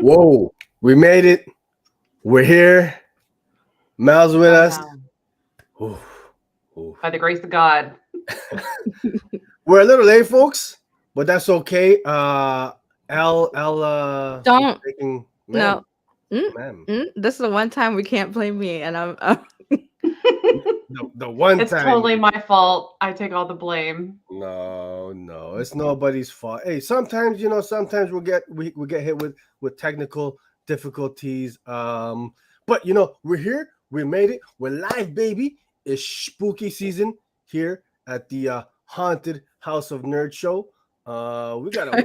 Whoa, we made it. We're here. Mel's with us. Ooh, ooh. By the grace of God. We're a little late, folks, but that's okay. Elle, don't. taking, no. This is the one time we can't blame me, and I'm the one it's time. It's totally my fault. I take all the blame. No, it's nobody's fault. Hey, sometimes we get hit with technical difficulties. But we're here. We made it. We're live, baby. It's spooky season here at the Haunted House of Nerd show. We got.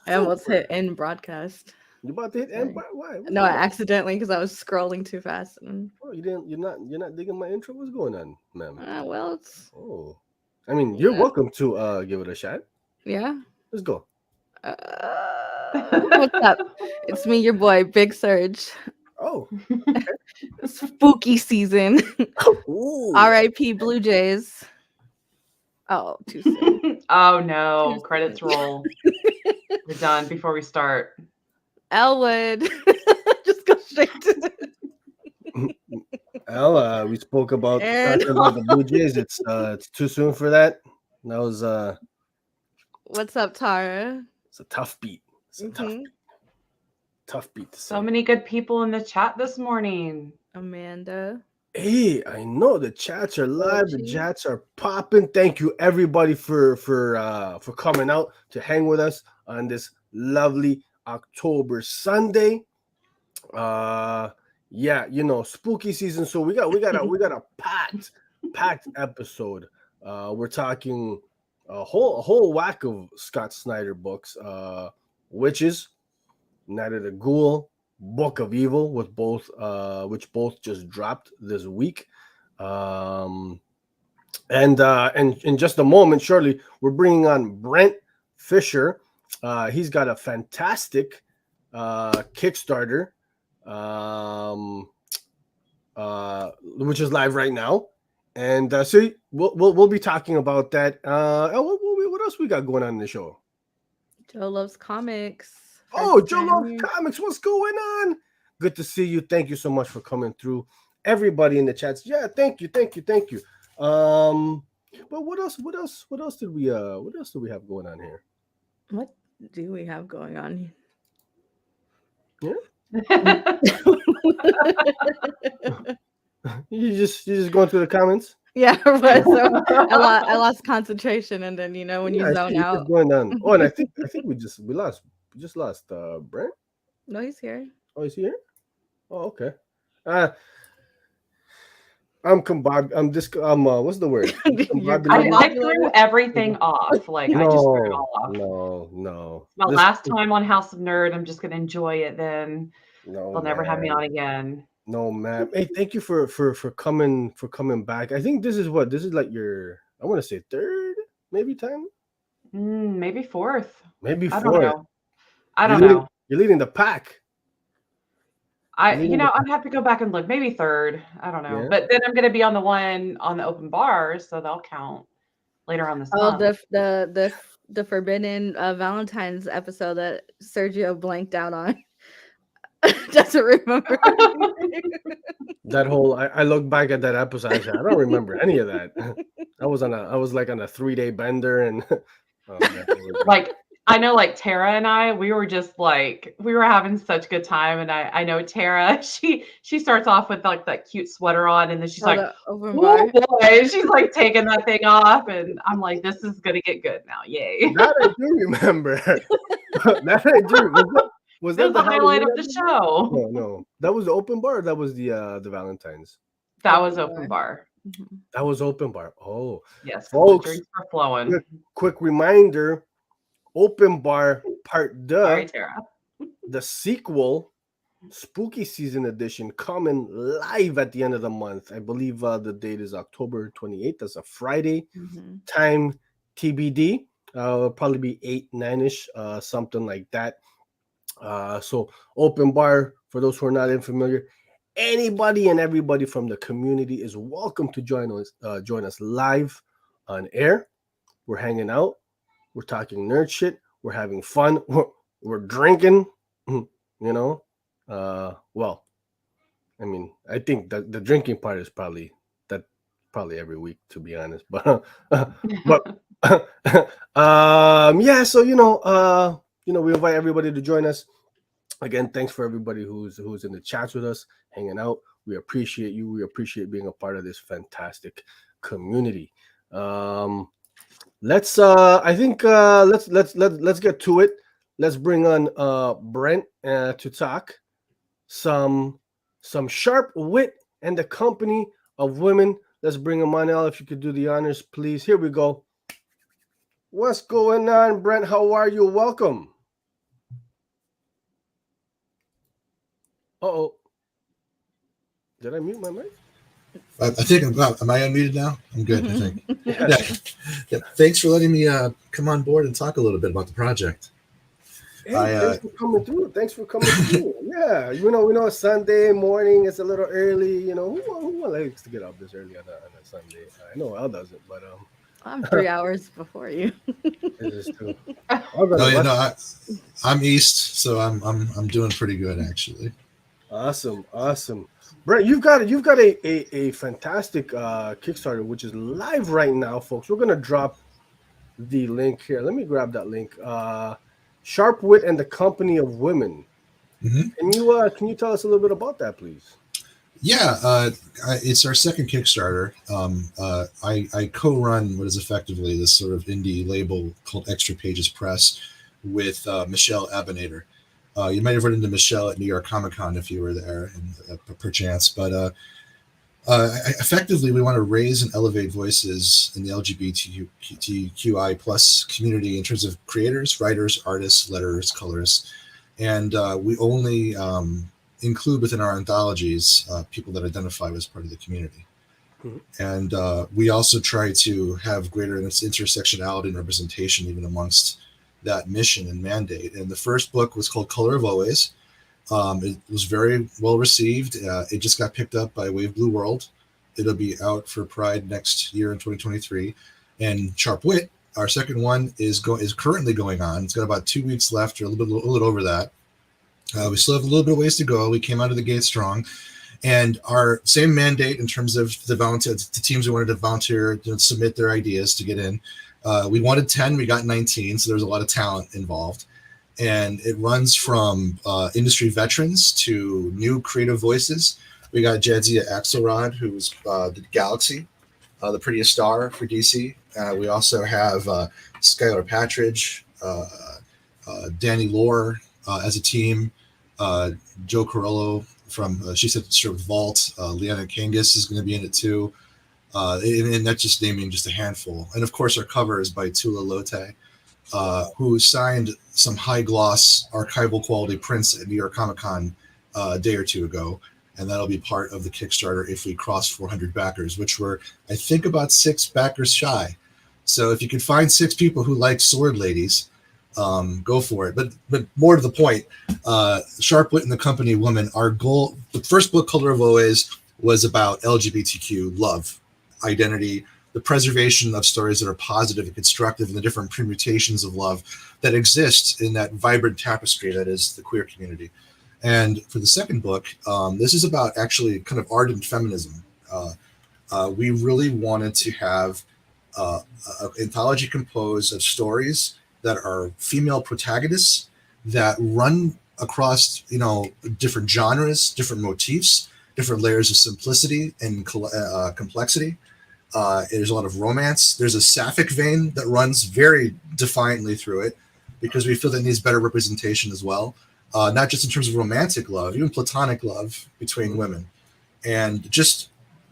I almost hit end broadcast. You about to hit end? Why? No, I accidentally because I was scrolling too fast. Oh, you didn't. You're not digging my intro. What's going on, ma'am? Well, it's. Oh, I mean, you're welcome to give it a shot. Yeah. Let's go. What's up? It's me, your boy, Big Surge. Oh, spooky season. Ooh. R.I.P. Blue Jays. Oh, too soon. Oh no! Credits roll. We're done before we start. Elwood. Just go straight to it. Elle, we spoke about the Blue Jays. It's too soon for that. That was What's up, Tara? It's a tough beat. It's a tough beat to say. So many good people in the chat this morning. Amanda. Hey, I know the chats are live. The chats are popping. Thank you everybody for coming out to hang with us on this lovely October Sunday. Yeah, spooky season. So we got a packed episode. We're talking a whole whack of Scott Snyder books. Wytches, Night of the Ghoul, Book of Evil, which both just dropped this week. And in just a moment, shortly, we're bringing on Brent Fisher. He's got a fantastic Kickstarter, which is live right now, and so we'll be talking about that. What else we got going on in the show? Joe Loves Comics. Oh, Joe Loves Comics. What's going on? Good to see you. Thank you so much for coming through. Everybody in the chats. Yeah, thank you. But what else did we have going on here? What do we have going on? Yeah. you just going through the comments? Yeah, right. So I lost concentration, and then when you zone out. Going on. Oh, and I think we just lost Brent. No, he's here. Oh, he's here. Oh, okay. I'm what's the word? I threw everything off. Like I just threw it all off. No. My last time on House of Nerd. I'm just gonna enjoy it then. They'll never have me on again. No, man. Hey, thank you for coming back. I think this is like your, I want to say third, maybe time. Maybe fourth. Maybe fourth. I don't know. You're leading the pack. I'd have to go back and look. Maybe third. I don't know. Yeah. But then I'm going to be on the one on the open bars, so they'll count later on this month. The Forbidden Valentine's episode that Sergio blanked out on. Doesn't remember. That whole I look back at that episode. I don't remember any of that. I was on a 3-day bender and like I know, like Tara and I, we were having such good time, and I know Tara, she starts off with like that cute sweater on, and then she's like, "Oh boy," she's like taking that thing off, and I'm like, "This is gonna get good now, yay!" That I do remember. That I do. Was that the highlight of the show? No, that was the open bar. Or that was the Valentine's. That was open bar. That was open bar. Oh, yes, folks, the drinks are flowing. Quick reminder. Open bar part 2. Sorry, Tara. The sequel, Spooky Season Edition, coming live at the end of the month. I believe the date is October 28th. That's a Friday. Time TBD. It'll probably be 8, 9-ish, something like that. So open bar, for those who are not familiar, anybody and everybody from the community is welcome to join us live on air. We're hanging out. We're talking nerd shit. We're having fun. We're drinking. Well, I mean, I think that the drinking part is probably every week, to be honest. But yeah. So we invite everybody to join us. Again, thanks for everybody who's in the chats with us, hanging out. We appreciate you. We appreciate being a part of this fantastic community. Let's get to it. Let's bring on Brent to talk some sharp wit and the company of women. Let's bring him on, Elle. If you could do the honors, please. Here we go. What's going on, Brent? How are you? Welcome. Uh-oh. Did I mute my mic? I think am I unmuted now? I'm good, I think. Yeah. Thanks for letting me come on board and talk a little bit about the project. Hey, thanks for coming through. Yeah, we know Sunday morning is a little early. Who likes to get up this early on a Sunday? I know Elle doesn't, but I'm 3 hours before you. It is too. I'm East, so I'm doing pretty good actually. Awesome. Brent, you've got a fantastic Kickstarter, which is live right now, folks. We're gonna drop the link here. Let me grab that link. Sharp Wit and the Company of Women. Mm-hmm. Can you tell us a little bit about that, please? Yeah, it's our second Kickstarter. I co-run what is effectively this sort of indie label called Extra Pages Press with Michelle Abinator. You might have run into Michelle at New York Comic Con if you were there, perchance. But effectively, we want to raise and elevate voices in the LGBTQI plus community in terms of creators, writers, artists, letterers, colorists, and we only include within our anthologies people that identify as part of the community. Mm-hmm. And we also try to have greater intersectionality and representation even amongst that mission and mandate. And the first book was called 𝐬𝐸. It was very well received. It just got picked up by Wave Blue World. It'll be out for Pride next year in 2023. And Sharp Wit, our second one, is currently going on. It's got about 2 weeks left, or a little over that. We still have a little bit of ways to go. We came out of the gate strong. And our same mandate in terms of the teams who wanted to volunteer to submit their ideas to get in. We wanted 10, we got 19, so there's a lot of talent involved. And it runs from industry veterans to new creative voices. We got 𝐬𝐭𝐚𝐲, who's the Galaxy, the prettiest star for DC. We also have Skylar Patridge, Danny Lore as a team, Joe Corello from She Said Sure with Vault, Liana Kangas is going to be in it too. And that's just naming just a handful. And of course, our cover is by 𝐜𝐨𝐦𝐿ote, who signed some high gloss archival quality prints at New York Comic Con a day or two ago. And that'll be part of the Kickstarter if we cross 400 backers, which we're, I think, about 6 backers shy. So if you can find 6 people who like sword ladies, go for it. But more to the point, Sharp Wit and the Company of Women, our goal, the first book, 𝐬𝐸, was about LGBTQ love, identity, the preservation of stories that are positive and constructive, and the different permutations of love that exist in that vibrant tapestry that is the queer community. And for the second book, this is about actually kind of ardent feminism. We really wanted to have an anthology composed of stories that are female protagonists that run across, different genres, different motifs, different layers of simplicity and complexity. There's a lot of romance. There's a sapphic vein that runs very defiantly through it because we feel that it needs better representation as well. Not just in terms of romantic love, even platonic love between women. And we just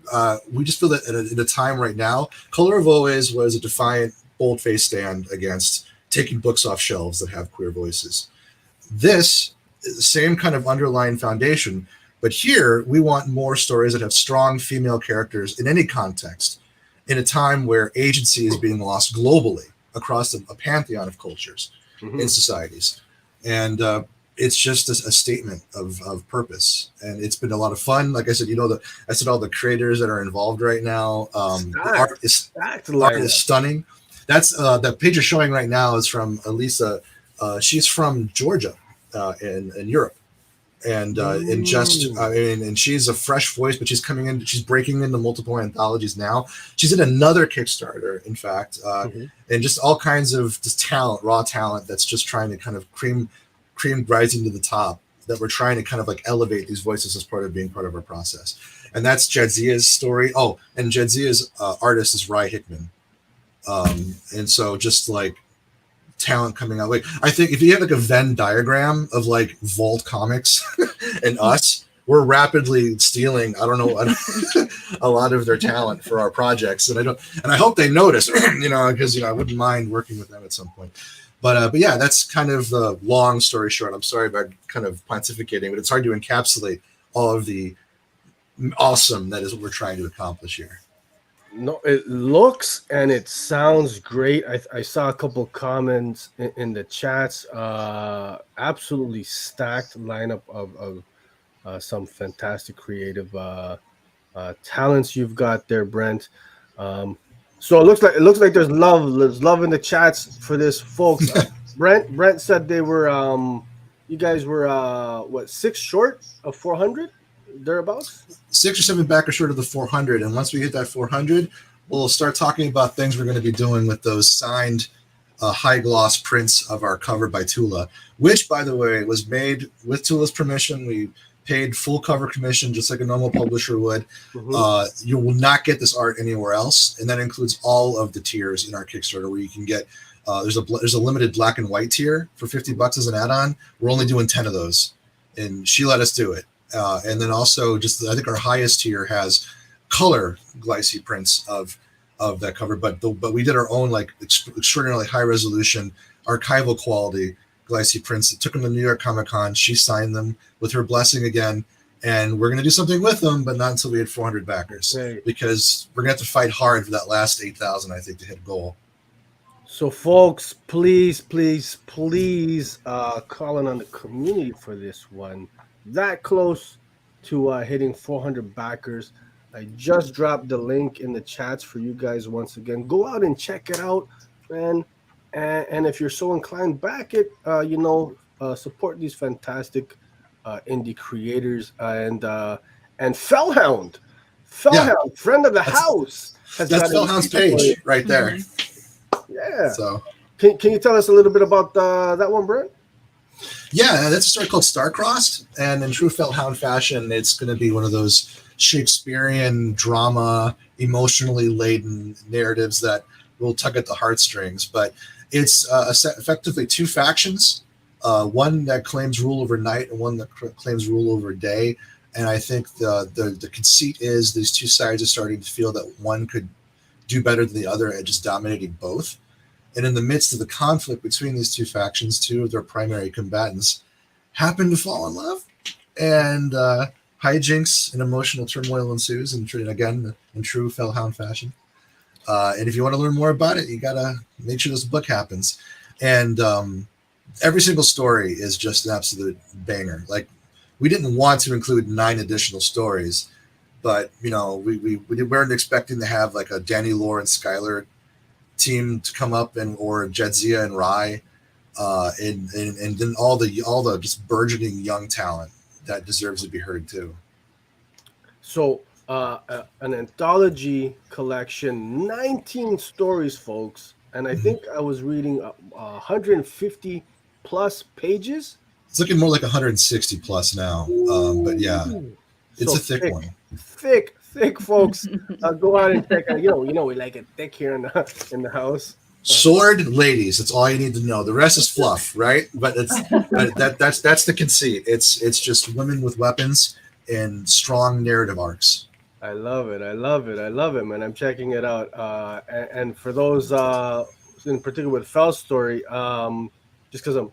feel that at a time right now, 𝐬𝐸 was a defiant, bold-faced stand against taking books off shelves that have queer voices. This is the same kind of underlying foundation, but here we want more stories that have strong female characters in any context, in a time where agency is being lost globally across a pantheon of cultures and societies. And it's just a statement of purpose. And it's been a lot of fun. Like I said, I said all the creators that are involved right now. The art is stunning. That's the page you're showing right now is from Elisa. She's from Georgia in Europe. and just and she's a fresh voice, but she's coming in. She's breaking into multiple anthologies now. She's in another Kickstarter, in fact, and just all kinds of just talent, raw talent that's just trying to kind of cream rising to the top. That we're trying to kind of like elevate these voices as part of being part of our process, and that's 𝐬𝐸𝐬𝐻's story. Oh, and 𝐬𝐸𝐬𝐬's artist is Rye Hickman, and so just like talent coming out. Like I think if you have like a Venn diagram of like Vault Comics and us, we're rapidly stealing, I don't know, a lot of their talent for our projects. And I hope they notice, because I wouldn't mind working with them at some point. But yeah, that's kind of the long story short. I'm sorry about kind of pontificating, but it's hard to encapsulate all of the awesome that is what we're trying to accomplish here. No, it looks and it sounds great. I saw a couple comments in the chats. Absolutely stacked lineup of some fantastic creative talents you've got there, Brent. So it looks like there's love in the chats for this, folks. Brent said they were you guys were what, 6 short of 400 thereabouts? 6 or 7 backers short of the 400, and once we hit that 400, we'll start talking about things we're going to be doing with those signed high gloss prints of our cover by Tula, which, by the way, was made with Tula's permission. We paid full cover commission just like a normal publisher would. You will not get this art anywhere else, and that includes all of the tiers in our Kickstarter, where you can get there's a limited black and white tier for $50 as an add-on. We're only doing 10 of those, and she let us do it. And then also, just I think our highest tier has color 𝐬𝐸𝐬𝐬 prints of that cover, but we did our own like extraordinarily high resolution archival quality 𝐬𝐸𝐬𝐬 prints. It took them to New York Comic Con. She signed them with her blessing again, and we're going to do something with them, but not until we hit 400 backers, because we're going to have to fight hard for that last 8,000, I think, to hit goal. So, folks, please calling on the community for this one. That close to hitting 400 backers. I just dropped the link in the chats for you guys once again. Go out and check it out, man. And if you're so inclined, back it. Support these fantastic indie creators and Fellhound, friend of the house. That's Fellhound's page right there. Yeah. So can you tell us a little bit about that one, Brent? Yeah, that's a story called Star-Crossed, and in true Fellhound fashion, it's going to be one of those Shakespearean drama, emotionally laden narratives that will tug at the heartstrings. But it's effectively 2 factions, one that claims rule over night and one that claims rule over day. And I think the conceit is these 2 sides are starting to feel that one could do better than the other at just dominating both. And in the midst of the conflict between these 2 factions, 2 of their primary combatants happen to fall in love, and hijinks and emotional turmoil ensues, and again, in true Fellhound fashion. And if you want to learn more about it, you got to make sure this book happens. And every single story is just an absolute banger. Like, we didn't want to include 9 additional stories, but, we weren't expecting to have like a Danny Lore and Skylar team to come up, or 𝐬𝐸𝐬𝐬 and Rye, and then all the just burgeoning young talent that deserves to be heard too. So an anthology collection, 19 stories, folks, and I think I was reading 150 plus pages. It's looking more like 160 plus now, but yeah, it's a thick one. Thick, folks. Go out and check out. We like it thick here in the house. Sword ladies. That's all you need to know. The rest is fluff, right? But that's the conceit. It's just women with weapons and strong narrative arcs. I love it, man. I'm checking it out. And for those in particular with Fell's story, just because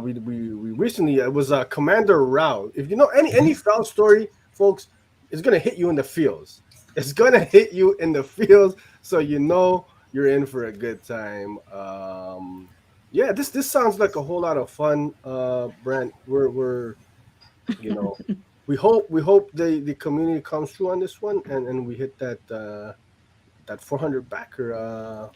we recently, it was Commander Rao. If you know any Fell story, folks, it's gonna hit you in the feels. It's gonna hit you in the feels, so you're in for a good time. Yeah, this sounds like a whole lot of fun, Brent. We're we hope the community comes through on this one, and we hit that 400 backer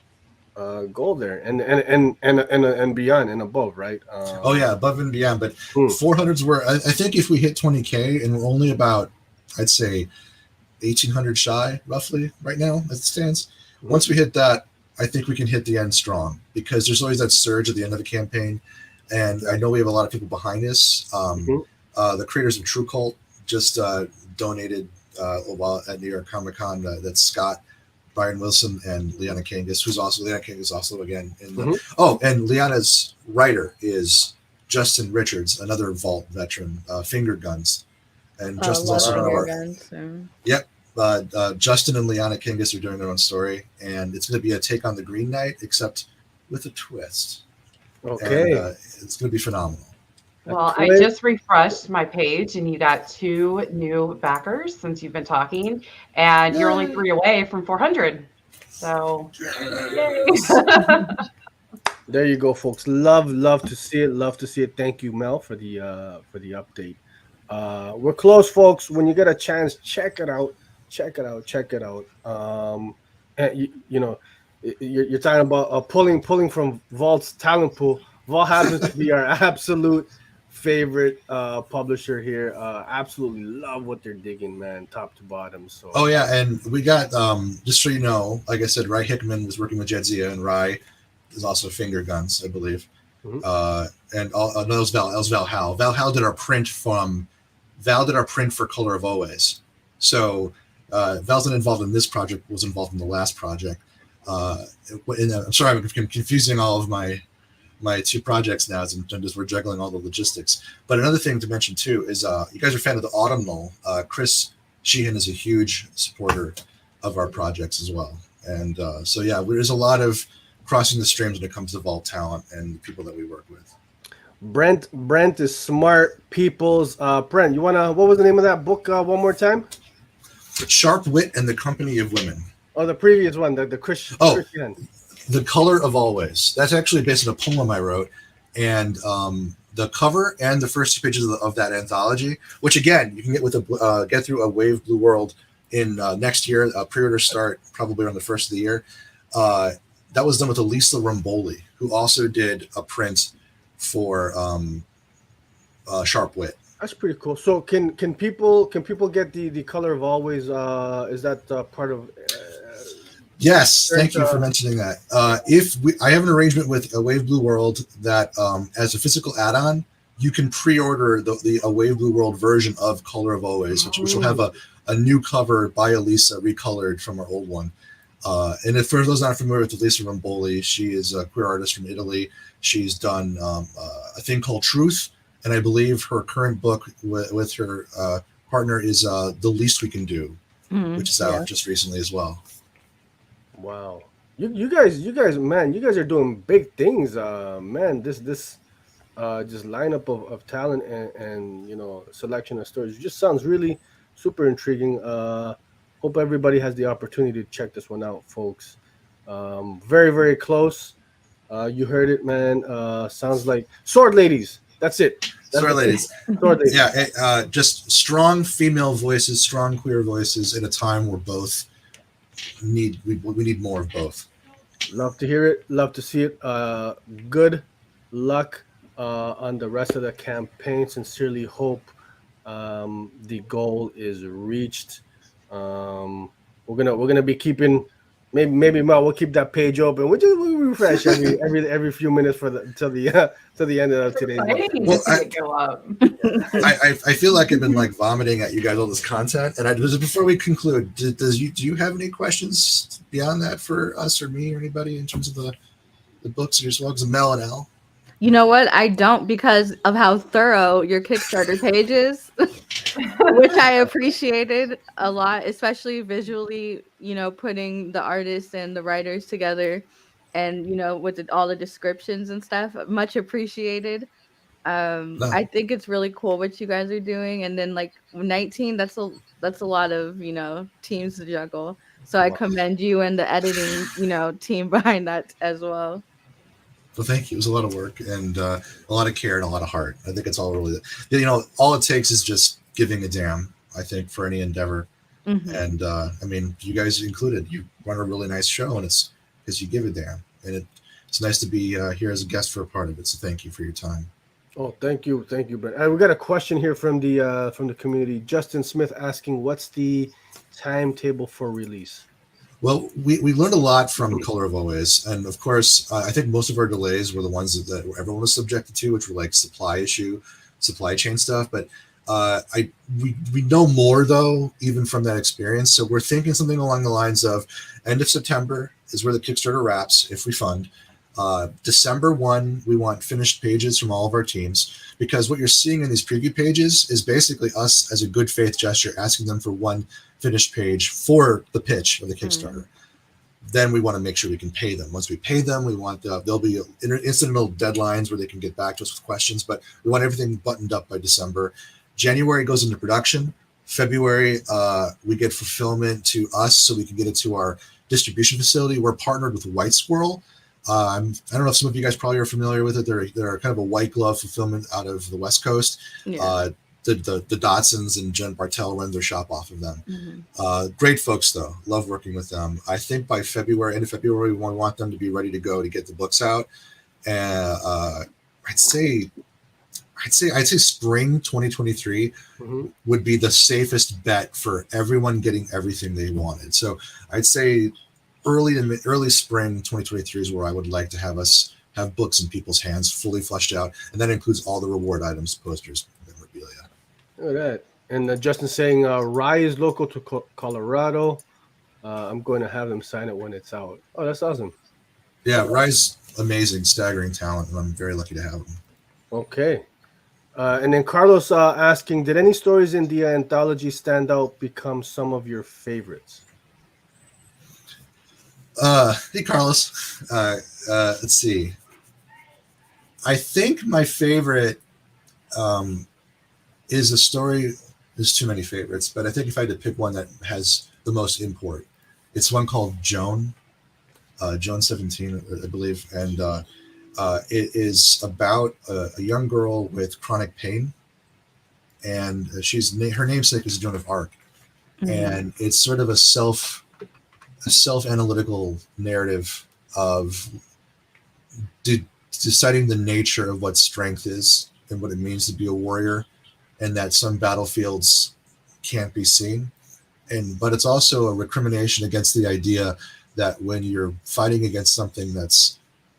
goal there, and beyond and above, right? Oh yeah, above and beyond. But 400s were, I think, if we hit 20K, and we're only about, I'd say, 1,800 shy, roughly, right now as it stands. Once we hit that, I think we can hit the end strong, because there's always that surge at the end of the campaign, and I know we have a lot of people behind us. The creators of True Cult just donated while at New York Comic Con. That's Scott, Brian Wilson, and Liana Kangas, who's also Liana Kangas also again in the and Liana's writer is Justin Richards, another Vault veteran, Finger Guns, and Justin's also one of our Justin and Liana Kangas are doing their own story, and it's going to be a take on the Green Knight, except with a twist. Okay, and, it's going to be phenomenal. Well, I just refreshed my page, and you got 2 new backers since you've been talking, and you're only 3 away from 400. So, yay. There you go, folks. Love to see it. Love to see it. Thank you, Mel, for the update. We're close, folks. When you get a chance, check it out. Check it out. And you're talking about pulling from Vault's talent pool. Vault happens to be our absolute favorite publisher here. Absolutely love what they're digging, man, top to bottom. So and we got just so you know, like I said, Ry Hickman was working with Jedzia, and Ry is also Finger Guns, I believe. And that was Val. Val did our print for Color of Always. So Val's not involved in this project, was involved in the last project. I'm sorry, I'm confusing all of my 2 projects now, as we're juggling all the logistics. But another thing to mention too is you guys are a fan of the Autumnal. Chris Sheehan is a huge supporter of our projects as well. And there's a lot of crossing the streams when it comes to Vault talent and the people that we work with. Brent is smart people's. Brent, what was the name of that book one more time? Sharp Wit and the Company of Women. Oh, the previous one, the Christian. The Color of Always. That's actually based on a poem I wrote, and the cover and the first 2 pages of that anthology, which again you can get through a Wave Blue World in next year. Pre-orders start probably around the first of the year. That was done with Elisa Romboli, who also did a print for Sharp Wit. That's pretty cool. So can people get the Color of Always? Is that part of? Yes, thank you for mentioning that. I have an arrangement with a Wave Blue World that as a physical add-on, you can pre-order a Wave Blue World version of Color of Always, which will have a new cover by Elisa, recolored from our old one. And if for those not familiar with Elisa Romboli, she is a queer artist from Italy. She's done a thing called Truth, and I believe her current book with her partner is The Least We Can Do, which is out just recently as well. Wow, you guys, man, you guys are doing big things, man. This just lineup of talent and selection of stories just sounds really super intriguing. Hope everybody has the opportunity to check this one out, folks. Very, very close. You heard it, man. Sounds like Sword Ladies. That's it. Sword Ladies. Sword Ladies. Yeah, just strong female voices, strong queer voices at a time where both we need more of both. Love to hear it. Love to see it. Good luck on the rest of the campaign. Sincerely hope the goal is reached. We're gonna be keeping maybe Mel, we'll keep that page open. We'll refresh every few minutes till the end of today's I feel like I've been like vomiting at you guys all this content, and before we conclude, do you have any questions beyond that for us or me or anybody in terms of the books or your slugs, Mel and Elle? You know what? I don't, because of how thorough your Kickstarter page is, which I appreciated a lot, especially visually, putting the artists and the writers together and, with all the descriptions and stuff. Much appreciated. I think it's really cool what you guys are doing. And then like 19, that's a lot of, teams to juggle. So I commend you and the editing, team behind that as well. Well, thank you. It was a lot of work and a lot of care and a lot of heart. I think it's all really, all it takes is just giving a damn, I think, for any endeavor. Mm-hmm. And I mean, you guys included, you run a really nice show, and it's because you give a damn. and it's nice to be here as a guest for a part of it. So thank you for your time. Oh, thank you, Brent. We got a question here from the community. Justin Smith asking, what's the timetable for release? Well, we learned a lot from Color of Always, and of course, I think most of our delays were the ones that everyone was subjected to, which were like supply chain stuff. But we know more though, even from that experience. So we're thinking something along the lines of end of September is where the Kickstarter wraps if we fund. December 1, we want finished pages from all of our teams, because what you're seeing in these preview pages is basically us as a good faith gesture asking them for one finished page for the pitch of the Kickstarter. Then we want to make sure we can pay them. Once we pay them, we want there'll be incidental deadlines where they can get back to us with questions, but we want everything buttoned up by December. January goes into production. February, we get fulfillment to us so we can get it to our distribution facility. We're partnered with White Squirrel. I don't know if some of you guys probably are familiar with it. They're kind of a white glove fulfillment out of the West Coast. Yeah. The Dotsons and Jen Bartel run their shop off of them. Great folks though. Love working with them. I think by end of February, we want them to be ready to go to get the books out. And I'd say spring 2023 would be the safest bet for everyone getting everything they wanted. So I'd say early spring 2023 is where I would like to have us have books in people's hands fully fleshed out, and that includes all the reward items, posters, memorabilia. Look at that. And Justin saying Rye is local to Colorado. I'm going to have them sign it when it's out. Oh, that's awesome. Yeah, Rye's amazing, staggering talent, and I'm very lucky to have him. Okay. And then Carlos asking, did any stories in the anthology stand out, become some of your favorites? Hey, Carlos. Let's see. I think my favorite is a story. There's too many favorites, but I think if I had to pick one that has the most import, it's one called Joan. Joan 17, I believe. And it is about a young girl with chronic pain. And her namesake is Joan of Arc. And it's sort of a self-analytical narrative of deciding the nature of what strength is and what it means to be a warrior, and that some battlefields can't be seen. But it's also a recrimination against the idea that when you're fighting against something that's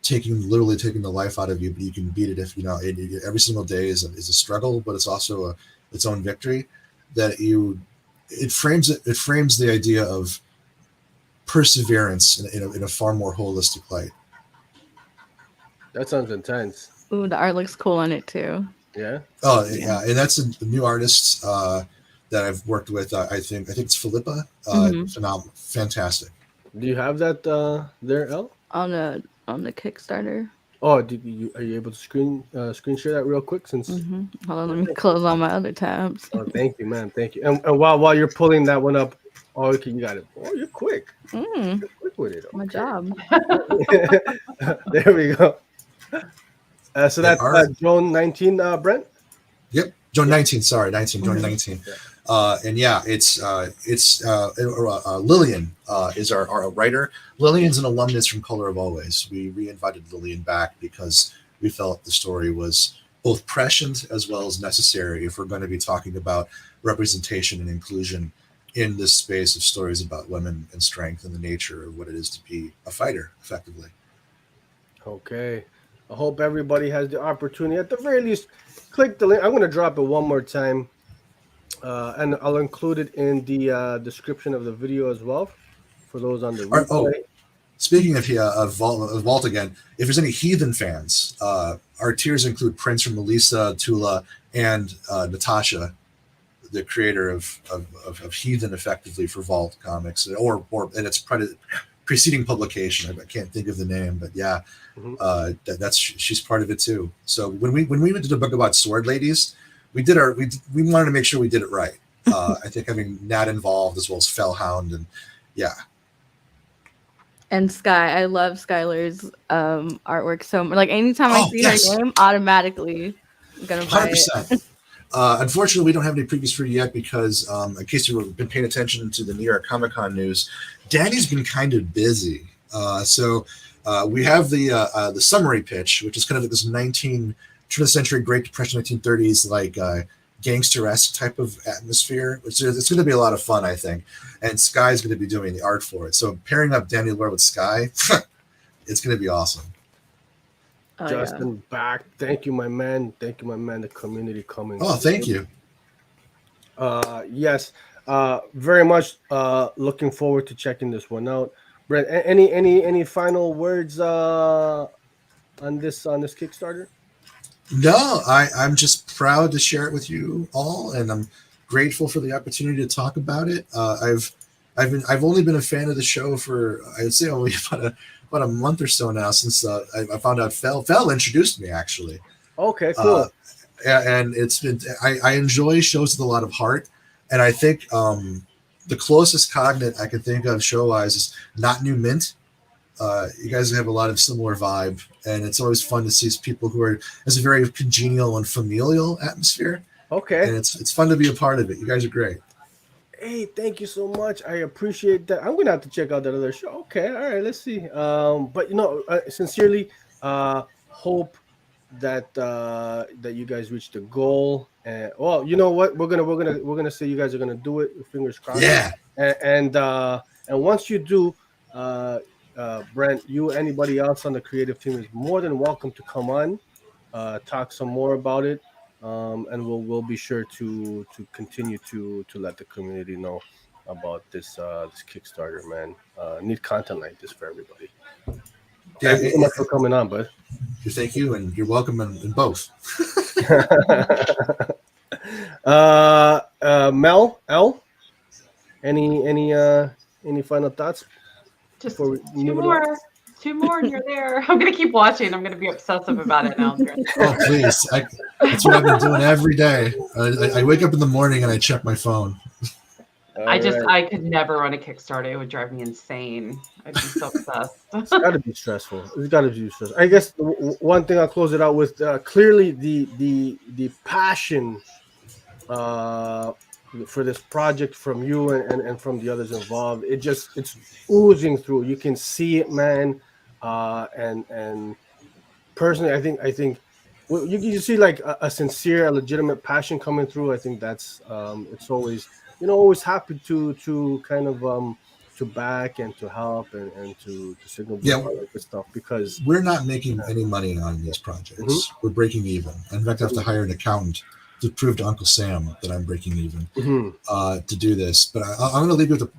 literally taking the life out of you, but you can beat it if every single day is a struggle, but it's also its own victory. That it frames the idea of perseverance in a far more holistic light. That sounds intense. Ooh, the art looks cool on it too. Yeah. Oh yeah, and that's a new artist that I've worked with. I think it's Philippa. Phenomenal, fantastic. Do you have that there, Elle? On the Kickstarter. Oh, are you able to screen share that real quick? Since Hold on, let me close all my other tabs. Oh, thank you, man. Thank you. And while you're pulling that one up, okay, you got it. Oh, you're quick. You're quick with it. Okay. My job. There we go. So that's Joan 19, Brent? Yep, Joan 19. Sorry, 19. Joan 19. Yeah. And yeah, it's Lillian is our writer. Lillian's an alumnus from Color of Always. We re-invited Lillian back because we felt the story was both prescient as well as necessary if we're going to be talking about representation and inclusion in this space of stories about women and strength and the nature of what it is to be a fighter, effectively. Okay. I hope everybody has the opportunity. At the very least, click the link. I'm going to drop it one more time. And I'll include it in the description of the video as well for those on the replay. Speaking of Vault again, if there's any Heathen fans, our tiers include prints from Melissa, Tula, and Natasha, the creator of Heathen, effectively, for Vault Comics, or in its preceding publication. I can't think of the name, but yeah, she's part of it too. So when we did a book about sword ladies, we wanted to make sure we did it right. I think having Nat involved as well as Fellhound, and yeah. And Sky, I love Skylar's artwork so much. Like anytime I see her name, automatically I'm gonna buy 100%. It. Unfortunately, we don't have any previews for you yet because, in case you've been paying attention to the New York Comic Con news, Danny's been kind of busy. So We have the summary pitch, which is kind of like this turn of the century Great Depression 1930s like gangster-esque type of atmosphere. It's going to be a lot of fun, I think. And Sky's going to be doing the art for it. So pairing up Danny Lore with Sky, it's going to be awesome. Oh, Justin, back. Thank you, my man. Thank you, my man. The community coming. Oh, thank you. Yes. Very much looking forward to checking this one out. Brent, any final words on this Kickstarter? No, I'm just proud to share it with you all, and I'm grateful for the opportunity to talk about it. I've only been a fan of the show for, I'd say, only about a month or so now, since I found out Fell introduced me, actually. Okay, cool. And it's been, I enjoy shows with a lot of heart, and I think the closest cognate I can think of show-wise is Not New Mint. You guys have a lot of similar vibe, and it's always fun to see people who are, it's a very congenial and familial atmosphere. Okay. And it's fun to be a part of it. You guys are great. Hey, thank you so much. I appreciate that. I'm gonna have to check out that other show. Okay, all right, let's see. But sincerely, hope that that you guys reach the goal. And well, you know what? We're gonna say you guys are gonna do it. Fingers crossed. Yeah. And once you do, Brent, you, anybody else on the creative team is more than welcome to come on, talk some more about it. And we'll be sure to continue to let the community know about this Kickstarter, man. Need content like this for everybody. Yeah, thank you so much for coming on, bud. Thank you, and you're welcome in both. Mel, Elle, any final thoughts? Just two more and you're there. I'm going to keep watching. I'm going to be obsessive about it now. Oh, please. That's what I've been doing every day. I wake up in the morning and I check my phone. I could never run a Kickstarter. It would drive me insane. I'd be so obsessed. It's got to be stressful. It's got to be stressful. I guess one thing I'll close it out with, clearly the passion for this project from you and from the others involved. It's oozing through. You can see it, man. And personally, I think you see like a sincere, a legitimate passion coming through. I think that's it's always happy to kind of to back and to help and to signal like this stuff, because we're not making any money on these projects. Mm-hmm. We're breaking even. In fact, I have to hire an accountant to prove to Uncle Sam that I'm breaking even to do this. But I'm going to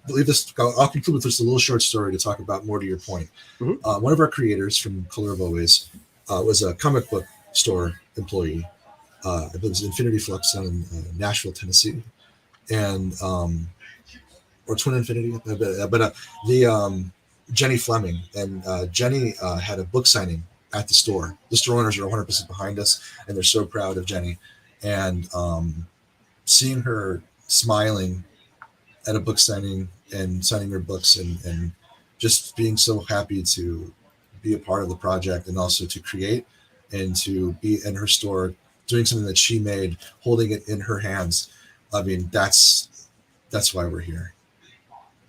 leave this. I'll conclude with just a little short story to talk about more to your point. Mm-hmm. One of our creators from Color of Always was a comic book store employee. It was Infinity Flux in Nashville, Tennessee, and or Twin Infinity, but the Jenny Fleming, and Jenny had a book signing at the store. The store owners are 100% behind us, and they're so proud of Jenny. And seeing her smiling at a book signing and signing her books and just being so happy to be a part of the project, and also to create and to be in her store doing something that she made, holding it in her hands. I mean, that's why we're here.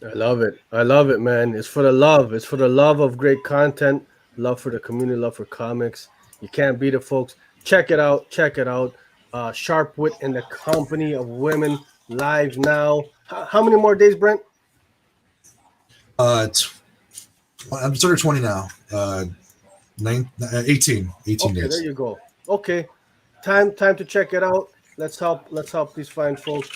I love it, man. It's for the love. It's for the love of great content, love for the community, love for comics. You can't beat it, folks. Check it out. Sharp Wit in the Company of Women, live now. How many more days, Brent? I'm starting 20 now. 18 days. There you go. Okay, time to check it out. Let's help these fine folks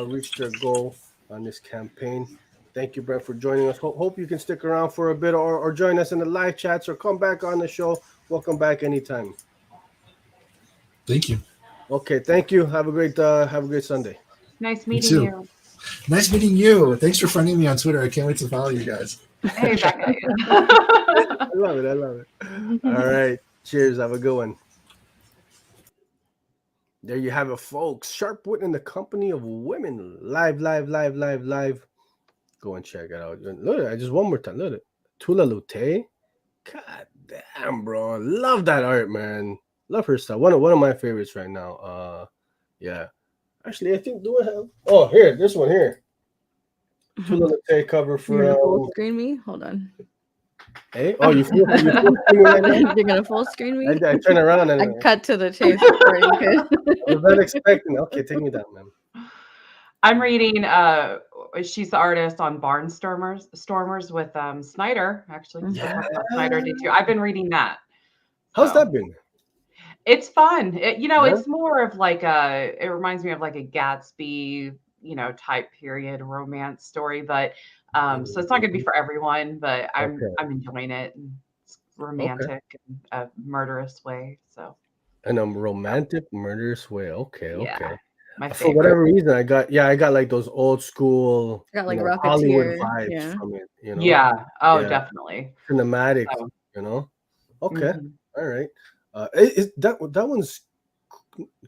reach their goal on this campaign. Thank you, Brent, for joining us. Hope you can stick around for a bit, or join us in the live chats, or come back on the show. Welcome back anytime. Thank you. Okay, thank you. Have a great Sunday. Nice meeting you. Nice meeting you. Thanks for finding me on Twitter. I can't wait to follow you guys. Hey, back at you. I love it. All right. Cheers. Have a good one. There you have it, folks. Sharp Wit in the Company of Women. Live. Go and check it out. Look at it. Just one more time. Look at it. Tula Lute. God damn, bro. Love that art, man. Love her style. One of my favorites right now. Yeah. Actually, I think, do I have? Oh, here. This one here. Tula Lute cover for. Full screen me. Hold on. Hey, oh, you full screen right now? You're gonna full screen me? I turn around and I cut to the chase before you could. I was not expecting. Okay, take me down, man. I'm reading. She's the artist on Stormers with Snyder. Actually, Yeah. Snyder did too. I've been reading that. How's that been? It's fun. Yeah? It's more of like it reminds me of like a Gatsby, type period romance story, but so it's not going to be for everyone, but I'm enjoying it. And it's romantic in a murderous way. So In a romantic, murderous way. Okay. yeah, my For favorite. whatever reason, I got like those old school, Got like Hollywood Rocketeer. vibes Yeah. from it. Yeah. Oh, Yeah. definitely. Cinematic. So, Okay. mhm. All right. Is that one's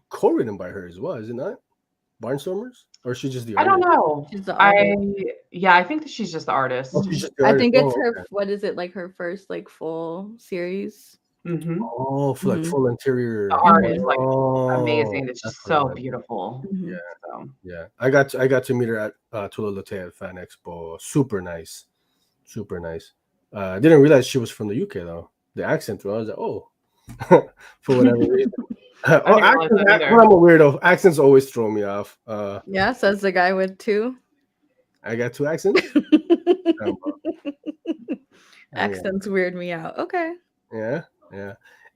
co-written by her as well, is it not? Barnstormers, or is she just the I don't artist? know. She's the artist. I think that she's just the artist. Oh, she's just the I artist. think it's Oh, her. okay. What is it, like her first like full series? Mm-hmm. Oh, for like full interior. The art is like Oh, amazing. It's just that's what so it is. beautiful. Mhm. Yeah. So. Yeah, I got to meet her at Tula Lotte at Fan Expo. Super nice, super nice. I didn't realize she was from the UK though. The accent, though, I was like, oh, for whatever reason. realize that either. Well, I'm a weirdo. Accents always throw me off. Yeah, says the guy with two. I got two accents. Accents weird me out. Okay. Yeah.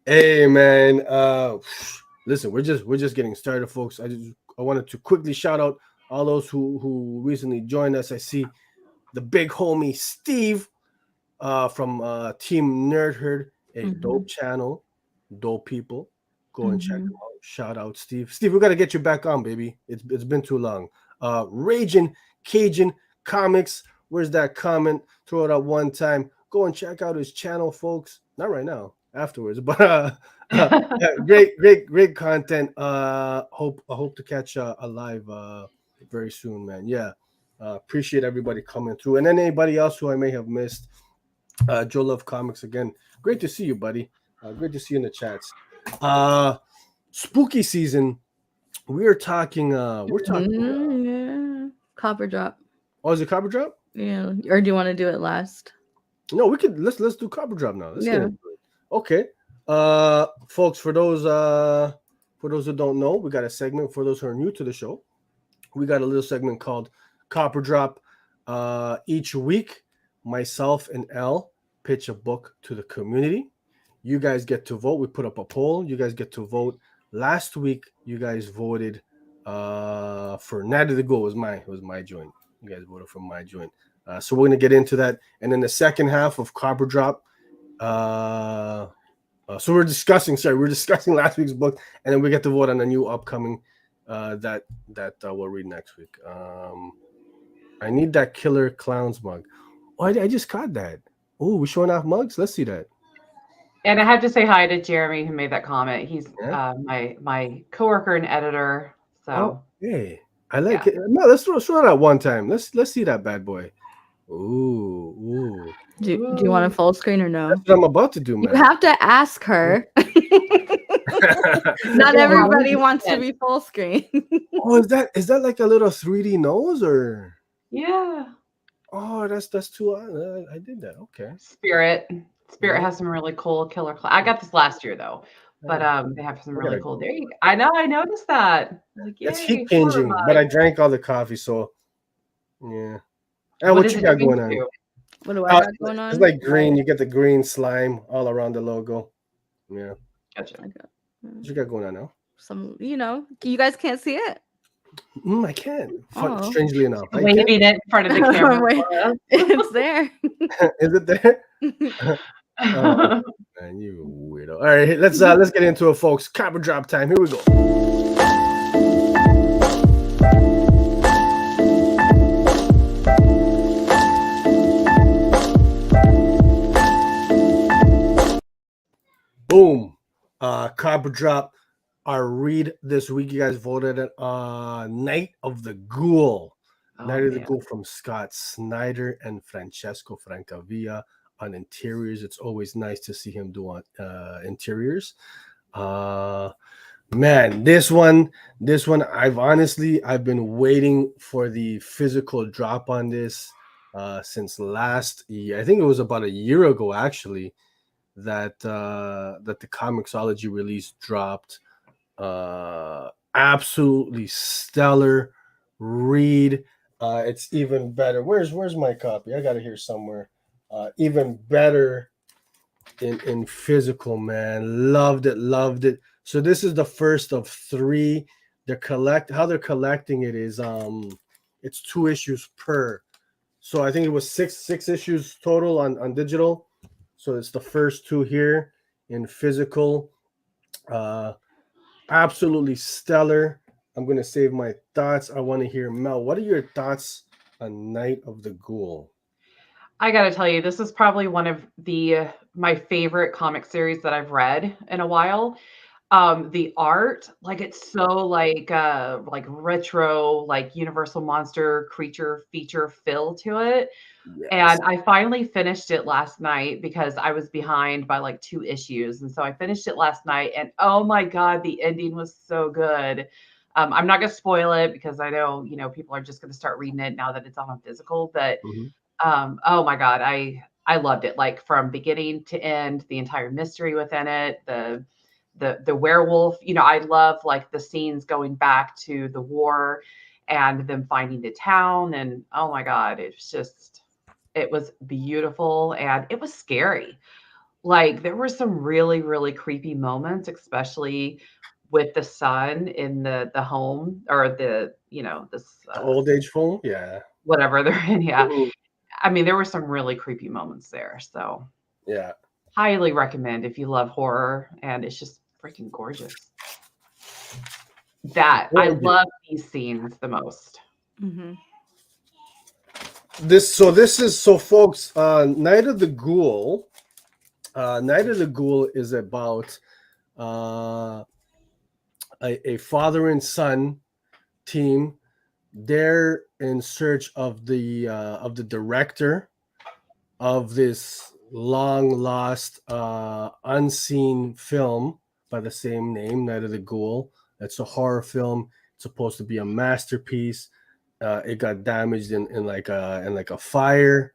Hey, man. Listen, we're just getting started, folks. I wanted to quickly shout out all those who recently joined us. I see the big homie Steve from Team Nerd Herd, a dope channel, dope people. Go and check them out. Shout out, Steve. Steve, we got to get you back on, baby. It's been too long. Raging Cajun Comics. Where's that comment? Throw it up one time. Go and check out his channel, folks. Not right now, afterwards, but great content. I hope to catch a live very soon, man. Yeah. Appreciate everybody coming through. And then anybody else who I may have missed. Joe Love Comics again. Great to see you, buddy. Great to see you in the chats. Spooky season. We're talking. Copper Drop. Oh, is it Copper Drop? Yeah. Or do you want to do it last? No, we could. Let's do Copper Drop now. Let's get into it. Okay. Folks, for those who don't know, we got a segment. For those who are new to the show, we got a little segment called Copper Drop. Each week, myself and Elle pitch a book to the community. You guys get to vote. We put up a poll. You guys get to vote. Last week, you guys voted for Night of the Ghoul. It was my joint. You guys voted for my joint. So we're gonna get into that. And then the second half of Copper Drop. So we're discussing last week's book, and then we get to vote on a new upcoming that we'll read next week. I need that Killer Clowns mug. Oh, I just caught that. Oh, we showing off mugs? Let's see that. And I have to say hi to Jeremy who made that comment. He's my coworker and editor. So hey, I like it. No, let's throw it out one time. Let's see that bad boy. Ooh. Do you want a full screen or no? That's what I'm about to do, man. You have to ask her. Not everybody wants to be full screen. Oh, is that like a little 3D nose or? Yeah. Oh, that's too. I did that. Okay. Spirit has some really cool killer. I got this last year though, but they have some really cool. There you go. I know. I noticed that. Like, it's heat changing, but I drank all the coffee, so yeah. And what you got going on? What do I got going on? It's like green. You get the green slime all around the logo. Yeah. Gotcha. What you got going on now? Some, you guys can't see it. I can. Strangely enough, waving it in front of the camera. It's there. Is it there? Oh, man, you weirdo. All right, let's get into it, folks. Copper Drop time. Here we go. Boom. Copper Drop. Our read this week, you guys voted at Night of the Ghoul. Night of the Ghoul from Scott Snyder and Francesco Francavilla on interiors. It's always nice to see him do interiors. Man, this one, I've been waiting for the physical drop on this since last year. I think it was about a year ago actually that that the 𝐜𝐸𝐸𝐸 release dropped. Absolutely stellar read. It's even better. Where's my copy? I got it here somewhere. Even better in physical, man. Loved it. So this is the first of 3. How they're collecting it is it's 2 issues per. So I think it was six issues total on digital. So it's the first 2 here in physical. Absolutely stellar. I'm gonna save my thoughts. I want to hear Mel. What are your thoughts on Night of the Ghoul? I gotta tell you, this is probably one of my favorite comic series that I've read in a while. The art, like it's so like retro, like Universal monster creature feature feel to it. Yes. And I finally finished it last night because I was behind by like 2 issues. And so I finished it last night and oh my God, the ending was so good. I'm not going to spoil it because I know, people are just going to start reading it now that it's on physical, but oh my God, I loved it. Like from beginning to end, the entire mystery within it, the werewolf, I love like the scenes going back to the war and them finding the town. And oh my God, it was beautiful and it was scary. Like there were some really, really creepy moments, especially with the son in the home or this Old age home, yeah. whatever they're in. Yeah. Mhm. I mean, there were some really creepy moments there. So Yeah. highly recommend if you love horror and it's just freaking gorgeous. I love these scenes the most. Mm-hmm. This is folks, Night of the Ghoul. Night of the Ghoul is about a father and son team. They're in search of the director of this long lost unseen film by the same name, Night of the Ghoul. It's a horror film. It's supposed to be a masterpiece. It got damaged in like a fire.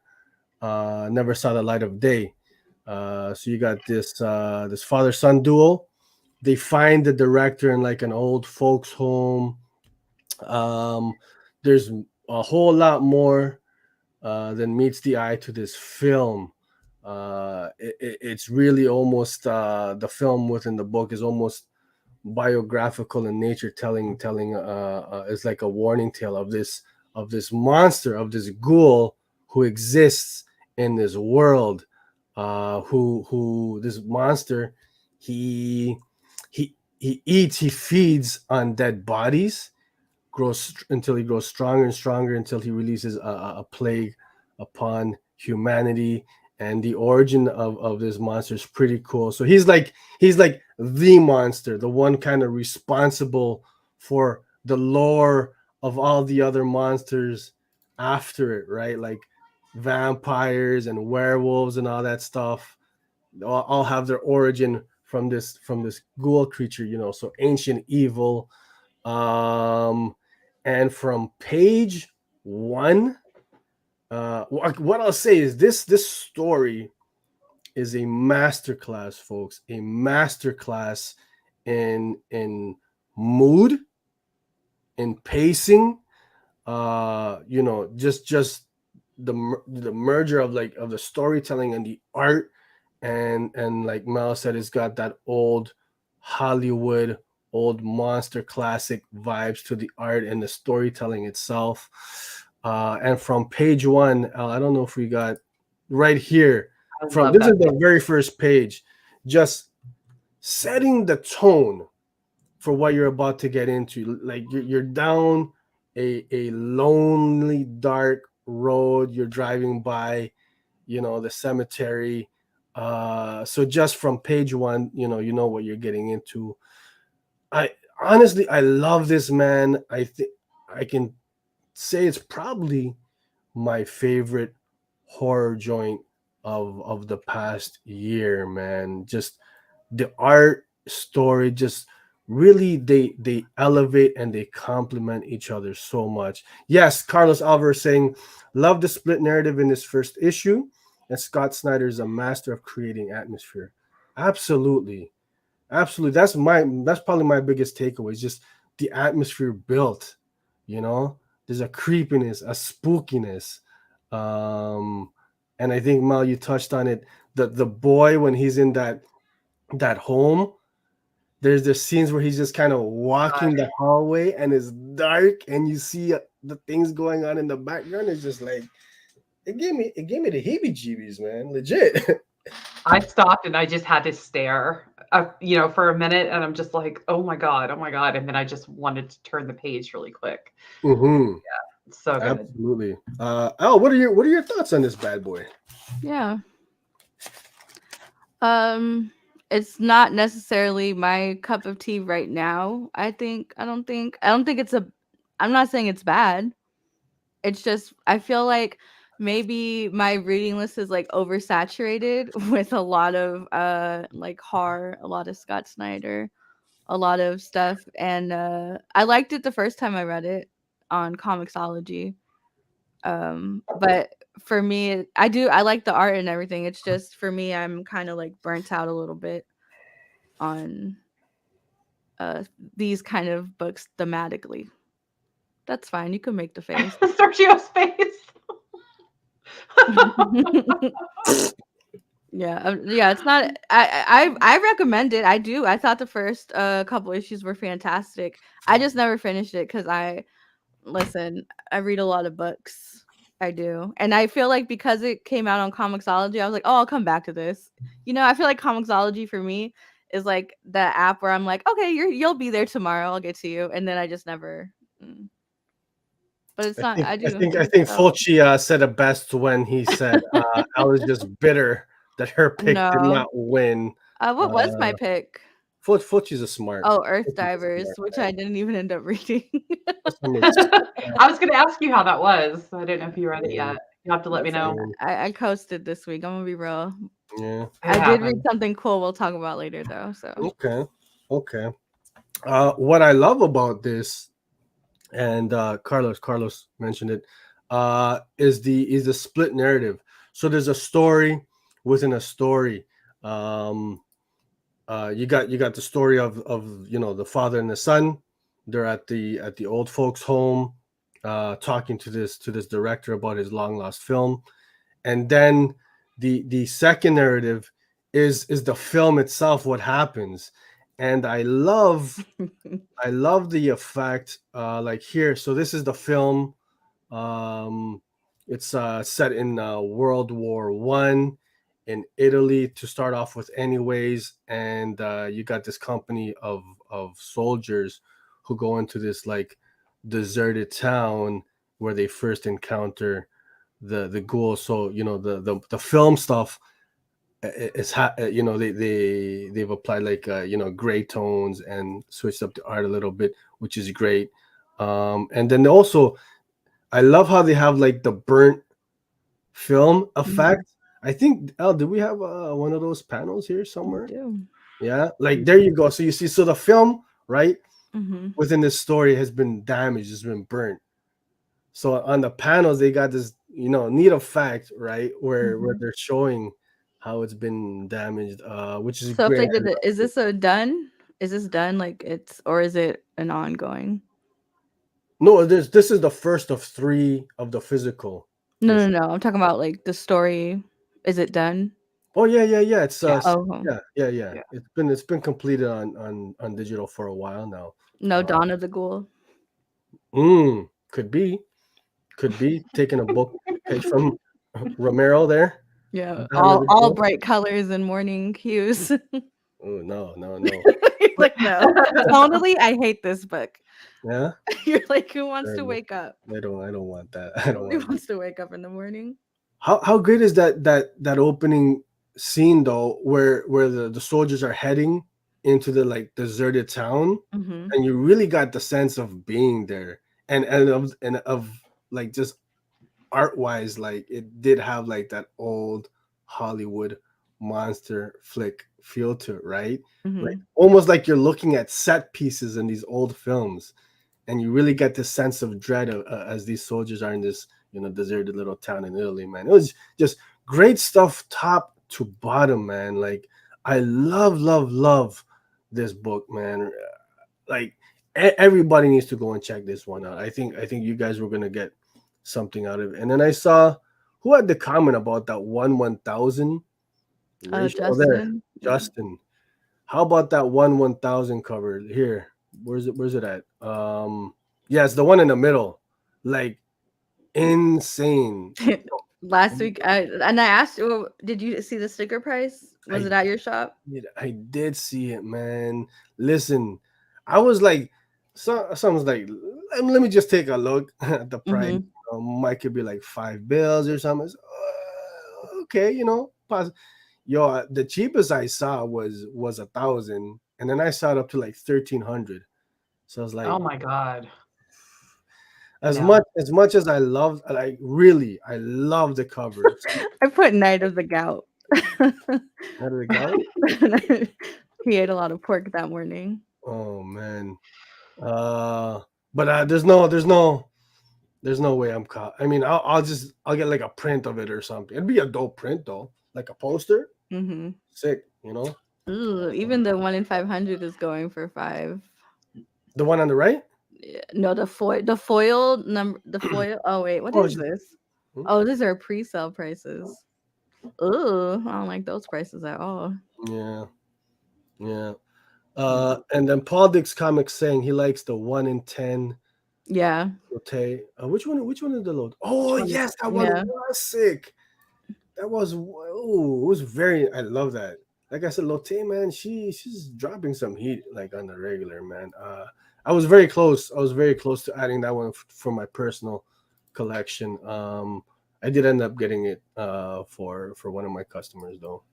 Never saw the light of day. So you got this father son duo. They find the director in like an old folks home. There's a whole lot more than meets the eye to this film. It's really almost the film within the book is almost biographical in nature, telling it's like a warning tale of this monster, of this ghoul who exists in this world. Who this monster, he feeds on dead bodies, grows until he grows stronger and stronger until he releases a plague upon humanity. And the origin of this monster is pretty cool. So he's like the monster, the one kind of responsible for the lore of all the other monsters after it, right? Like vampires and werewolves and all that stuff all have their origin from this ghoul creature, so ancient evil. And from page 1, what I'll say is this story is a masterclass, folks. A masterclass in mood, in pacing. Just the merger of the storytelling and the art, and like Mel said, it's got that old Hollywood, old monster classic vibes to the art and the storytelling itself. And from page 1, I don't know if we got right here. From this is the very first page, just setting the tone for what you're about to get into. Like you're down a lonely, dark road. You're driving by, the cemetery. So just from page 1, you know what you're getting into. I honestly love this, man. I think I can say it's probably my favorite horror joint of the past year, man. Just the art, story, just really they elevate and they complement each other so much. Yes, Carlos Alvarez saying, love the split narrative in this first issue, and Scott Snyder is a master of creating atmosphere. Absolutely, absolutely. That's probably my biggest takeaway. Is just the atmosphere built. You know, there's a creepiness, a spookiness, and I think Mal, you touched on it. The boy when he's in that home, there's the scenes where he's just kind of walking the hallway and it's dark and you see the things going on in the background. It's just like it gave me the heebie-jeebies, man. Legit. I stopped and I just had to stare, for a minute, and I'm just like, oh my god, and then I just wanted to turn the page really quick. Mm-hmm. Yeah, it's so good. Absolutely. Elle, what are your thoughts on this bad boy? Yeah. It's not necessarily my cup of tea right now. I don't think I'm not saying it's bad. It's just I feel like maybe my reading list is like oversaturated with a lot of like horror, a lot of Scott Snyder, a lot of stuff, and I liked it the first time I read it on 𝐬𝐭𝐬𝐲. But for me, I like the art and everything. It's just for me, I'm kind of like burnt out a little bit on these kind of books thematically. That's fine. You can make the face. Sergio's face. Yeah. It's not. I recommend it. I do. I thought the first couple issues were fantastic. I just never finished it because I read a lot of books. I do. And I feel like because it came out on 𝐬𝐭𝐬𝐲, I was like, oh, I'll come back to this. I feel like 𝐬𝐭𝐬𝐲 for me is like the app where I'm like, okay, you'll be there tomorrow. I'll get to you. And then I just never. But it's not. I think Fulci said it best when he said I was just bitter that her pick did not win. What was my pick? Fulci's a smart. Earth Divers, which I didn't even end up reading. I was going to ask you how that was. I didn't know if you read it yet. You have to let me know. I coasted this week. I'm gonna be real. Yeah, I did read something cool. We'll talk about later, though. So okay. What I love about this, and Carlos mentioned it, is the split narrative. So there's a story within a story. You got the story of the father and the son. They're at the old folks' home, talking to this director about his long lost film, and then the second narrative is the film itself, what happens. And I love the effect, like here. So this is the film. It's set in World War I in Italy to start off with anyways. And you got this company of soldiers who go into this like deserted town where they first encounter the ghoul. So the film stuff is they've applied like gray tones and switched up the art a little bit, which is great. And then also I love how they have like the burnt film effect. I think, Elle, do we have one of those panels here somewhere? We do. Yeah, like there you go. So you see, so the film, right, within this story has been damaged, has been burnt. So on the panels, they got this, neat effect, right, where they're showing how it's been damaged, which is so great. If they did it, is this done? Is this done? Like or is it an ongoing? No, this is the first of 3 of the physical. No. I'm talking about like the story. Is it done? Oh yeah. It's yeah. It's been completed on digital for a while now. No, Dawn of the Ghoul. Could be taking a book page from Romero there. Yeah, all bright colors and morning hues. Oh no. Like no. Totally, I hate this book. Yeah. You're like, who wants to wake up? I don't want that. Who wants to wake up in the morning? How great is that opening scene though, where the soldiers are heading into the like deserted town, and you really got the sense of being there, and of like just art wise, like it did have like that old Hollywood monster flick feel to it, right? Mhm. Like almost like you're looking at set pieces in these old films, and you really get this sense of dread as these soldiers are in this, you know, deserted little town in Italy, man. It was just great stuff, top to bottom, man. Like I love this book, man. Like everybody needs to go and check this one out. I think you guys were gonna get something out of it. And then I saw who had the comment about that 1/1000 ratio. Oh, there, Justin. How about that 1/1000 cover here? Where's it at? Yeah, it's the one in the middle. Like insane. Last week, I asked you, did you see the sticker price? Was it at your shop? I did see it, man. Listen, I was like, someone's like, let me just take a look at the price. Might could be like $5 or something. Okay, you know, yo, the cheapest I saw was 1,000, and then I saw it up to like 1,300. So I was like, oh my god. As much as I love, like really, I love the covers. I put Night of the Gout. Night of the Gout? He ate a lot of pork that morning. Oh man. But there's no way I'm caught. I mean, I'll get like a print of it or something. It'd be a dope print though, like a poster. Sick, you know. Ooh, even the 1 in 500 is going for $5. The one on the right? No, the foil number. The foil. Oh wait, what is this? Oh, these are pre-sale prices. Ooh, I don't like those prices at all. Yeah. And then Paul Dick's comics saying he likes the 1 in 10. Yeah. Okay. Which one is the load? Oh yes, that one was sick. That was it was very. I love that. Like I said, Lotte, man, she's dropping some heat like on the regular, man. I was very close. To adding that one for my personal collection. I did end up getting it for one of my customers though.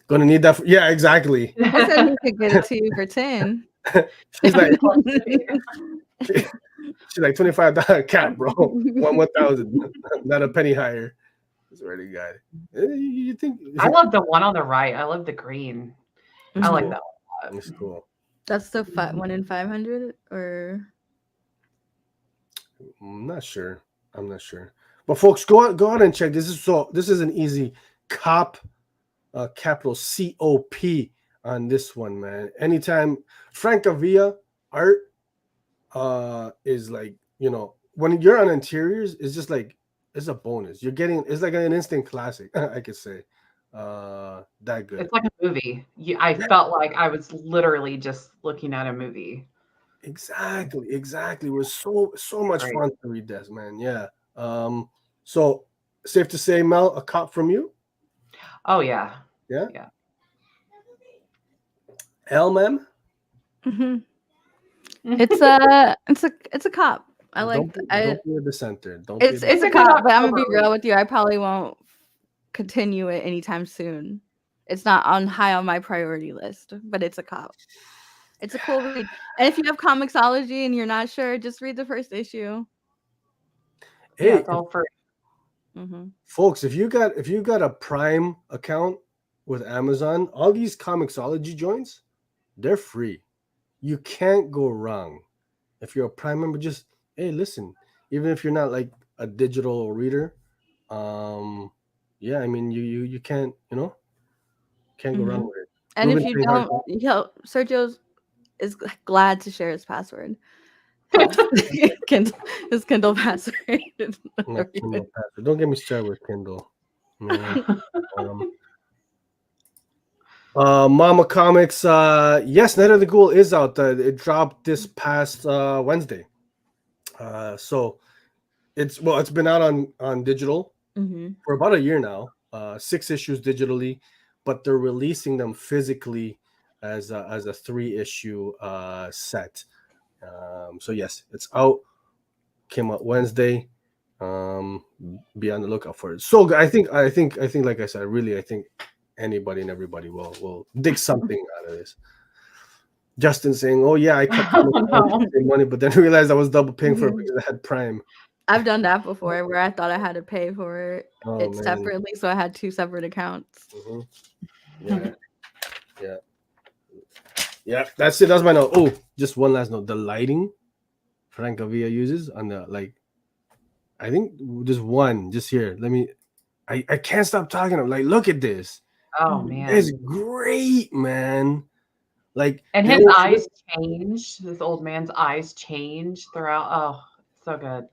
Gonna need that. Yeah, exactly. I said we could get it to you for 10. She's like $25 cap, bro. 1,000, not a penny higher. It's already got it. You think? I love the one on the right. I love the green. I like that one a lot. It's cool. That's the 1 in 500, or I'm not sure. But folks, go out and check. This is an easy cop, capital COP on this one, man. Anytime Francavilla art is like, you know, when you're on interiors, it's just like it's a bonus. It's like an instant classic, I could say. That good. It's like a movie. I felt like I was literally just looking at a movie. Exactly. It was so much fun to read this, man. Yeah. So safe to say, Mel, a cop from you? Oh yeah. Yeah. Elle, ma'am? It's a cop. Don't be a dissenter. It's a cop, but I'm gonna be real with you. I probably won't continue it anytime soon. It's not high on my priority list, but it's a cop. It's a cool read. And if you have Comicsology and you're not sure, just read the first issue. Hey, it's all free. Folks, if you got a Prime account with Amazon, all these Comicsology joints, they're free. You can't go wrong. If you're a Prime member, just listen. Even if you're not like a digital reader, yeah, I mean you can't, can't go wrong with it. And if you don't, Sergio is glad to share his password. His Kindle password. Kindle password. Don't get me started with Kindle. Mama Comics, yes, Night of the Ghoul is out. It dropped this past Wednesday. So it's been out on digital for about a year now. 6 issues digitally, but they're releasing them physically as a 3-issue set. So yes, it's out. Came out Wednesday. Be on the lookout for it. So I think like I said, really, I think anybody and everybody will dig something out of this. Justin saying, "Oh yeah, I kept money, but then realized I was double paying for it because I had Prime." I've done that before, where I thought I had to pay for it separately, so I had 2 separate accounts. Yeah. That's it. That's my note. Oh, just one last note. The lighting 𝐬𝐸𝐬𝐬 uses on the I think just one. Just here. Let me. I can't stop talking. I'm like, look at this. Oh man, it's great, man. Like, and his eyes change. This old man's eyes change throughout. Oh, so good.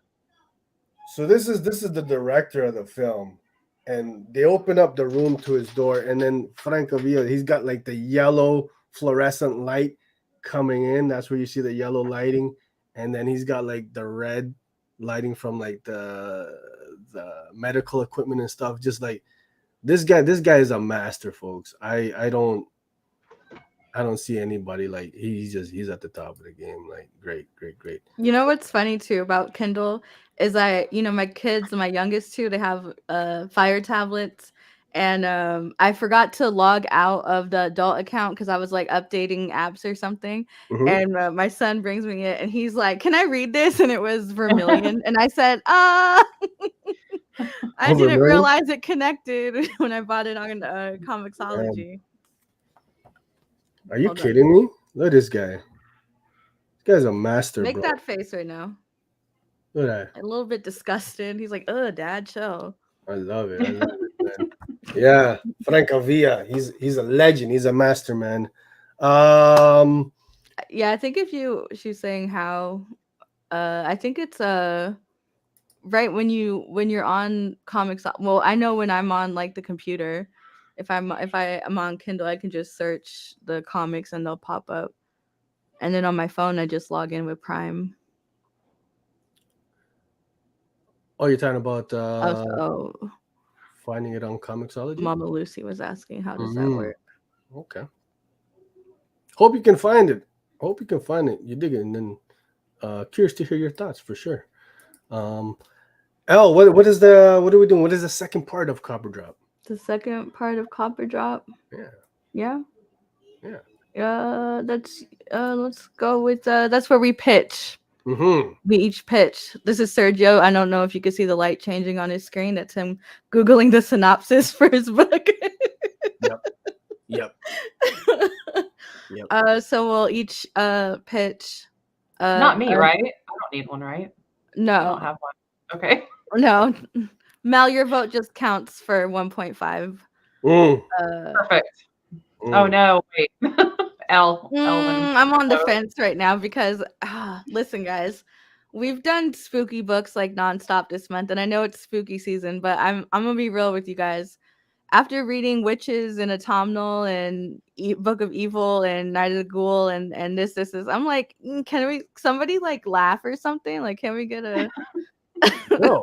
So this is the director of the film, and they open up the room to his door, and then 𝐸𝐸𝐬𝐬, he's got like the yellow fluorescent light coming in. That's where you see the yellow lighting, and then he's got like the red lighting from like the medical equipment and stuff. Just like this guy is a master, folks. I don't see anybody like he's at the top of the game. Like great. You know what's funny too about Kindle is my kids, my youngest two, they have Fire tablets, and I forgot to log out of the adult account because I was like updating apps or something. And my son brings me it, and he's like, "Can I read this?" And it was Vermilion, and I said, I didn't realize it connected when I bought it on 𝐜𝐸𝐬𝐬𝐿. Are you kidding me? Look at this guy. This guy's a master, Make bro. that face right now. Look at that. A little bit disgusted. He's like, "Oh, Dad, chill." I love it, man. Yeah, 𝐸𝐸𝐬𝐬𝐬. He's a legend. He's a master, man. Yeah, I think she's saying how, I think it's right when you're on comics. Well, I know when I'm on like the computer, if I'm on Kindle, I can just search the comics and they'll pop up. And then on my phone, I just log in with Prime. Oh, you're talking about finding it on 𝐬𝐸𝐬𝐬? Mama Lucy was asking, how does that work? Okay. Hope you can find it. You dig it, and then curious to hear your thoughts for sure. Elle, what are we doing? What is the second part of Copper Drop? The second part of Copper Drop? Yeah. Let's go with that's where we pitch. We each pitch. This is Sergio. I don't know if you can see the light changing on his screen. That's him Googling the synopsis for his book. Yep. So we'll each pitch. Not me, right? I don't need one, right? No. I don't have one. Okay. No. Mel, your vote just counts for 1.5. Perfect. Oh no, wait. Elle. I'm on the fence right now because listen, guys, we've done spooky books like nonstop this month, and I know it's spooky season, but I'm gonna be real with you guys. After reading Wytches and 𝐬𝐸𝐬𝐿 and Book of Evil and Night of the Ghoul and this, I'm like, can somebody like laugh or something? Like, can we get a No.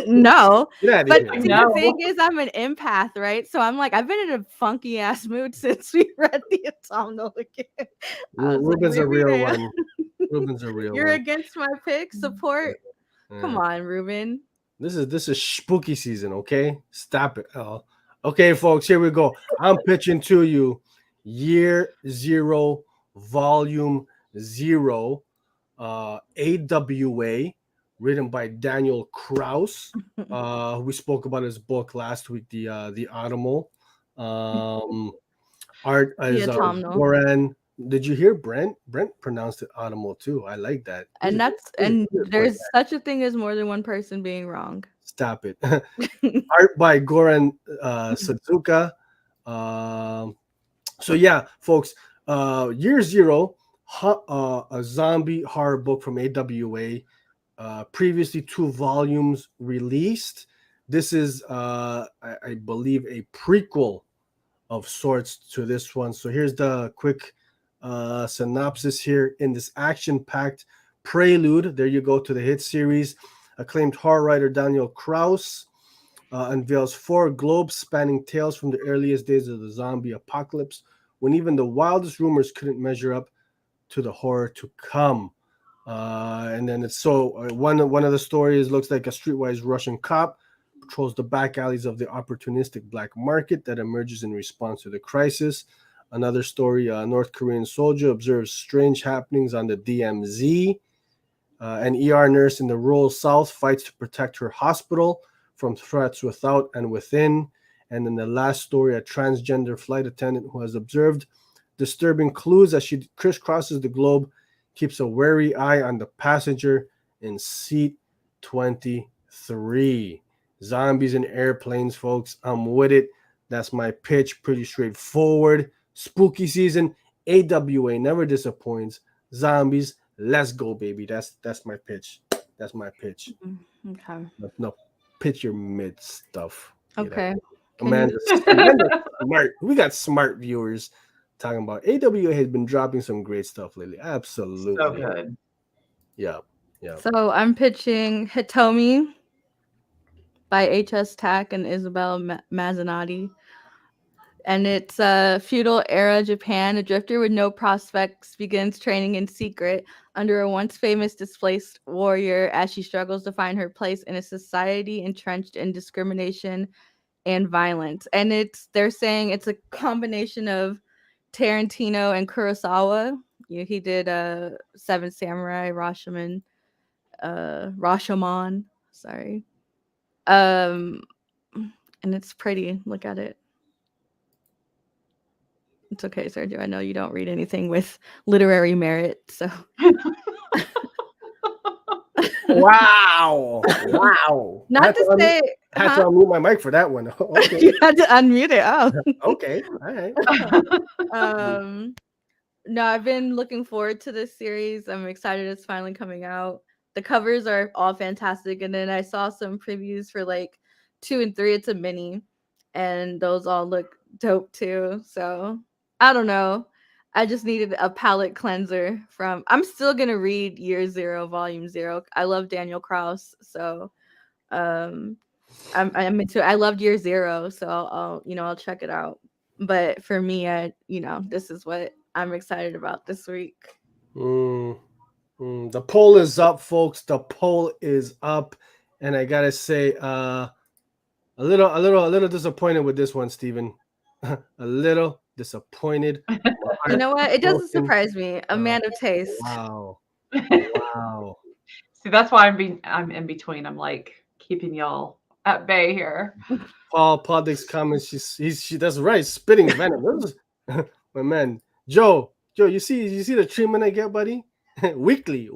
No. But the thing is, I'm an empath, right? So I'm like, I've been in a funky ass mood since we read the 𝐬𝐸𝐬𝐿 again. Ruben's a real one. Ruben's a real one. You're against my pick? Support? Come on, Ruben. This is spooky season, okay? Stop it, Elle. Okay, folks, here we go. I'm pitching to you Year Zero, Volume 0, AWA, written by Daniel Kraus. We spoke about his book last week, the 𝐬𝐸𝐬𝐿. Art is Goran. Did you hear Brent? Brent pronounced it 𝐬𝐸𝐬𝐿 too. I like that. And there's such a thing as more than one person being wrong. Stop it. Art by Goran Sudzuka. So yeah, folks, Year Zero, a zombie horror book from AWA. Previously 2 volumes released. This is I believe a prequel of sorts to this one. So here's the quick synopsis here. In this action-packed prelude, there you go, to the hit series, acclaimed horror writer Daniel Kraus unveils 4 globe-spanning tales from the earliest days of the zombie apocalypse, when even the wildest rumors couldn't measure up to the horror to come. And then it's one of the stories looks like a streetwise Russian cop patrols the back alleys of the opportunistic black market that emerges in response to the crisis. Another story, a North Korean soldier observes strange happenings on the DMZ. An ER nurse in the rural South fights to protect her hospital from threats without and within. And then the last story, a transgender flight attendant who has observed disturbing clues as she crisscrosses the globe, keeps a wary eye on the passenger in seat 23. Zombies and airplanes, folks. I'm with it. That's my pitch. Pretty straightforward. Spooky season. AWA never disappoints. Zombies. Let's go, baby. That's my pitch. That's my pitch. Okay. No, pitch your mid stuff. Okay. Amanda's smart. We got smart viewers talking about AWA has been dropping some great stuff lately. Absolutely. So good. Yeah. Yeah. So I'm pitching Hitomi by H.S. Tack and Isabel Mazzanotti. And it's feudal era Japan. A drifter with no prospects begins training in secret under a once famous displaced warrior as she struggles to find her place in a society entrenched in discrimination and violence. And they're saying it's a combination of Tarantino and Kurosawa. He did Seven Samurai, Rashomon. Sorry. And it's pretty. Look at it. It's okay, Sergio. I know you don't read anything with literary merit, so. Wow. Wow. Not to say. I had to unmute my mic for that one. Okay. You had to unmute it. Oh. Okay. All right. No, I've been looking forward to this series. I'm excited it's finally coming out. The covers are all fantastic. And then I saw some previews for like 2 and 3. It's a mini. And those all look dope too. So I don't know. I just needed a palate cleanser from. I'm still gonna read Year Zero, Volume 0. I love Daniel Kraus, so I'm into. I loved Year Zero, so I'll check it out. But for me, this is what I'm excited about this week. The poll is up, folks. The poll is up, and I gotta say, a little disappointed with this one, Steven. A little disappointed. You know what? It doesn't surprise me. A man of taste. Wow. See, that's why I'm in between. I'm like keeping y'all at bay here. Paul Dick's comments. She that's right. Spitting venom. My man, Joe. You see the treatment I get, buddy. Weekly.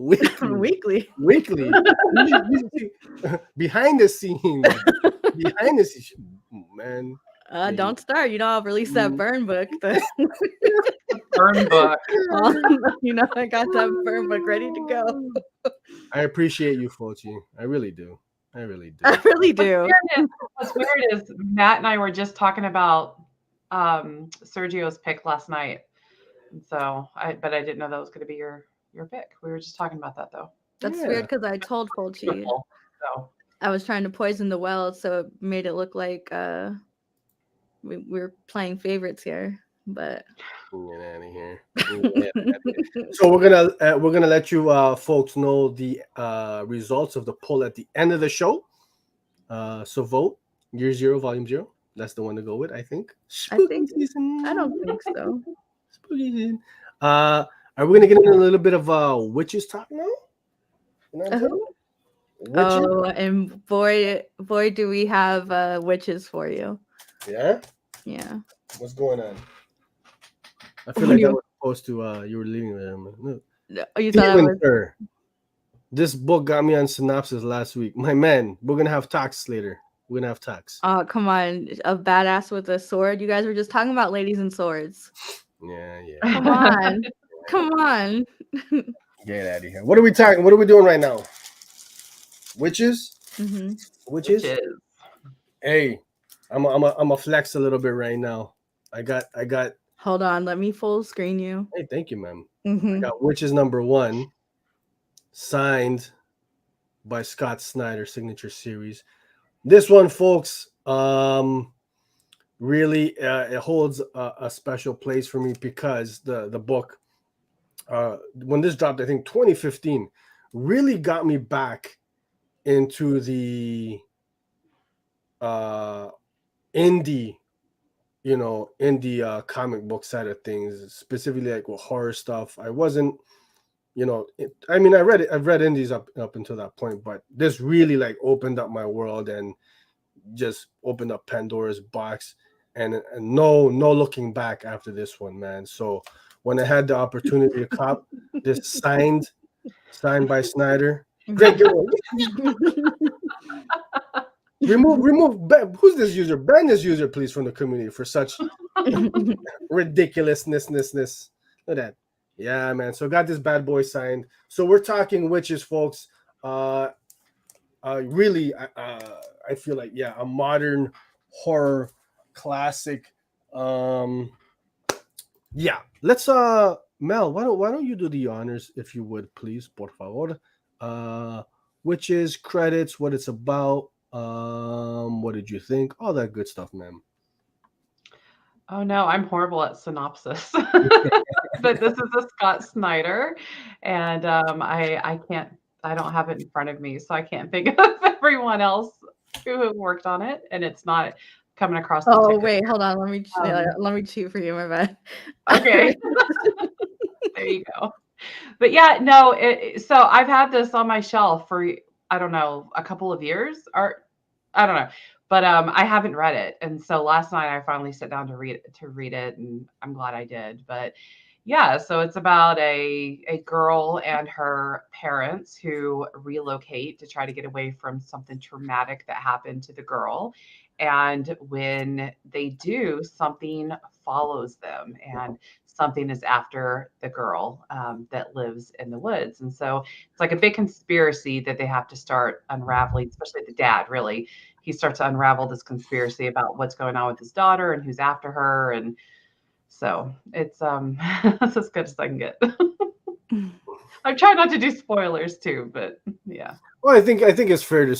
Behind the scenes. Man. Don't start. I'll release that burn book. Burn book. I got that burn book ready to go. I appreciate you, Fochi. I really do. I really do. What's weird is Matt and I were just talking about Sergio's pick last night. And so but I didn't know that was going to be your pick. We were just talking about that though. That's weird because I told Fochi. So I was trying to poison the well, so it made it look like we're playing favorites here, but get out of here. So we're gonna let you folks know the results of the poll at the end of the show. So vote Year Zero, Volume 0. That's the one to go with, I think. I don't think so. Spooky season. Are we gonna get into a little bit of witches talk now? Oh, and boy, do we have witches for you. Yeah. What's going on? I feel like I was supposed to. You were leaving them. No, you thought I was. Sir, this book got me on synopsis last week. My man, we're gonna have talks later. We're gonna have talks. Oh, come on, a badass with a sword. You guys were just talking about ladies and swords. Yeah. Come on. Get out of here. What are we talking? What are we doing right now? Witches? Mm-hmm. Witches? Hey, I'm a flex a little bit right now. I got. Hold on, let me full screen you. Hey, thank you, ma'am. Mm-hmm. I got Witches #1, signed by Scott Snyder, signature series. This one, folks, really it holds a special place for me because the book, when this dropped, I think 2015, really got me back into the indie comic book side of things, specifically like with horror stuff. I wasn't, I've read indies up until that point, but this really like opened up my world and just opened up Pandora's box, and no looking back after this one, man. So when I had the opportunity to cop this signed by Snyder, great giveaway. Remove Ben. Who's this user? Ban this user, please, from the community for such ridiculousness. Look at that. Yeah, man. So got this bad boy signed. So we're talking Wytches, folks. Really, I feel like, yeah, a modern horror classic. Yeah, let's Mel, why don't you do the honors, if you would, please, por favor. Wytches, credits, what it's about, what did you think, all that good stuff, man. Oh no, I'm horrible at synopsis. But this is a Scott Snyder, and I don't have it in front of me, so I can't think of everyone else who worked on it, and it's not coming across. Oh wait, hold on. Let me cheat for you, my bad. Okay. There you go. But yeah, no. So I've had this on my shelf for, I don't know, a couple of years, or I don't know, but I haven't read it, and so last night I finally sat down to read it, and I'm glad I did. But yeah, so it's about a girl and her parents who relocate to try to get away from something traumatic that happened to the girl. And when they do, something follows them, and something is after the girl that lives in the woods. And so it's like a big conspiracy that they have to start unraveling, especially the dad, really. He starts to unravel this conspiracy about what's going on with his daughter and who's after her. And so it's that's as good as I can get. I'm trying not to do spoilers too, but yeah. Well, I think it's fair to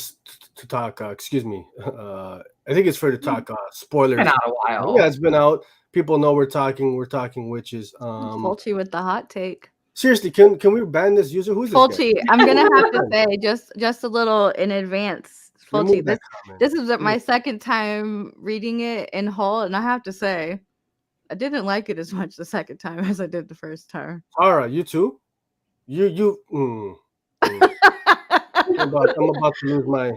talk. Excuse me. I think it's fair to talk spoilers. It's been out a while. Yeah, it's been out. People know we're talking Wytches. Fulci with the hot take. Seriously, can we ban this user? Who's this guy? Fulci, I'm gonna have to say just a little in advance. Fulci, this is my second time reading it in whole, and I have to say, I didn't like it as much the second time as I did the first time. All right, you too. I'm about to lose my.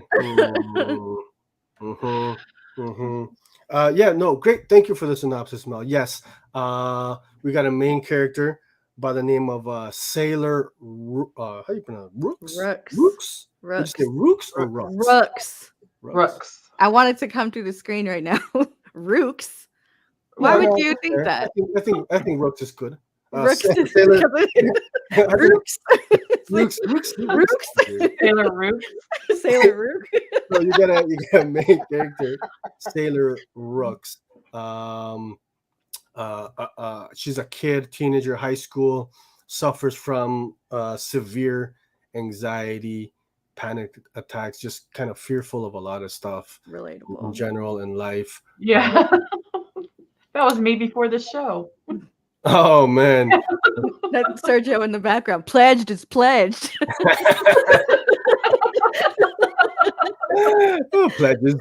Yeah, no, great. Thank you for the synopsis, Mel. Yes, we got a main character by the name of Sailor. How do you pronounce it? Rooks. Did you say Rooks or Rooks? Rooks. I wanted to come through the screen right now. Rooks. Why would you think that? I think Rooks is good. Rooks. Sailor Rooks. Rooks. Sailor Rooks. Sailor Rooks. So you got a main character, Sailor Rooks. She's a teenager, high school, suffers from severe anxiety, panic attacks, just kind of fearful of a lot of stuff. Relatable. In general in life. Yeah. That was me before the show. Oh man. That's Sergio in the background. Pledged is pledged. Oh, pledges,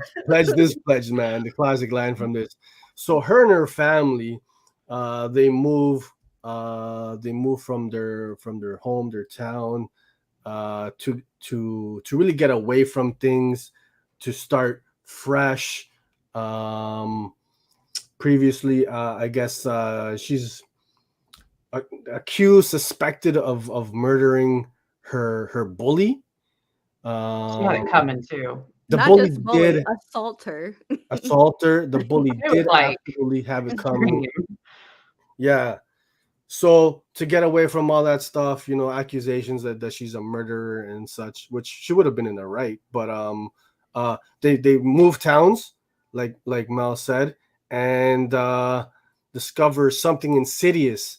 pledge, man. The classic line from this. So her and her family, they move from their home, their town, to really get away from things, to start fresh. Previously, I guess she's accused, suspected of murdering her bully. She had it coming too. The Not bully just did assault her. The bully did absolutely have it coming. Yeah. So to get away from all that stuff, accusations that she's a murderer and such, which she would have been in the right, but they move towns, like Mel said, and discover something insidious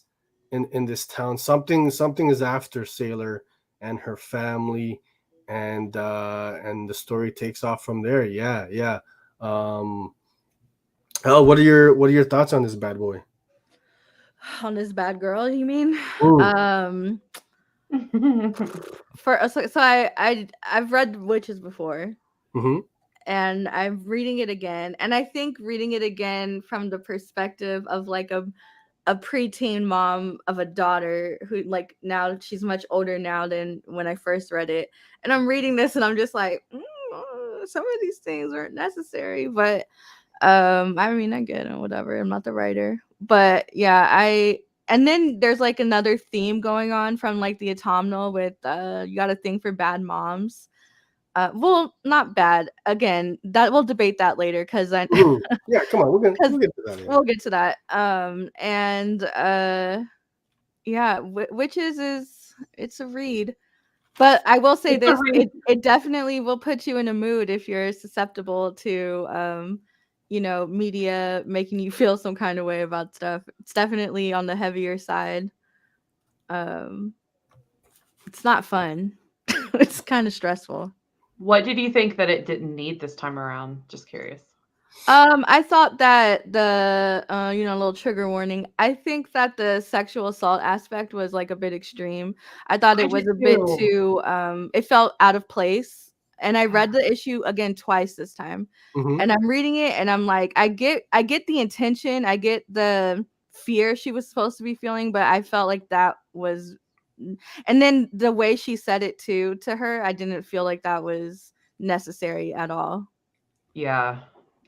in this town. Something is after Sailor and her family, and the story takes off from there. Yeah. Elle, what are your thoughts on this bad boy? On this bad girl, you mean? Ooh. I've read Wytches before. Mm-hmm. And I'm reading it again, and I think reading it again from the perspective of like a preteen mom of a daughter who, like, now she's much older now than when I first read it, and I'm reading this and I'm just like, some of these things weren't necessary, but I mean, I get it, whatever. I'm not the writer, but yeah, and then there's like another theme going on from like the autumnal with you got a thing for bad moms. Well, not bad. Again, that we'll debate that later because I yeah, come on, we'll get to that later. We'll get to that. And yeah, Wytches it's a read. But I will say this, it definitely will put you in a mood if you're susceptible to media making you feel some kind of way about stuff. It's definitely on the heavier side. It's not fun. It's kind of stressful. What did you think that it didn't need this time around? Just curious. I thought that the little trigger warning. I think that the sexual assault aspect was like a bit extreme. I thought it was a bit too it felt out of place. And I read the issue again twice this time. And I'm reading it and I'm like, I get the intention, I get the fear she was supposed to be feeling, but I felt like that was, and then the way she said it to her, I didn't feel like that was necessary at all. Yeah.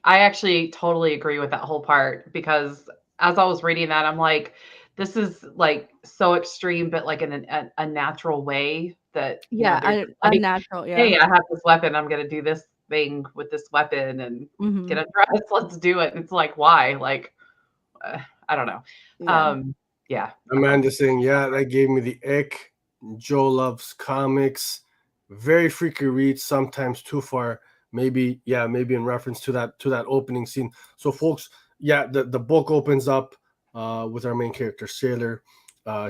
I actually totally agree with that whole part because as I was reading that, I'm like, this is like so extreme, but like in a natural way that unnatural. Yeah. Hey, I have this weapon. I'm gonna do this thing with this weapon and get undressed. Let's do it. It's like why? Like I don't know. Yeah. Amanda saying, yeah, that gave me the ick. Joe loves comics. Very freaky read, sometimes too far. Maybe in reference to that opening scene. So folks, the book opens up with our main character Sailor.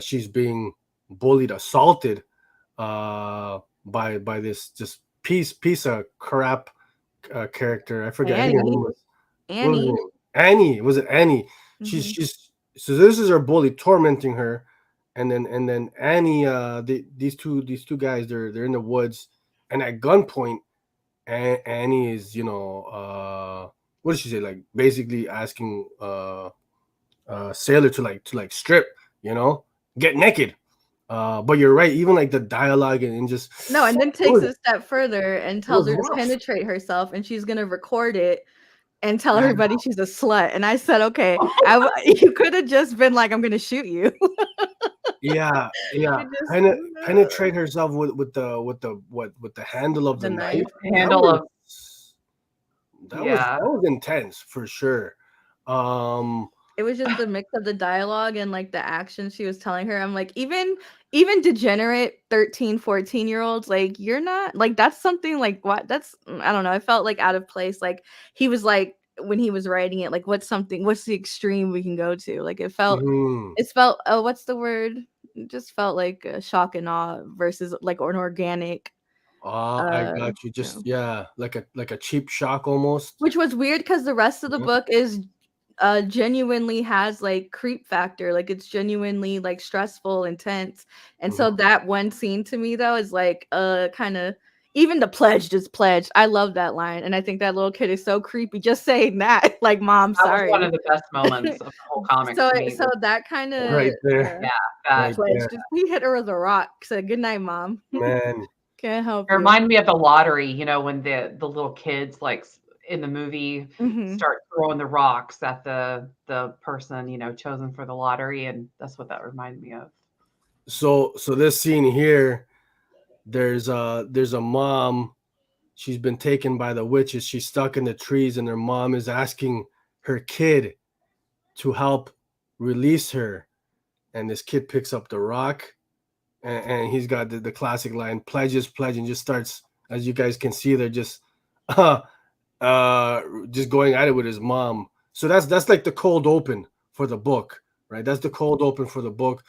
She's being bullied, assaulted by this just piece of crap character. I forget her name was Annie. Was it Annie? She's so this is her bully tormenting her, and then Annie, these two guys, they're in the woods, and at gunpoint Annie is, what did she say? Like basically asking Sailor to strip, get naked. But you're right, even like the dialogue and just and then takes a step further and tells her to penetrate herself, and she's gonna record it and tell everybody she's a slut. And I said, okay, you could have just been like, I'm gonna shoot you. Penetrate herself with the handle of the knife. That was intense for sure. It was just the mix of the dialogue and like the action she was telling her. I'm like, even degenerate 13, 14-year-olds, like you're not like, that's something like what that's, I don't know. I felt like out of place. Like he was like, when he was writing it, like what's the extreme we can go to? Like it felt what's the word? It just felt like a shock and awe versus like an organic. I got you. Just like a cheap shock almost. Which was weird because the rest of the book is genuinely has like creep factor, like it's genuinely like stressful, intense, and so that one scene to me though is like kind of, even the pledged is pledged. I love that line, and I think that little kid is so creepy just saying that, like, mom, sorry. That was one of the best moments of the whole comic. So that kind of right there, we hit her with a rock. Said good night, mom. Man, can't help it. Remind me of the lottery, when the little kids like in the movie start throwing the rocks at the person chosen for the lottery, and that's what that reminded me of. So this scene here, there's a mom. She's been taken by the witches. She's stuck in the trees, and her mom is asking her kid to help release her, and this kid picks up the rock, and he's got the classic line, pledge, and just starts, as you guys can see, they're just just going at it with his mom. So that's like the cold open for the book, right? That's the cold open for the book.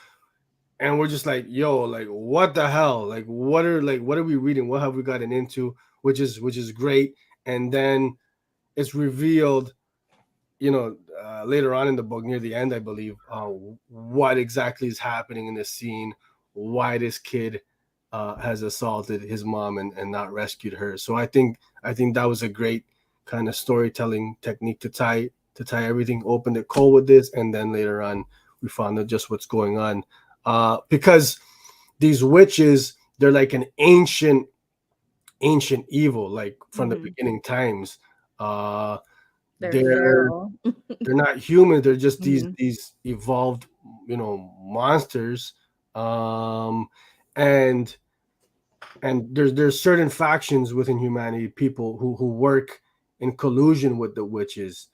And we're just like, yo, like what the hell? Like what are we reading? What have we gotten into? Which is great. And then it's revealed, later on in the book, near the end, I believe, what exactly is happening in this scene, why this kid has assaulted his mom and not rescued her. So I think that was a great kind of storytelling technique to tie everything, open it cold with this, and then later on we found out just what's going on. Because these witches, they're like an ancient ancient evil, like from the beginning times. They're they're not human. They're just Mhm. these evolved, monsters. And there's certain factions within humanity, people who work in collusion with the witches.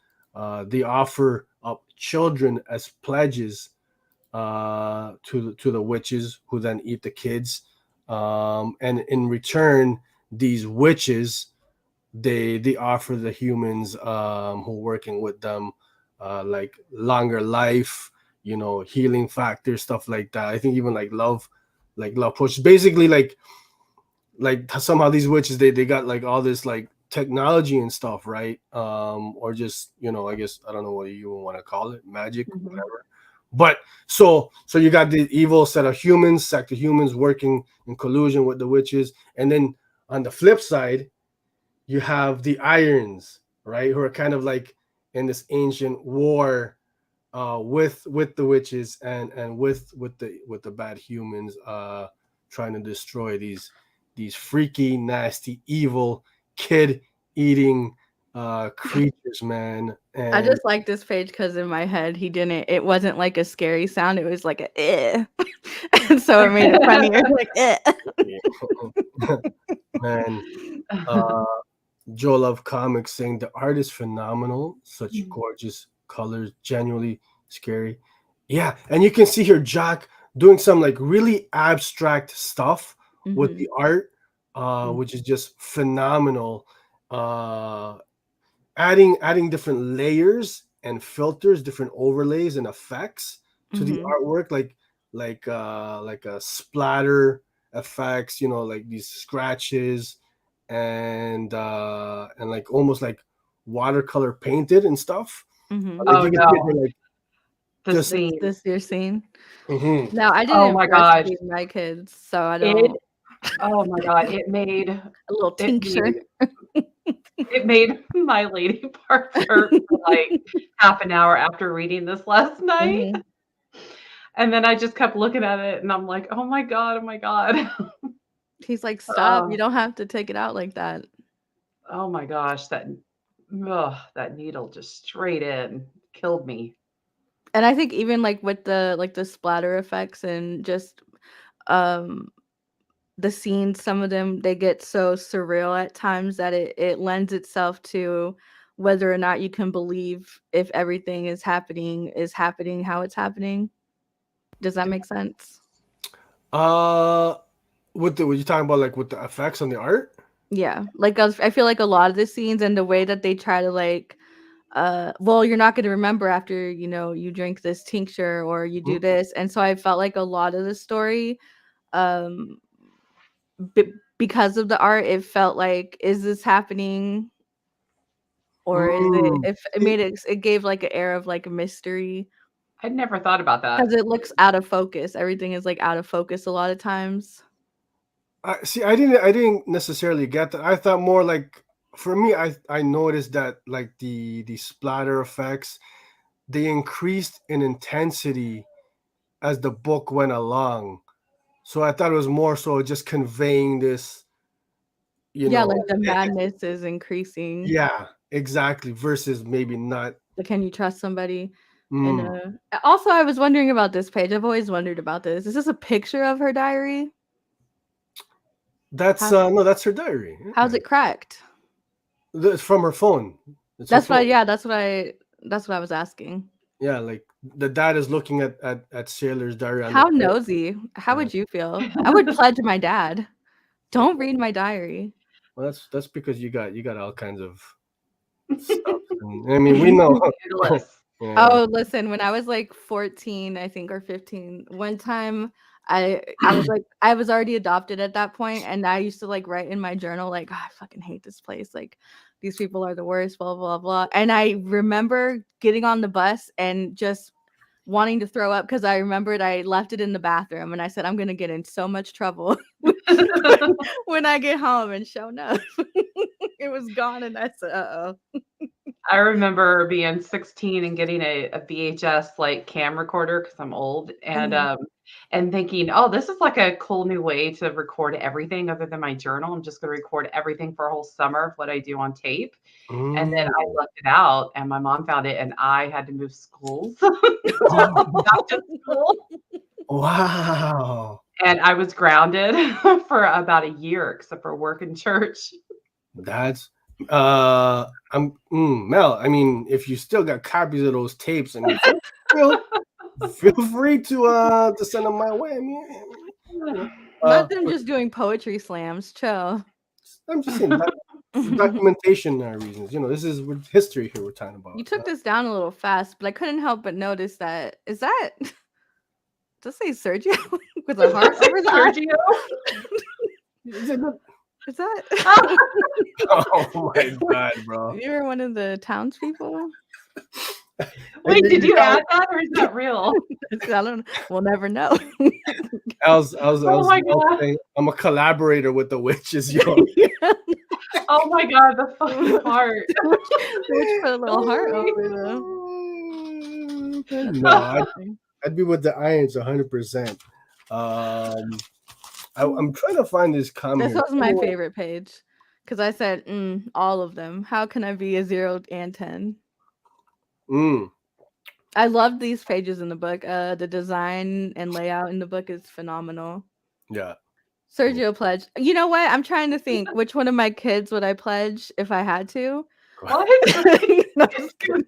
They offer up children as pledges to the witches, who then eat the kids. And in return, these witches, they offer the humans who are working with them like longer life, healing factors, stuff like that. I think even like love push. Basically, like somehow these witches, they got like all this like technology and stuff, right? Or just, I guess, I don't know what you want to call it, magic, whatever. But so you got the evil set of humans, sect of humans working in collusion with the witches, and then on the flip side, you have the irons, right, who are kind of like in this ancient war with the witches and with the bad humans, trying to destroy these freaky, nasty, evil, kid eating creatures, man. And I just like this page because in my head it wasn't like a scary sound, it was like a eh. And so it made it funnier, like eh. Man, Joe Love Comics saying the art is phenomenal, such gorgeous colors, genuinely scary. Yeah, and you can see here Jock doing some like really abstract stuff with the art, which is just phenomenal. Adding different layers and filters, different overlays and effects to the artwork, like a splatter effects, like these scratches and like almost like watercolor painted and stuff. Oh no, Like, the scene. This your scene? No, I didn't my gosh, breastfeed my kids, so I don't. Oh my god, it made a little tincture. It made my lady parts hurt for like half an hour after reading this last night. And then I just kept looking at it and I'm like, oh my god, oh my god. He's like, stop, you don't have to take it out like that. Oh my gosh, that needle just straight in killed me. And I think even like with the splatter effects and just the scenes, some of them, they get so surreal at times that it lends itself to whether or not you can believe if everything is happening how it's happening. Does that make sense? what you talking about, like with the effects on the art? Yeah, like I feel like a lot of the scenes and the way that they try to like well, you're not going to remember after you drink this tincture or you do this, and so I felt like a lot of the story because of the art, it felt like, is this happening or is it gave like an air of like a mystery. I'd never thought about that because it looks out of focus. Everything is like out of focus a lot of times. I didn't necessarily get that. I thought more like, for me, I noticed that like the splatter effects, they increased in intensity as the book went along. So I thought it was more so just conveying this, like the madness is increasing. Yeah, exactly. Versus maybe not. Can you trust somebody? And also, I was wondering about this page. I've always wondered about this. Is this a picture of her diary? That's no, that's her diary. How's it cracked? It's from her phone. That's what I was asking. Yeah, like the dad is looking at Sailor's diary. How nosy. How would you feel? I would pledge my dad. Don't read my diary. Well, that's because you got all kinds of stuff. I mean, we know. Yeah. Oh, listen, when I was like 14, I think, or 15, one time I was already adopted at that point, and I used to like write in my journal like, oh, I fucking hate this place. Like, these people are the worst, blah, blah, blah. And I remember getting on the bus and just wanting to throw up because I remembered I left it in the bathroom, and I said, I'm going to get in so much trouble when I get home, and show enough, it was gone, and I said, uh-oh. I remember being 16 and getting a VHS like cam recorder because I'm old and thinking, oh, this is like a cool new way to record everything other than my journal. I'm just going to record everything for a whole summer of what I do on tape. And then I left it out and my mom found it and I had to move schools. Back to school. Wow. And I was grounded for about a year except for work in church. That's Mel, I mean, if you still got copies of those tapes, I mean, feel free to send them my way. I mean, let them just doing poetry slams. Chill. I'm just saying documentation reasons. You know, this is history here we're talking about. You took this down a little fast, but I couldn't help but notice that does say Sergio with a heart over the Sergio? Is that? Oh my god, bro! You were one of the townspeople. Wait, did you add that, or is that real? I don't. We'll never know. I'm a collaborator with the Wytches, yo. Oh my god, the fucking heart. Witch put a little heart over them. No, I'd be with the irons 100%. I'm trying to find this comment. This was my favorite page because I said all of them. How can I be a 0 and 10? I love these pages in the book. The design and layout in the book is phenomenal. Yeah. Sergio pledge. You know what? I'm trying to think which one of my kids would I pledge if I had to. What? No, just kidding.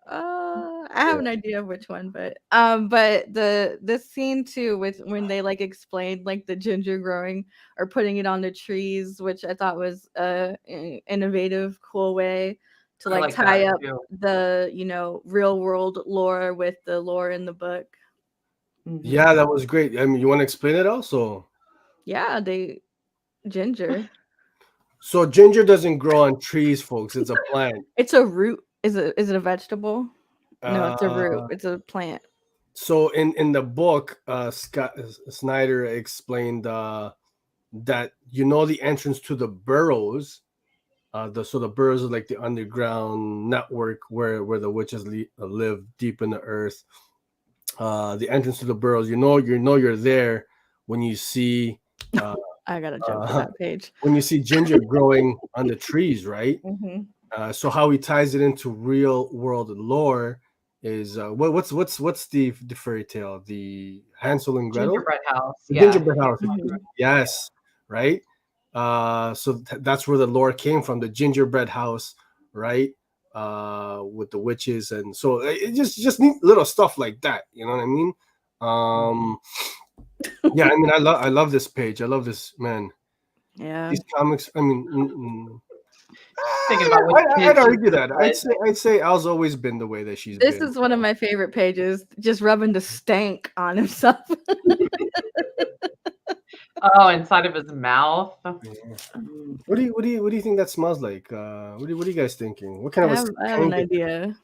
I have an idea of which one, but the scene too with when they like explained like the ginger growing or putting it on the trees, which I thought was innovative, cool way to like tie up the real world lore with the lore in the book. Yeah, that was great. I mean, you want to explain it also? Yeah, ginger. So ginger doesn't grow on trees, folks. It's a plant. It's a root. Is it a vegetable? No, it's a root. It's a plant. So in the book, Snyder explained that the entrance to the burrows, the burrows are like the underground network where the witches live deep in the earth. The entrance to the burrows, you're there when you see. I gotta jump to that page. When you see ginger growing on the trees, right? Mm-hmm. So how he ties it into real world lore is what's the fairy tale? The Hansel and Gretel gingerbread house. The gingerbread house. Mm-hmm. Yes, right. So that's where the lore came from, the gingerbread house, right? With the witches, and so it just neat little stuff like that. You know what I mean? Yeah, I mean, I love this page. I love this, man. Yeah, these comics. I mean. Thinking about I'd argue that. I'd say Elle's always been the way that she's been. This is one of my favorite pages, just rubbing the stank on himself. Oh, inside of his mouth. What do you think that smells like? What are you guys thinking? What kind of I have an idea.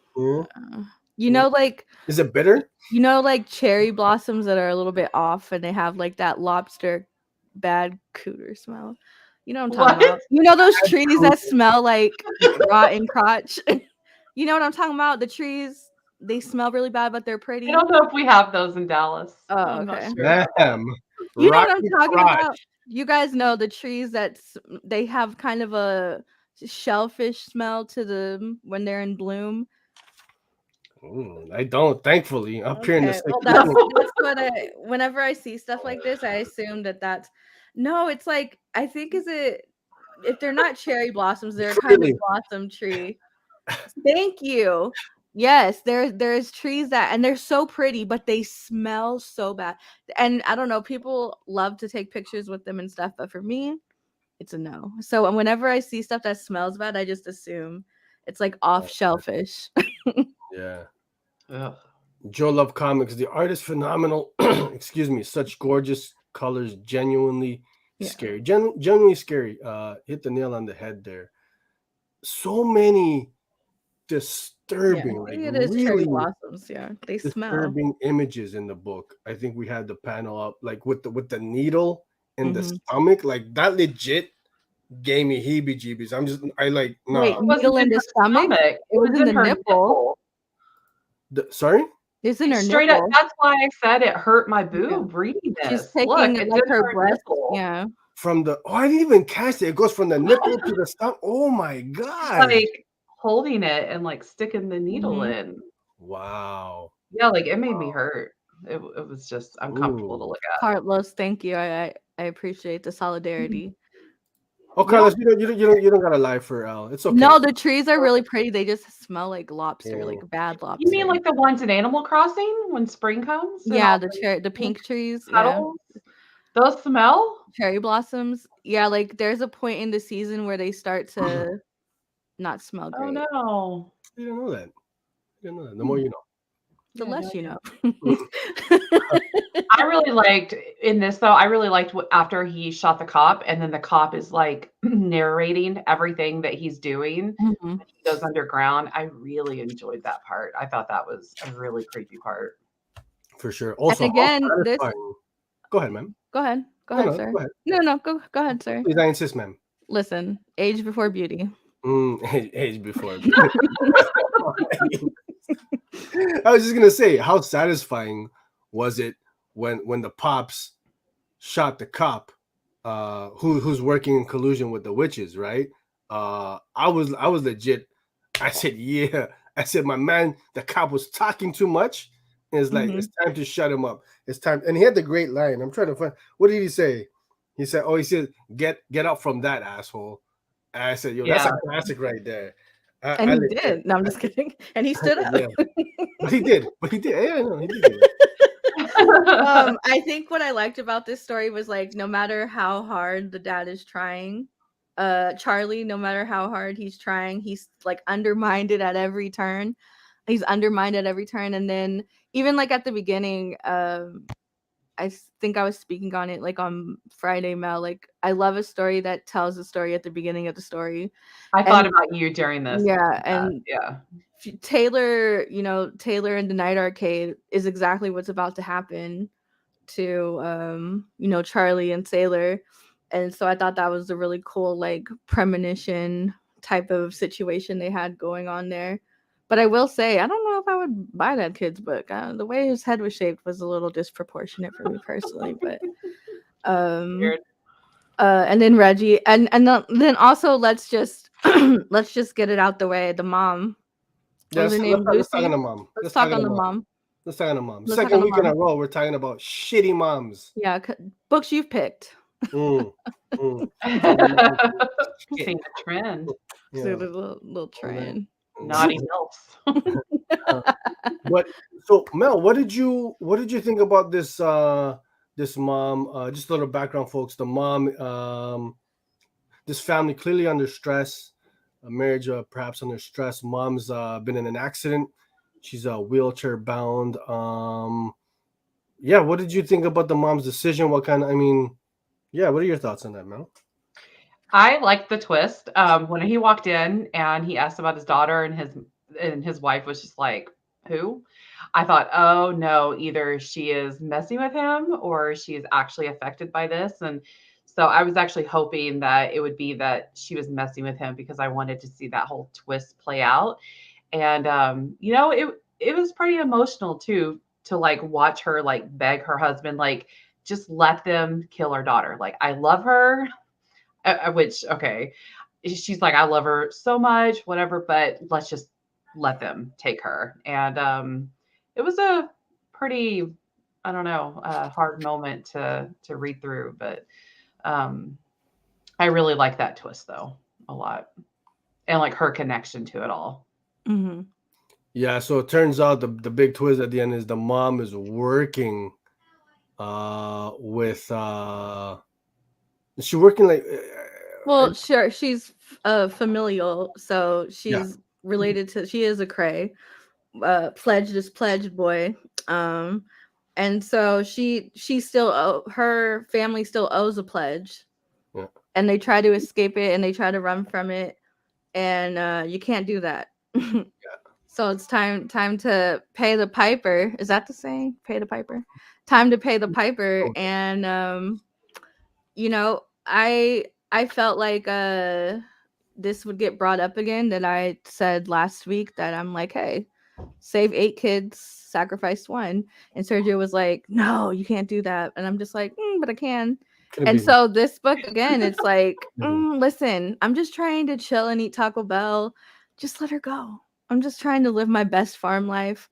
Yeah. Like, is it bitter? Like cherry blossoms that are a little bit off and they have like that lobster bad cooter smell. You know what I'm talking about? Those trees that smell like rotten crotch. You know what I'm talking about? The trees, they smell really bad, but they're pretty. I don't know if we have those in Dallas. Oh, okay. Damn. You know what I'm talking about? You guys know the trees they have kind of a shellfish smell to them when they're in bloom. I don't, thankfully. Up here in the well, that's what whenever I see stuff like this, I assume that's no, it's like I think if they're not cherry blossoms, they're kind of blossom tree. Thank you. Yes, there's trees and they're so pretty, but they smell so bad. And I don't know, people love to take pictures with them and stuff, but for me, it's a no. So whenever I see stuff that smells bad, I just assume it's like off shellfish. Yeah. Joe Love Comics. The art is phenomenal. Excuse me. Such gorgeous colors. Genuinely scary. Genuinely scary. Hit the nail on the head there. So many disturbing, really cherry blossoms. Yeah, they disturbing images in the book. I think we had the panel up, like with the needle in the stomach, like that. Legit gave me heebie-jeebies. I like no. Wait, needle in the stomach? It was in the her nipple. Sorry? It's in her Straight nipple. up. That's why I said it hurt my boob reading this. She's taking it like her breast. Nipple. Yeah. From the I didn't even catch it. It goes from the nipple to the stomach. Oh my god! Like holding it and like sticking the needle in. Wow. Yeah, like it made me hurt. It was just uncomfortable to look at. Carlos, thank you. I appreciate the solidarity. Oh, Carlos, you don't gotta lie for Elle. It's okay. No, the trees are really pretty. They just smell like lobster, like bad lobster. You mean like the ones in Animal Crossing when spring comes? Yeah, the pink trees. Petals? Yeah. Those smell? Cherry blossoms. Yeah, like there's a point in the season where they start to not smell great. Oh no. You didn't know that. You didn't know that. The more you know. The less you know. I really liked in this though. I really liked after he shot the cop, and then the cop is like narrating everything that he's doing. When he goes underground. I really enjoyed that part. I thought that was a really creepy part. For sure. Also, and again, go ahead, ma'am. Go ahead, sir. Go ahead. No, go ahead, sir. Please, I insist, ma'am. Listen, age before beauty. Age before beauty. I was just gonna say, how satisfying was it when the pops shot the cop, who's working in collusion with the witches, right? I was legit. I said, yeah. I said, my man, the cop was talking too much. And it's like, it's time to shut him up. It's time. And he had the great line. I'm trying to find. What did he say? He said, get up from that, asshole. And I said, yo, that's a classic right there. And he did. No, I'm just kidding. And he stood up. Yeah. But he did. Yeah, no, he did. I think what I liked about this story was like, no matter how hard the dad is trying, Charlie, no matter how hard he's trying, he's like undermined at every turn. And then even like at the beginning, I think I was speaking on it like on Friday, Mel. Like, I love a story that tells a story at the beginning of the story. I thought about you during this. Yeah, and Taylor, Taylor in the Night Arcade is exactly what's about to happen to Charlie and Sailor. And so I thought that was a really cool like premonition type of situation they had going on there. But I will say, I don't know if I would buy that kid's book. The way his head was shaped was a little disproportionate for me personally. But and then Reggie, and then also let's just get it out the way. The mom. Let's talk on the mom. Let's talk on the mom. Let's talk on the mom. Second week in a row, we're talking about shitty moms. Yeah, books you've picked. Seeing a trend. Yeah. So the little trend. Naughty milfs. But so Mel, what did you think about this this mom? Just a little background, folks. The mom, this family clearly under stress, a marriage perhaps under stress. Mom's been in an accident. She's wheelchair bound. What did you think about the mom's decision? What are your thoughts on that, Mel? I liked the twist. When he walked in and he asked about his daughter, and his wife was just like, who? I thought, oh no, either she is messing with him or she is actually affected by this. And so I was actually hoping that it would be that she was messing with him because I wanted to see that whole twist play out. And it was pretty emotional too, to like watch her like beg her husband, like, just let them kill our daughter. Like, I love her. She's like, I love her so much, whatever, but let's just let them take her. And it was a pretty, I don't know, hard moment to read through, but I really like that twist though a lot, and like her connection to it all. Mm-hmm. Yeah, so it turns out the big twist at the end is the mom is working with is she working like sure, she's familial, so she's related to, she is a Cray, pledged boy, and so she still her family still owes a pledge, and they try to escape it and they try to run from it, and you can't do that. So it's time to pay the piper. Is that the saying? Pay the piper. Time to pay the piper. And I felt like this would get brought up again, that I said last week that I'm like, hey, save 8 kids, sacrifice 1. And Sergio was like, no, you can't do that. And I'm just like, but I can. And so this book, again, it's like, listen, I'm just trying to chill and eat Taco Bell. Just let her go. I'm just trying to live my best farm life.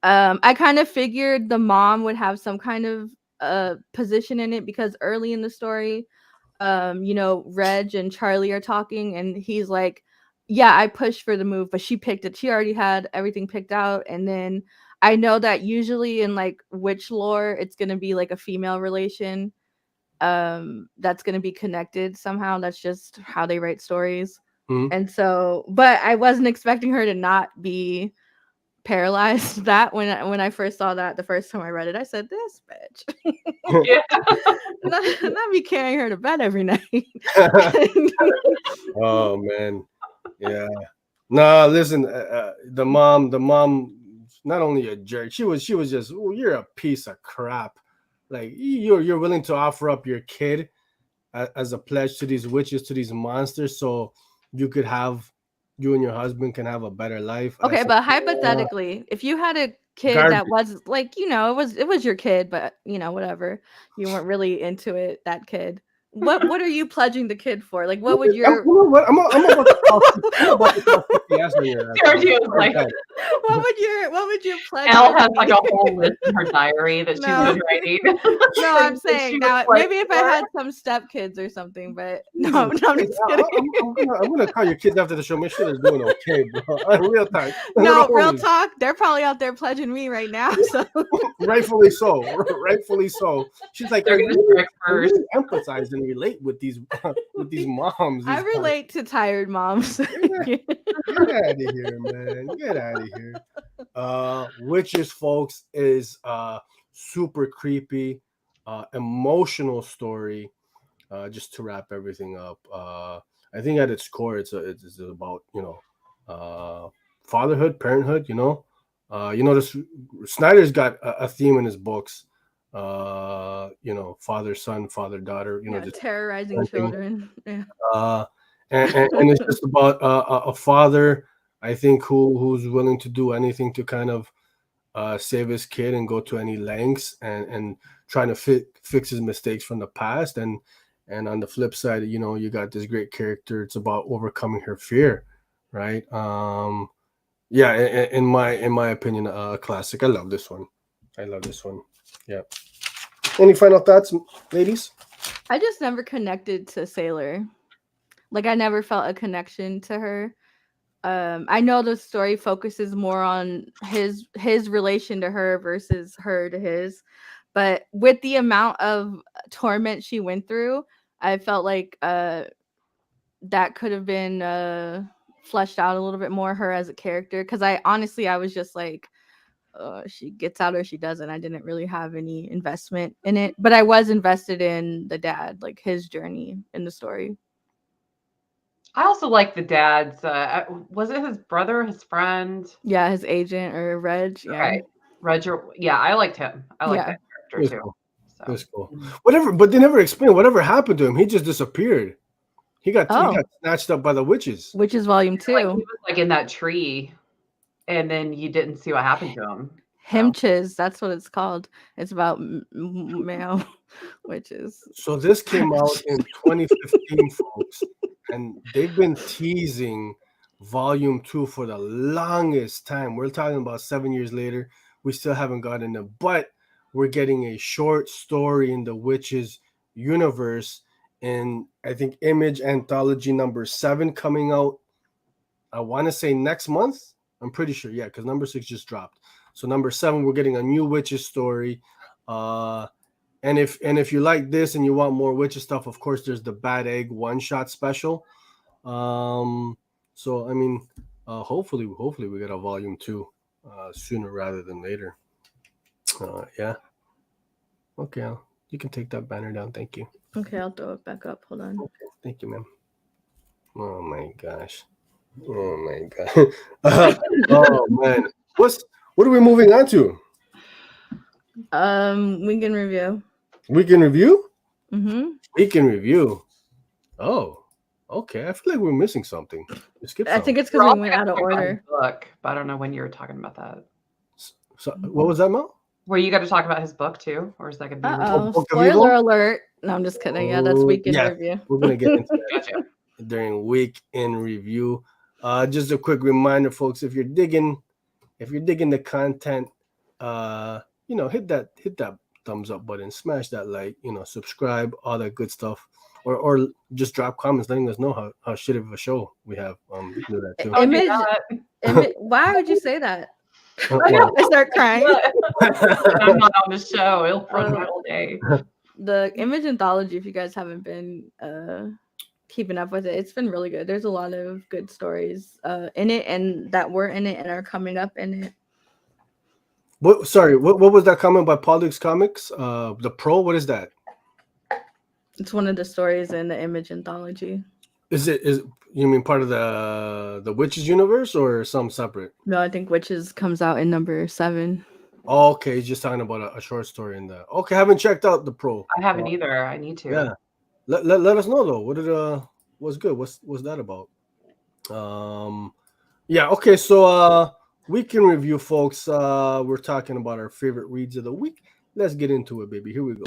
I kind of figured the mom would have some kind of position in it, because early in the story, Reg and Charlie are talking, and he's like, yeah, I pushed for the move, but she picked it. She already had everything picked out. And then I know that usually in like witch lore, it's going to be like a female relation that's going to be connected somehow. That's just how they write stories. And so, but I wasn't expecting her to not be paralyzed. That when I first saw that the first time I read it, I said, this bitch. not be carrying her to bed every night. Oh man, yeah. No, listen, the mom, not only a jerk, she was just, you're a piece of crap. Like you're willing to offer up your kid as a pledge to these witches, to these monsters, so you and your husband can have a better life. Okay, but hypothetically, if you had a kid that was like, it was your kid, but whatever, you weren't really into it, that kid. What are you pledging the kid for? Like, what would your? I'm about to call yes on your like, what would your pledge? Elle has like a whole list in her diary that she's been writing. No, I'm saying now maybe if I had some stepkids or something, but no, I'm just kidding. I'm gonna call your kids after the show. Make sure they're doing okay, bro. Real time. No, real talk. They're probably out there pledging me right now. So rightfully so. Rightfully so. She's like, I really empathize and relate with these moms. I relate to tired moms. Get out of here, man. Get out of here. Wytches, folks, is super creepy, emotional story. Just to wrap everything up, I think at its core, it's about fatherhood, parenthood. This Snyder's got a theme in his books. Father son, father daughter. Just terrorizing children. Yeah. And it's just about a father, I think, who's willing to do anything to kind of save his kid and go to any lengths and trying to fix his mistakes from the past. And on the flip side, you got this great character. It's about overcoming her fear, right? Yeah, in my opinion, a classic. I love this one. Yeah. Any final thoughts, ladies? I just never connected to Sailor. Like, I never felt a connection to her. I know the story focuses more on his relation to her versus her to his, but with the amount of torment she went through, I felt like that could have been fleshed out a little bit more, her as a character. Because I was just like, she gets out or she doesn't. I didn't really have any investment in it, but I was invested in the dad, like his journey in the story. I also like the dad's. Was it his brother, his friend? Yeah, his agent or Reg. Yeah, right. Reg. Yeah, I liked him. I like that character too. Cool. So. That's cool. Whatever, but they never explained whatever happened to him. He just disappeared. He got snatched up by the witches. Witches Volume 2. Like, he was like in that tree, and then you didn't see what happened to him. 𝐬𝐿𝐴, that's what it's called. It's about male witches. So this came out in 2015, folks, and they've been teasing Volume 2 for the longest time. We're talking about 7 years later. We still haven't gotten it, but we're getting a short story in the Wytches universe, and I think Image Anthology number 7 coming out. I want to say next month. I'm pretty sure, yeah, because number 6 just dropped. So number 7, we're getting a new Wytches story. And if you like this and you want more Wytches stuff, of course, there's the Bad Egg one-shot special. So I mean, hopefully we get a Volume 2 sooner rather than later. Yeah. Okay, you can take that banner down. Thank you. Okay, I'll throw it back up. Hold on. Okay, thank you, ma'am. Oh my gosh. Oh my god. Oh man. What are we moving on to? Weekend review. Weekend review? Mm-hmm. Weekend review. Oh, okay. I feel like we're missing something. I think it's because we went out of order. Book, but I don't know when you were talking about that. So, what was that, Mel? Well, you got to talk about his book too, or is that going to be? Oh, spoiler alert! No, I'm just kidding. Yeah, that's week in review. We're gonna get into that during week in review. Just a quick reminder, folks, if you're digging the content, hit that thumbs up button, smash that like, subscribe, all that good stuff, or just drop comments letting us know how shit of a show we have. You can do that too. Why would you say that? I start crying. I'm not on the show. It'll run my whole day. The Image anthology, if you guys haven't been keeping up with it, it's been really good. There's a lot of good stories in it, and that were in it and are coming up in it. What was that comment by Pollux Comics? The Pro, what is that? It's one of the stories in the Image anthology. Is you mean part of the Wytches universe or some separate? No, I think Wytches comes out in number 7. Oh, okay, he's just talking about a short story in there. Okay, I haven't checked out the Pro. I haven't either. I need to. Yeah, let us know though. What's good? What's that about? Yeah. Okay, so week in review, folks. We're talking about our favorite reads of the week. Let's get into it, baby. Here we go.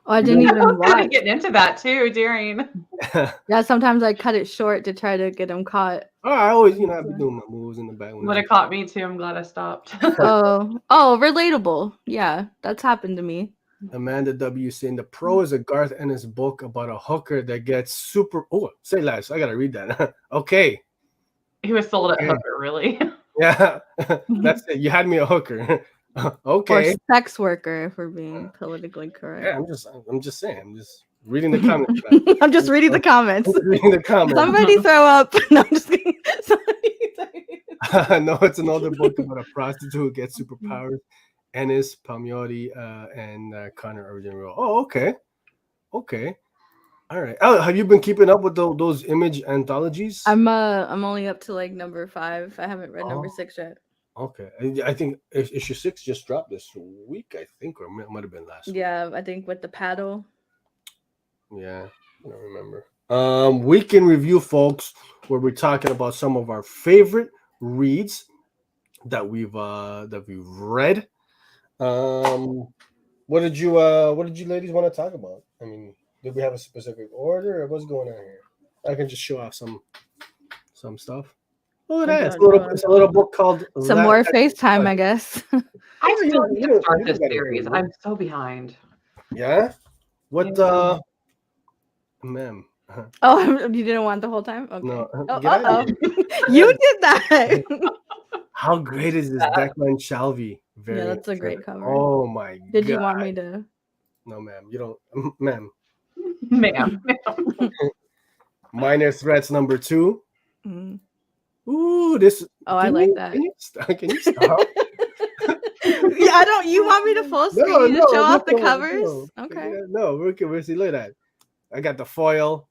Oh, I didn't even watch. Getting into that too during. Yeah, sometimes I cut it short to try to get them caught. Oh, I always, I'd be doing my moves in the back. Would have caught me too. I'm glad I stopped. oh, relatable. Yeah, that's happened to me. Amanda W saying the Pro is a Garth Ennis book about a hooker that gets super. Oh, say less. I gotta read that. Okay. He was sold at hooker, really. Yeah, that's it. You had me a hooker. Okay. Or sex worker, if we're being politically correct. Yeah, I'm just saying. I'm just reading the comments. I'm just reading the comments. Reading the comments. Somebody throw up. No, I'm just kidding. No, it's another book about a prostitute who gets superpowers. Ennis, Palmiotti, and Connor original. Oh, okay. Okay. All right. Oh, have you been keeping up with those Image anthologies? I'm only up to like number 5. I haven't read number 6 yet. Okay. I think issue 6 just dropped this week, I think, or it might have been last week. Yeah, I think with the paddle. Yeah, I don't remember. Week in review, folks, where we're talking about some of our favorite reads that we've read. What did you ladies want to talk about? I mean, did we have a specific order or what's going on here? I can just show off some stuff. Look at that. It's a little book called Some More FaceTime, I guess. I still need to start this series. I'm so behind. Yeah? What ma'am? Oh, you didn't want the whole time? Okay. No. You did that. How great is this Declan Shalvey variant? Yeah, that's a great cover. Oh my god. Did you want me to? No, ma'am. You don't, ma'am. Ma'am. Minor Threats number 2. Mm. Ooh, this. Oh, I like that. Can you stop? Yeah, I don't. You want me to full screen to show off the covers? Okay. No, we'll see. Look at that. I got the foil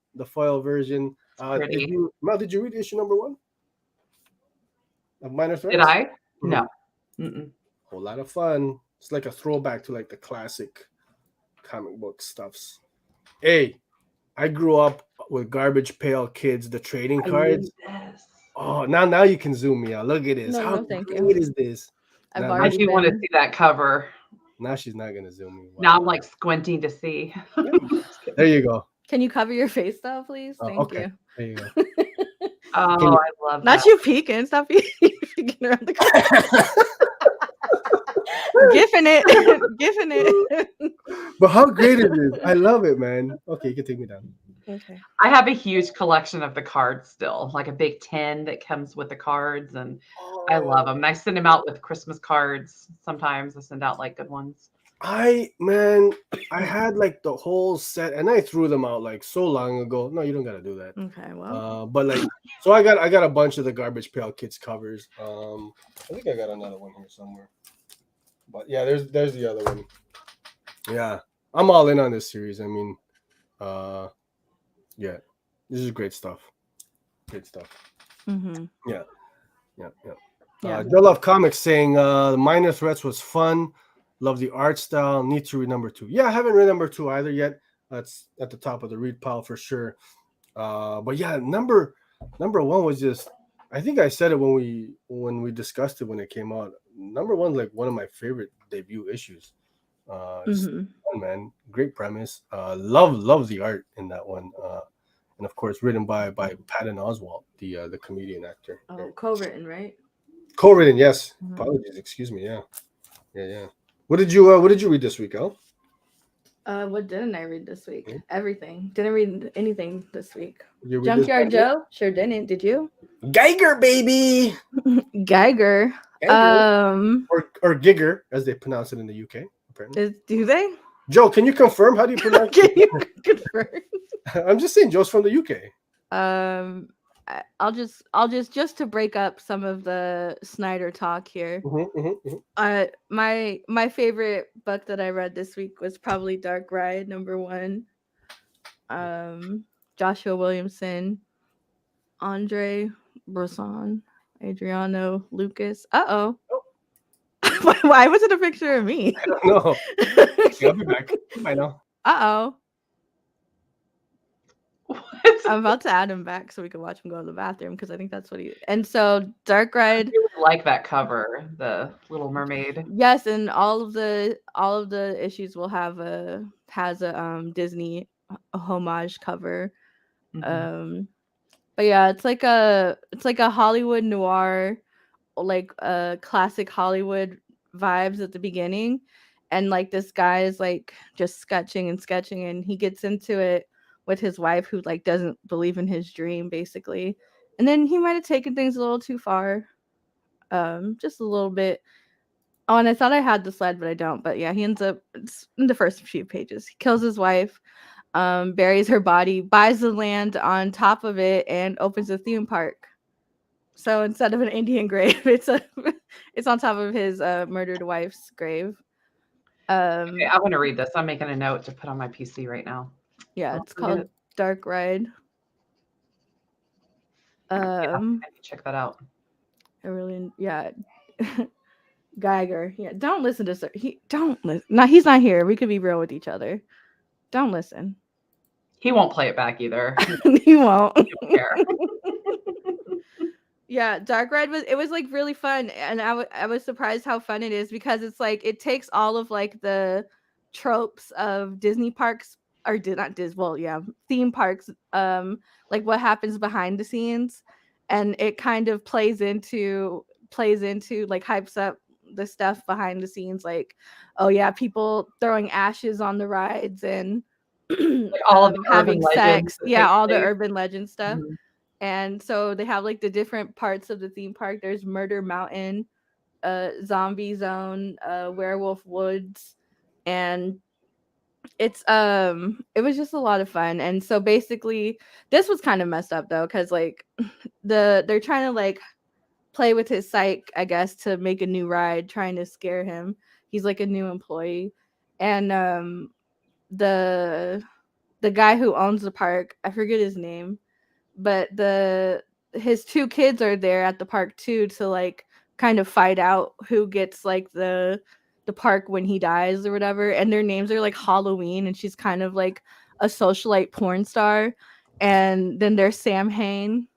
version. Did you read issue number 1 of Minor Threats? Did I? No. Whole lot of fun. It's like a throwback to like the classic comic book stuffs. Hey, I grew up with Garbage Pail Kids, the trading cards. Oh, now you can zoom me out. Look at this. How great is this? I do want to see that cover. Now she's not gonna zoom me. Wow. Now I'm like squinting to see. There you go. Can you cover your face though, please? Thank you. There you go. I love that. Not you peeking. Stop peeking around the corner. Gifting it. But how great is this? I love it, man. Okay, you can take me down. Okay. I have a huge collection of the cards still, like a big tin that comes with the cards, and I love them. And I send them out with Christmas cards. Sometimes I send out like good ones. I had like the whole set, and I threw them out like so long ago. No, you don't gotta do that. Okay, well. But like, so I got a bunch of the Garbage Pail Kids covers. I think I got another one here somewhere. But yeah, there's the other one. Yeah, I'm all in on this series. I mean, yeah, this is great stuff. Great stuff. Mm-hmm. Yeah. Joe Love Comics saying the Minor Threats was fun. Love the art style. Need to read number 2. Yeah, I haven't read number 2 either yet. That's at the top of the read pile for sure. But yeah, number 1 was just. I think I said it when we discussed it when it came out. Number 1, like one of my favorite debut issues. It's fun, man. Great premise. Love the art in that one. And of course, written by Patton Oswalt, the comedian actor. Oh, co-written, right? Co-written, yes. Apologies, excuse me. Yeah. What did you read this week, Elle? What didn't I read this week? Everything. Didn't read anything this week. Junkyard Joe? Sure didn't. Did you? Geiger, baby. Geiger. Or Gigger, as they pronounce it in the UK, apparently. Do they? Joe, can you confirm? How do you pronounce it? Can you confirm? I'm just saying Joe's from the UK. I'll just to break up some of the Snyder talk here. My favorite book that I read this week was probably Dark Ride number 1. Joshua Williamson, Andre Bresson, Adriano Lucas. Why was it a picture of me? I don't know. I'll be back. Bye now. I'm about to add him back so we can watch him go to the bathroom because I think that's what he. And so Dark Ride. I really like that cover, the Little Mermaid. Yes, and all of the issues will have has a Disney homage cover. But yeah, it's like a Hollywood noir, like classic Hollywood vibes at the beginning, and like this guy is like just sketching, and he gets into it with his wife who like doesn't believe in his dream basically, and then he might have taken things a little too far, just a little bit. Oh, and I thought I had the slide, but I don't. But yeah, he ends up in the first few pages. He kills his wife, buries her body, buys the land on top of it, and opens a theme park. So instead of an Indian grave, it's on top of his murdered wife's grave. Okay, I want to read this. I'm making a note to put on my PC right now. Yeah, it's called Dark Ride. I need to check that out. Geiger. Yeah, don't listen to sir. Don't listen. No, he's not here. We could be real with each other. Don't listen. He won't play it back either. He won't. He don't care. Yeah, Dark Ride was like really fun, and I was surprised how fun it is because it's like it takes all of like the tropes of Disney parks or theme parks, like what happens behind the scenes, and it kind of plays into like hypes up the stuff behind the scenes, like people throwing ashes on the rides and like all of having sex, all the place. urban legend stuff. And so they have like the different parts of the theme park. There's Murder Mountain, Zombie Zone, Werewolf Woods, and it was just a lot of fun. And so basically this was kind of messed up though, because like they're trying to like play with his psyche, I guess, to make a new ride, trying to scare him. He's like a new employee, and the guy who owns the park, I forget his name, but his 2 kids are there at the park too to like kind of fight out who gets like the park when he dies or whatever, and their names are like Halloween, and she's kind of like a socialite porn star, and then there's Sam Hain.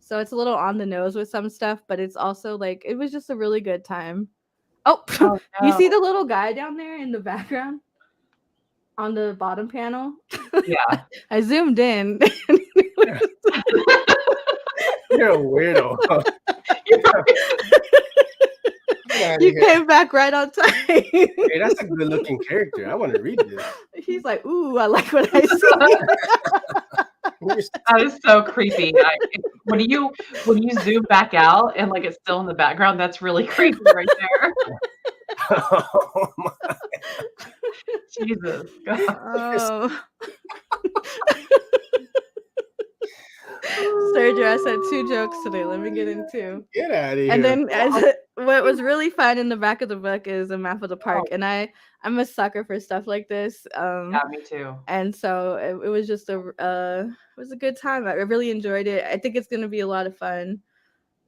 So it's a little on the nose with some stuff, but it's also like it was just a really good time. Oh no. You see the little guy down there in the background on the bottom panel? Yeah. I zoomed in. You're a weirdo. You came back right on time. Hey, that's a good looking character. I want to read this. He's like, ooh, I like what I see. That is so creepy. When you zoom back out and like it's still in the background, that's really creepy right there. Oh my. Jesus. God. Oh. Sergio, I said 2 jokes today. Let me get into. Get out of here. And then what was really fun in the back of the book is a map of the park. And I'm a sucker for stuff like this. Yeah, me too. And so it was just it was a good time. I really enjoyed it. I think it's gonna be a lot of fun.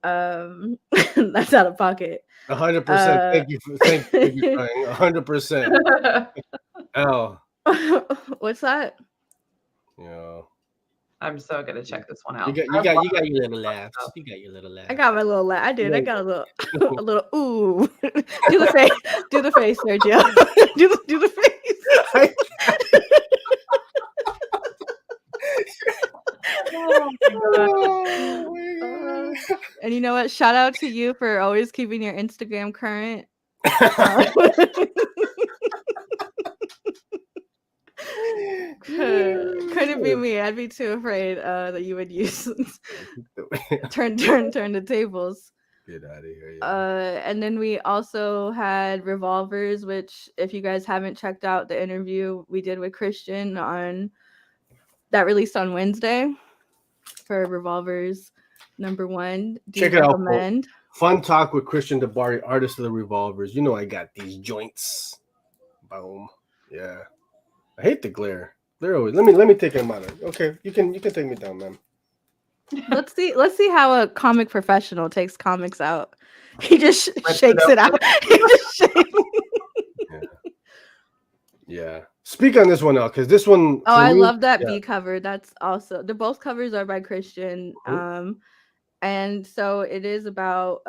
That's out of pocket. 100%. Thank you for trying. 100%. Elle. What's that? Yeah. I'm so gonna check this one out. You got your little laughs. You got your little laughs. I got my little laugh. I did. I got a little a little ooh. Do the face. Do the face, Sergio. do the face. And you know what? Shout out to you for always keeping your Instagram current. Couldn't be me. I'd be too afraid that you would use turn the tables. Get out of here. Yeah. And then we also had Revolvers, which if you guys haven't checked out the interview we did with Christian on that released on Wednesday for Revolvers #1. Check it out. Fun talk with Christian Dabari, artist of the Revolvers. You know I got these joints. Boom. Yeah. I hate the glare. They're always let me take him out. Okay, you can take me down, man. Let's see how a comic professional takes comics out. He just shakes it out. He just shakes. Yeah. Speak on this one out, because this one. Oh, I love that B cover. That's also both covers are by Christian. And so it is about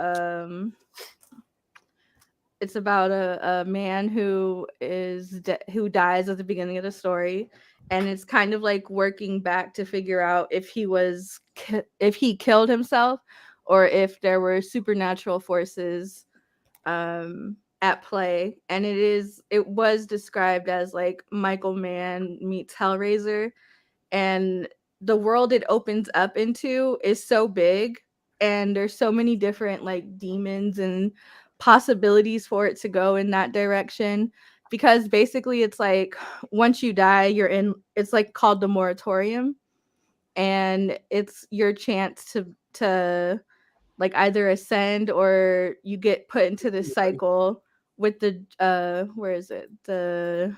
it's about a man who who dies at the beginning of the story, and it's kind of like working back to figure out if he killed himself or if there were supernatural forces at play. And it was described as like Michael Mann meets Hellraiser, and the world it opens up into is so big, and there's so many different like demons and possibilities for it to go in that direction, because basically it's like once you die, it's like called the moratorium, and it's your chance to like either ascend or you get put into this cycle with the where is it, the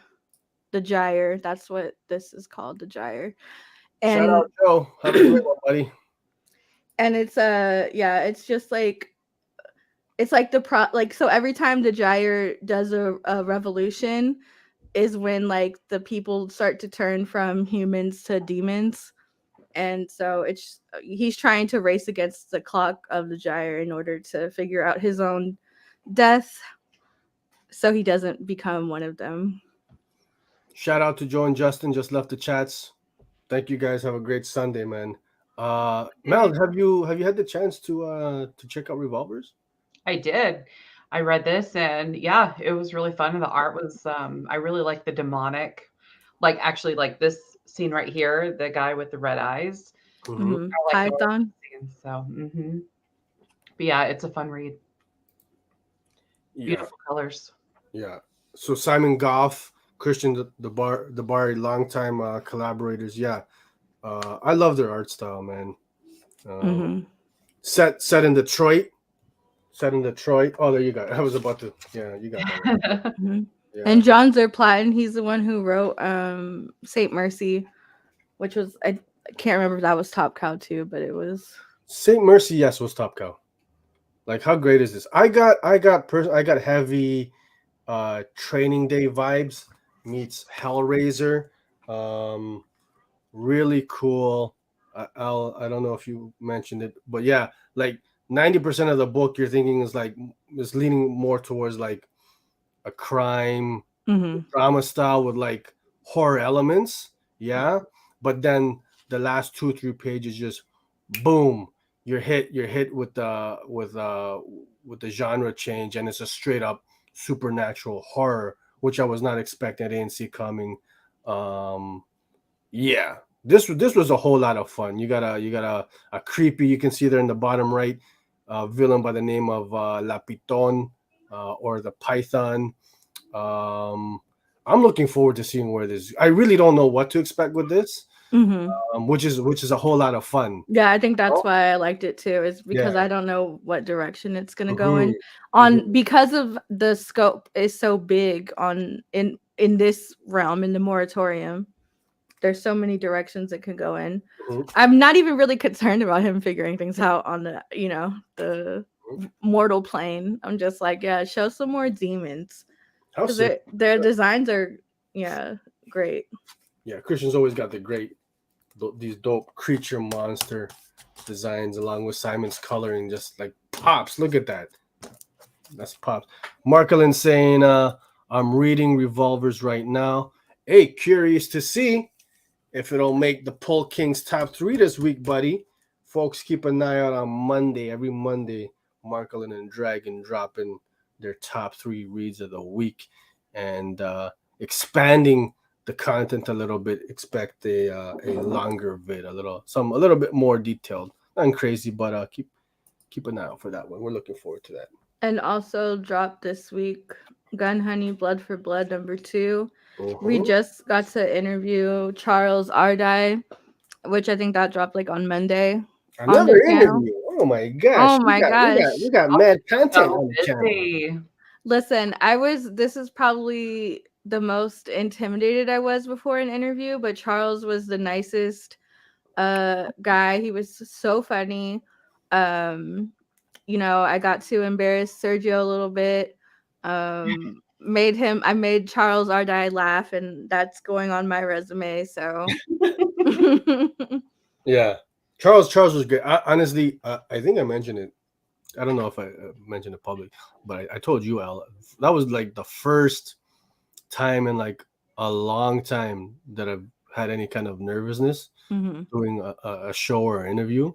gyre. That's what this is called, the gyre. And shout out Joe. Have a great one, buddy. And it's it's just like it's like so every time the gyre does a revolution is when like the people start to turn from humans to demons. And so he's trying to race against the clock of the gyre in order to figure out his own death so he doesn't become one of them. Shout out to Joe and Justin, just left the chats. Thank you guys. Have a great Sunday, man. Mel, have you had the chance to check out Revolvers? I did. I read this, and yeah, it was really fun. And the art was I really like the demonic, like actually like this scene right here, the guy with the red eyes. Mm-hmm. Python. So but yeah, it's a fun read. Beautiful colors. Yeah. So Simon Goff, Christian Dabari, longtime collaborators. Yeah. I love their art style, man. Set in Detroit. Oh, there you go. I was about to. Yeah, you got that. Yeah. And John Zerplatten, he's the one who wrote Saint Mercy, which was I can't remember if that was Top Cow too, but it was Saint Mercy. Yes, was Top Cow. Like, how great is this? I got heavy Training Day vibes meets Hellraiser. Really cool. I don't know if you mentioned it, but yeah, like 90% of the book you're thinking is leaning more towards like a crime drama style with like horror elements. Yeah. But then the last 2-3 pages just boom, you're hit with the genre change, and it's a straight up supernatural horror, which I was not expecting. I didn't see coming. Yeah. This was a whole lot of fun. You got a creepy, you can see there in the bottom right, villain by the name of La Piton, or the Python. I'm looking forward to seeing where this. I really don't know what to expect with this. which is a whole lot of fun. Yeah, I think that's why I liked it too. Is because I don't know what direction it's gonna go in. Because of the scope is so big in this realm, in the moratorium. There's so many directions it could go in. I'm not even really concerned about him figuring things out on the the mortal plane. I'm just like, yeah, show some more demons. Because their designs are great. Yeah, Christian's always got these dope creature monster designs along with Simon's coloring, just like pops. Look at that. That's pops. Markelin saying, I'm reading Revolvers right now. Hey, curious to see if it'll make the Pull Kings top 3 this week, buddy. Folks, keep an eye out on Monday. Every Monday, Markelin and Dragon dropping their top 3 reads of the week and expanding the content a little bit. Expect a longer vid, a little bit more detailed. Nothing crazy, but keep an eye out for that one. We're looking forward to that. And also dropped this week, Gun Honey Blood for Blood #2. We just got to interview Charles Ardai, which I think that dropped like on Monday. Another interview. Oh my gosh. We got mad content on the channel. Listen, this is probably the most intimidated I was before an interview, but Charles was the nicest guy. He was so funny. I got to embarrass Sergio a little bit. I made Charles Ardai laugh, and that's going on my resume. So yeah, Charles was great. Honestly, I think I mentioned it. I don't know if I mentioned it public, but I told you, Elle, that was like the first time in like a long time that I've had any kind of nervousness doing a show or an interview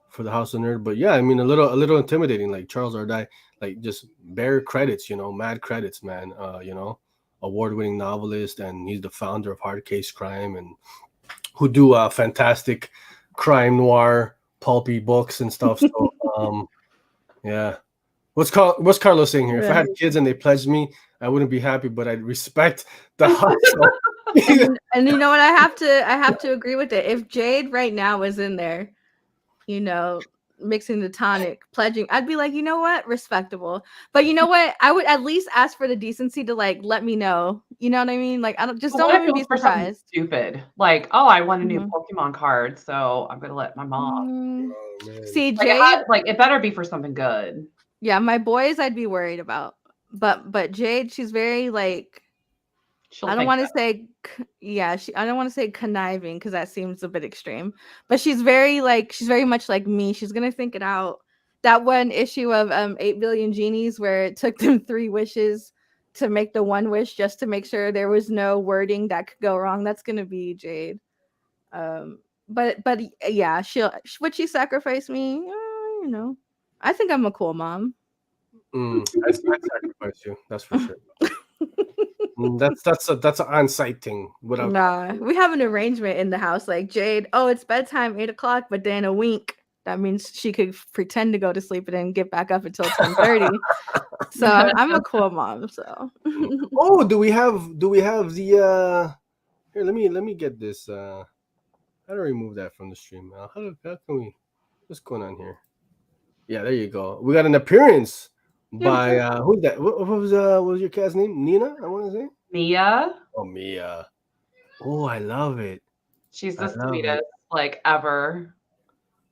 for the House of Nerd. But yeah, I mean, a little intimidating. Like Charles Ardai, like just bare credits, mad credits, man. Award-winning novelist, and he's the founder of Hard Case Crime, and who do fantastic crime noir pulpy books and stuff. So yeah. What's Carlos saying here? If I had kids and they pledged me, I wouldn't be happy, but I'd respect the hustle. and you know what? I have to agree with it. If Jade right now was in there, mixing the tonic, pledging, I'd be like, you know what? Respectable. But you know what? I would at least ask for the decency to like let me know. You know what I mean? Like, don't let me be surprised. Stupid. Like, oh, I want a new Pokemon card, so I'm gonna let my mom. See, Jade, it better be for something good. Yeah, my boys I'd be worried about. But Jade, she's very like, I don't want to say conniving because that seems a bit extreme. But she's very much like me. She's gonna think it out. That one issue of 8 Billion Genies where it took them 3 wishes to make the one wish just to make sure there was no wording that could go wrong. That's gonna be Jade. But yeah, would she sacrifice me? I think I'm a cool mom. I sacrifice you. That's for sure. That's an on-site thing. Nah, we have an arrangement in the house. Like Jade, it's bedtime 8 o'clock, but then a wink. That means she could pretend to go to sleep and then get back up until 10:30. So I'm a cool mom. So. Do we have the? Here, let me get this. How do I remove that from the stream? How can we? What's going on here? Yeah, there you go. We got an appearance by who's that? What was your cat's name? Nina, I want to say. Mia. Oh, Mia. Oh, I love it. She's the sweetest, like ever.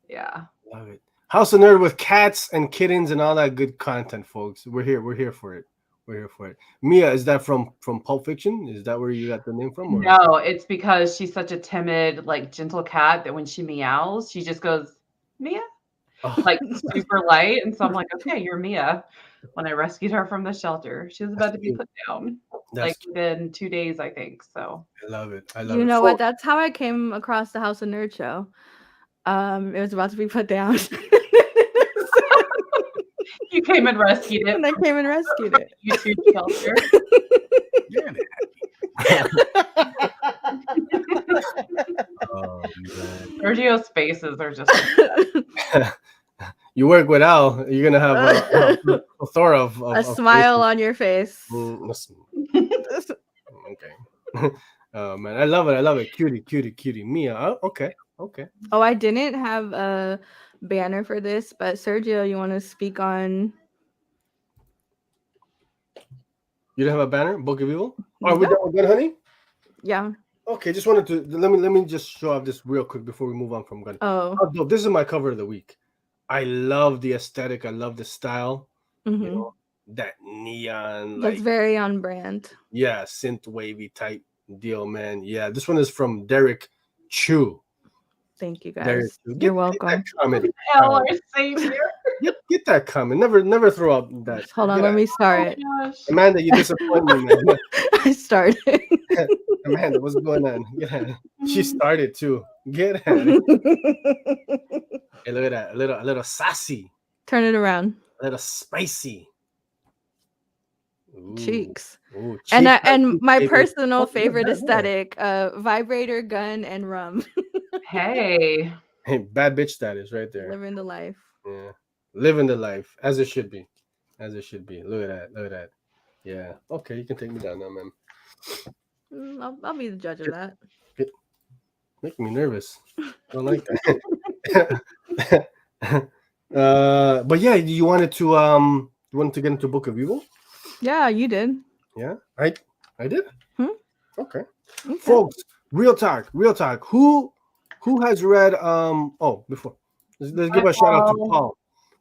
Yeah. Love it. House of Nerd with cats and kittens and all that good content, folks. We're here for it. We're here for it. Mia, is that from Pulp Fiction? Is that where you got the name from? Or? No, it's because she's such a timid, like gentle cat that when she meows, she just goes, Mia. Like super light, and so I'm like, okay, you're Mia. When I rescued her from the shelter, she was about to be put down, within 2 days, I think. So I love it. You know what? That's how I came across the House of Nerd show. It was about to be put down. You came and rescued it. And I came and rescued it. YouTube shelter. Oh, man. Sergio's faces are just. You work with Elle, you're gonna have a plethora of a smile on your face. Okay. Oh man, I love it. Cutie. Mia. Oh, okay. Oh, I didn't have a banner for this, but Sergio, you want to speak on? You don't have a banner? Book of Evil? Are we done with Gun Honey? Yeah. Okay, just wanted to let me just show off this real quick before we move on from Gun. Oh, dope. This is my cover of the week. I love the aesthetic. I love the style. You know, that neon. That's very on brand. Yeah, synth wavy type deal, man. Yeah, this one is from Derek Chu. Thank you, guys. You're welcome. Elle, our savior. Get that comment. Never throw up that. Hold on, let me start. Oh, Amanda, you disappoint me, man. I started. Amanda, what's going on? Yeah, she started too. Get at it. Hey, look at that. A little sassy. Turn it around. A little spicy. Ooh. Cheeks. Ooh, and my personal favorite aesthetic, vibrator, gun, and rum. Hey, bad bitch status right there. Living the life. Yeah, living the life as it should be. Look at that. Yeah. Okay, you can take me down now, man. I'll be the judge of that. Make me nervous. I don't like that. But yeah, you wanted to get into Book of Evil? Yeah, you did. Yeah, I did. Okay. Okay. Folks, real talk. Who has read before let's give a shout out to Paul.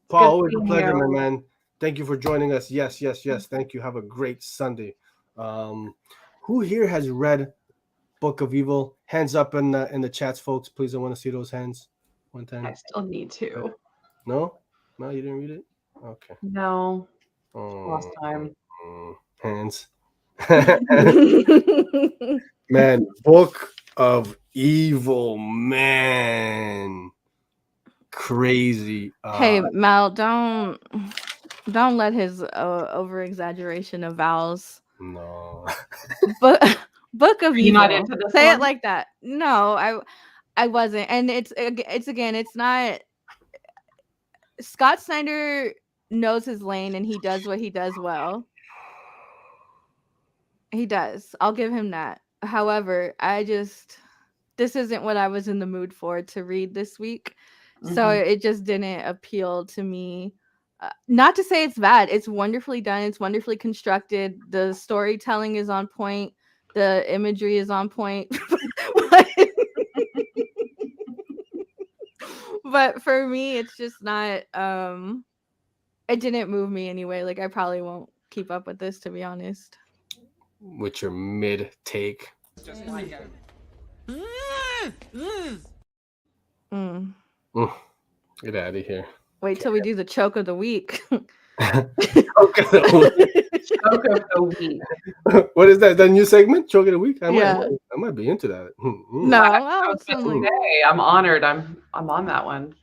Paul, always a pleasure, my man. Thank you for joining us. Yes. Thank you. Have a great Sunday. Who here has read Book of Evil? Hands up in the chats, folks. Please, I want to see those hands one time. I still need to. No, you didn't read it. Okay. No. Last time. Hands. Man, Book of Evil, man, crazy. Hey, Mal, don't let his over exaggeration of vowels. No. Book of Evil. You're not into this Say one? it like that. No, I wasn't, and it's not. Scott Snyder knows his lane, and he does what he does well. He does. I'll give him that. However, this isn't what I was in the mood for to read this week. So it just didn't appeal to me. Not to say it's bad. It's wonderfully done. It's wonderfully constructed. The storytelling is on point. The imagery is on point. But for me, it's just not it didn't move me anyway. Like, I probably won't keep up with this, to be honest. With your mid take. Just like Get out of here. Wait till we do the choke of the week. Choke of the week. What is that? That new segment? Choke of the week? I might be into that. No, I was going to say, I'm honored. I'm on that one.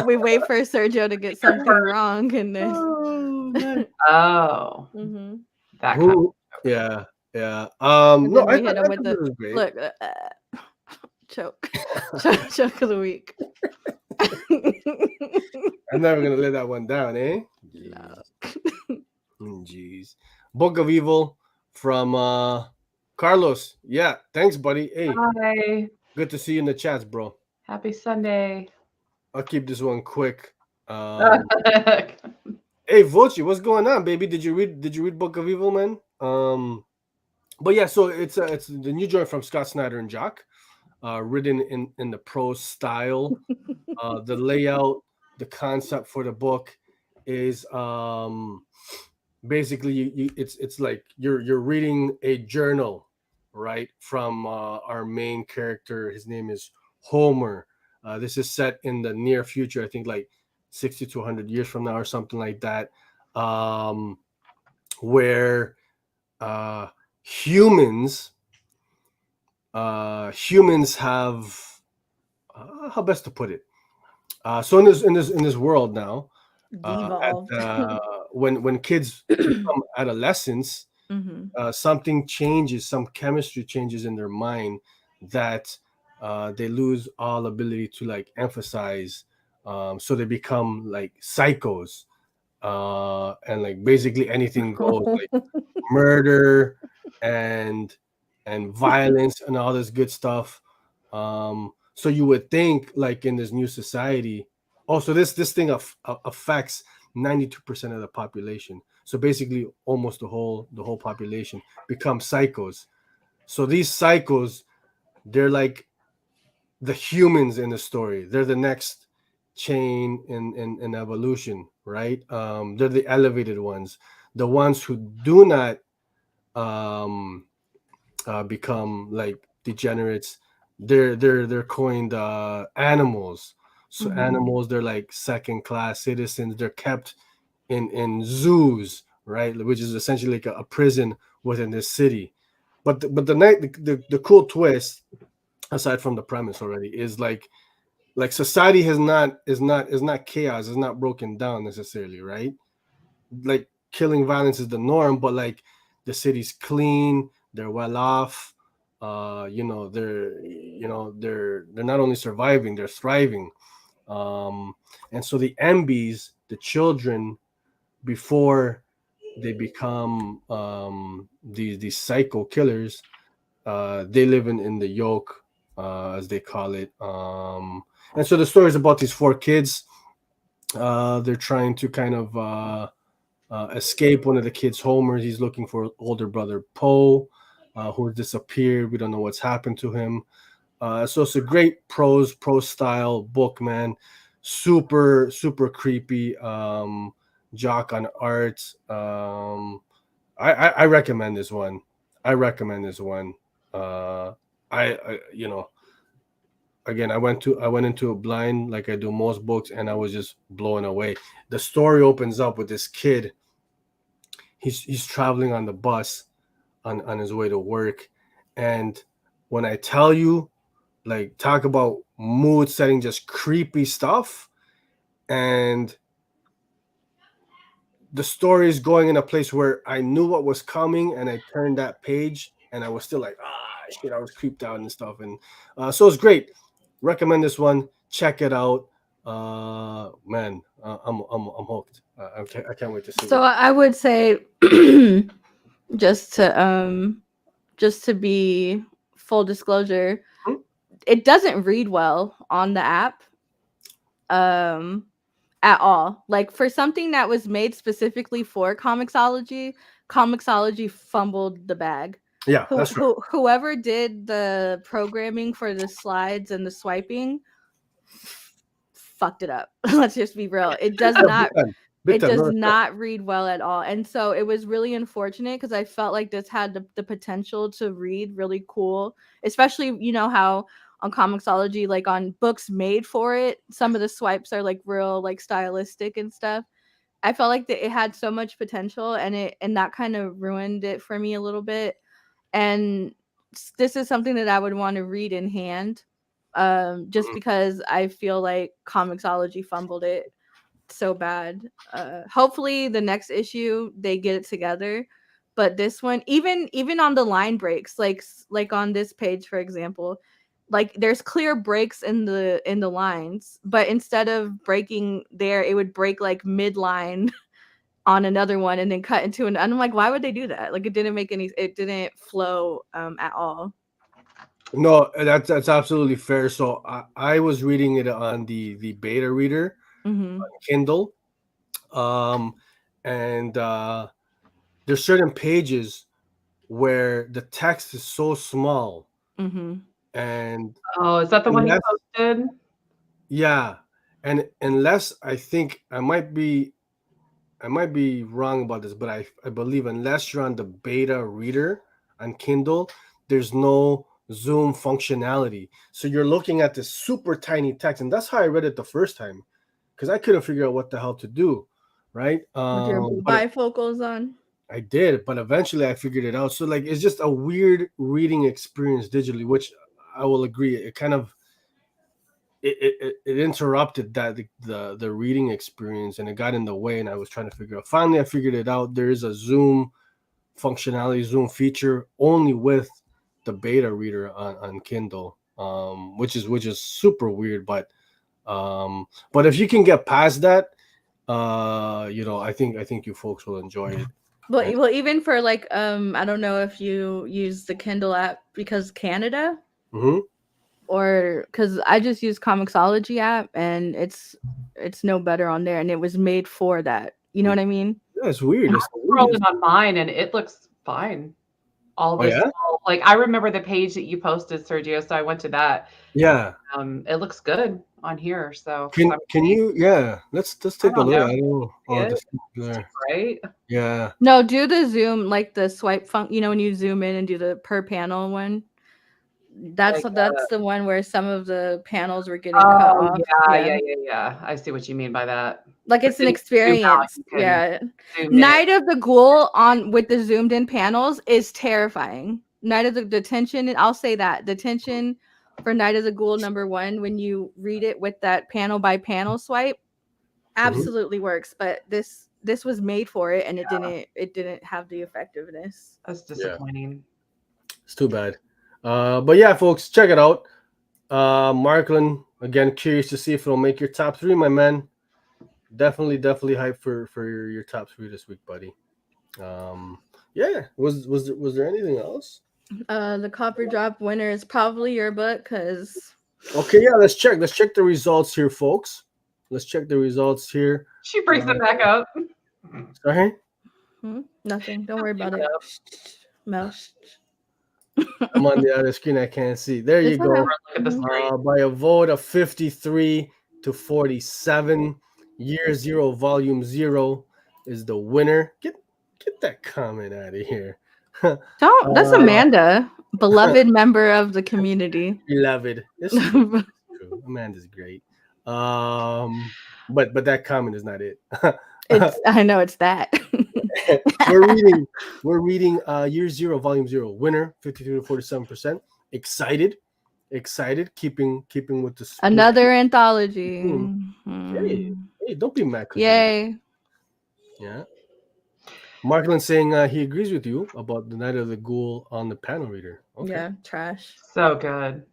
we wait for Sergio to get something wrong, and then that kind of yeah. No, I hit him with the look. Choke of the week. I'm never gonna let that one down, eh? Jeez. Book of Evil from Carlos. Yeah, thanks, buddy. Hey, hi. Good to see you in the chats, bro. Happy Sunday. I'll keep this one quick. Hey, Vochi, what's going on, baby? Did you read Book of Evil, man? But yeah, so it's the new joint from Scott Snyder and Jock, written in the prose style. The layout, the concept for the book is basically it's like you're reading a journal, right, from our main character. His name is Homer. This is set in the near future, I think like 60 to 100 years from now or something like that, where humans have how best to put it. So in this world now, when kids become adolescents, something changes, some chemistry changes in their mind that they lose all ability to like emphasize. So they become like psychos, and like basically anything goes, like murder and and violence and all this good stuff. So you would think, like, in this new society, also this thing affects 92% of the population. So basically, almost the whole population become psychos. So these psychos, they're like the humans in the story. They're the next chain in evolution, right? They're the elevated ones, the ones who do not become like degenerates. They're coined animals. So animals, they're like second class citizens. They're kept in zoos, right, which is essentially like a prison within this city. But the cool twist, aside from the premise already, is like society is not chaos, is not broken down necessarily, right? Like killing violence is the norm, but like the city's clean, they're well off, they're not only surviving, they're thriving. And so the MBs, the children, before they become these psycho killers, they live in the yoke, as they call it. And so the story is about these 4 kids. They're trying to kind of escape. One of the kids, Homer, he's looking for older brother Poe, who disappeared. We don't know what's happened to him. So it's a great prose style book, man. Super creepy. Jock on art. I recommend this one. I again, I went into a blind, like I do most books, and I was just blown away. The story opens up with this kid. He's traveling on the bus on his way to work, and when I tell you, like, talk about mood setting, just creepy stuff, and the story is going in a place where I knew what was coming, and I turned that page, and I was still like, shit, I was creeped out and stuff, and so it's great. Recommend this one. Check it out, man. I'm hooked. I can't wait to see. So I would say, just to be full disclosure, it doesn't read well on the app. At all. Like, for something that was made specifically for 𝐬𝐭𝐚𝐲 fumbled the bag. Yeah, that's right. Whoever did the programming for the slides and the swiping fucked it up. Let's just be real. It does not not read well at all. And so it was really unfortunate, because I felt like this had the potential to read really cool, especially, you know, how on 𝐬𝐭𝐚𝐲, like on books made for it, some of the swipes are like real, like, stylistic and stuff. I felt like that it had so much potential, and that kind of ruined it for me a little bit. And this is something that I would want to read in hand, just because I feel like 𝐬𝐭𝐴𝐽 fumbled it so bad. Hopefully the next issue they get it together, but this one, even on the line breaks, like on this page, for example, like, there's clear breaks in the lines, but instead of breaking there, it would break like mid-line on another one and then cut into and I'm like, why would they do that? Like, it didn't flow at all. No, that's absolutely fair. So I was reading it on the beta reader on Kindle, and there's certain pages where the text is so small. And is that the one you posted? Yeah, and unless, I think I might be wrong about this, but I believe unless you're on the beta reader on Kindle, there's no zoom functionality. So you're looking at this super tiny text, and that's how I read it the first time, because I couldn't figure out what the hell to do, right? With your bifocals on? I did, but eventually I figured it out. So, like, it's just a weird reading experience digitally, which I will agree, it kind of it interrupted that the reading experience, and it got in the way, and I was trying to figure out. Finally, I figured it out. There is a zoom functionality, zoom feature, only with the beta reader on Kindle, which is super weird. But if you can get past that, I think you folks will enjoy it. Well, even for like I don't know if you use the Kindle app because Canada, or because I just use 𝐂𝐸𝐬𝐞 app and it's no better on there, and it was made for that. You know what I mean? Yeah, it's weird. I'm scrolling on mine and it looks fine. All this, like I remember the page that you posted, Sergio, so I went to that. Yeah. It looks good on here. So can you? Yeah, let's take a look. I don't know. Right? Yeah. No, do the zoom, like the swipe function. You know, when you zoom in and do the per panel one. That's the one where some of the panels were getting cut off. Yeah. I see what you mean by that. Like it's an experience. Night of the Ghoul on with the zoomed in panels is terrifying. Night of the Detention, I'll say that Detention for Night of the Ghoul #1, when you read it with that panel by panel swipe, absolutely works. But this was made for it, and it didn't have the effectiveness. That's disappointing. It's too bad. But yeah, folks, check it out. Marklin, again, curious to see if it'll make your top 3, my man. Definitely hyped for your top 3 this week, buddy. Yeah. Was there anything else? The Copper Drop winner is probably your book, because. Okay, yeah, let's check the results here, folks. Let's check the results here. She brings it back up. Sorry? Nothing. Don't worry about it. Mouse. I'm on the other screen. I can't see. There you go. By a vote of 53 to 47, Year Zero, Volume 0 is the winner. Get that comment out of here. Don't. That's Amanda, beloved member of the community. Beloved. This is true. Amanda's great. But that comment is not it. I know it's that. we're reading Year Zero, Volume 0 winner, 53 to 47%. Excited, keeping with the spook. Another anthology. Hey, don't be mad. Yay. Yeah. Marklin saying he agrees with you about the Night of the Ghoul on the panel reader. Okay. Yeah, trash. So good.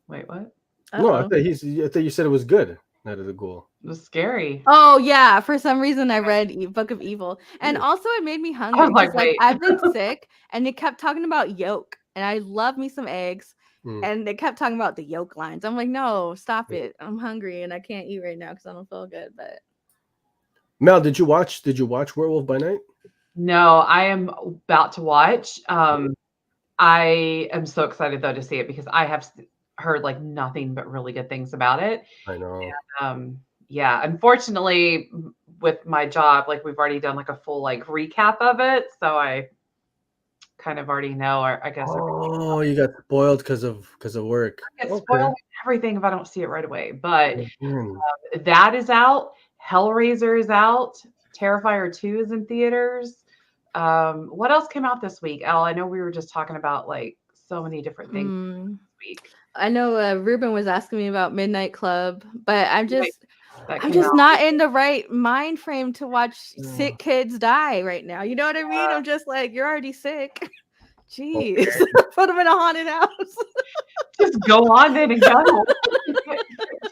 Wait, what? No, I thought you said it was good. Night of the Ghoul. It was scary. Oh yeah, for some reason I read Book of Evil, and also it made me hungry. I was like I've been sick, and it kept talking about yolk, and I love me some eggs, and they kept talking about the yolk lines. I'm like, no, stop it. I'm hungry and I can't eat right now because I don't feel good. But Mel, did you watch Werewolf by Night? No, I am about to watch. I am so excited though to see it because I have heard like nothing but really good things about it. I know. And, yeah, unfortunately with my job, like we've already done like a full like recap of it, so I kind of already know. Or I guess. Oh, you got spoiled because of work. I get spoiled everything if I don't see it right away. But that is out. Hellraiser is out. Terrifier 2 is in theaters. What else came out this week? Elle, I know we were just talking about like so many different things this week. I know Ruben was asking me about Midnight Club, but I'm just not in the right mind frame to watch sick kids die right now. You know what I mean? I'm just like, you're already sick. Jeez. Put them in a haunted house. Just go on then and go.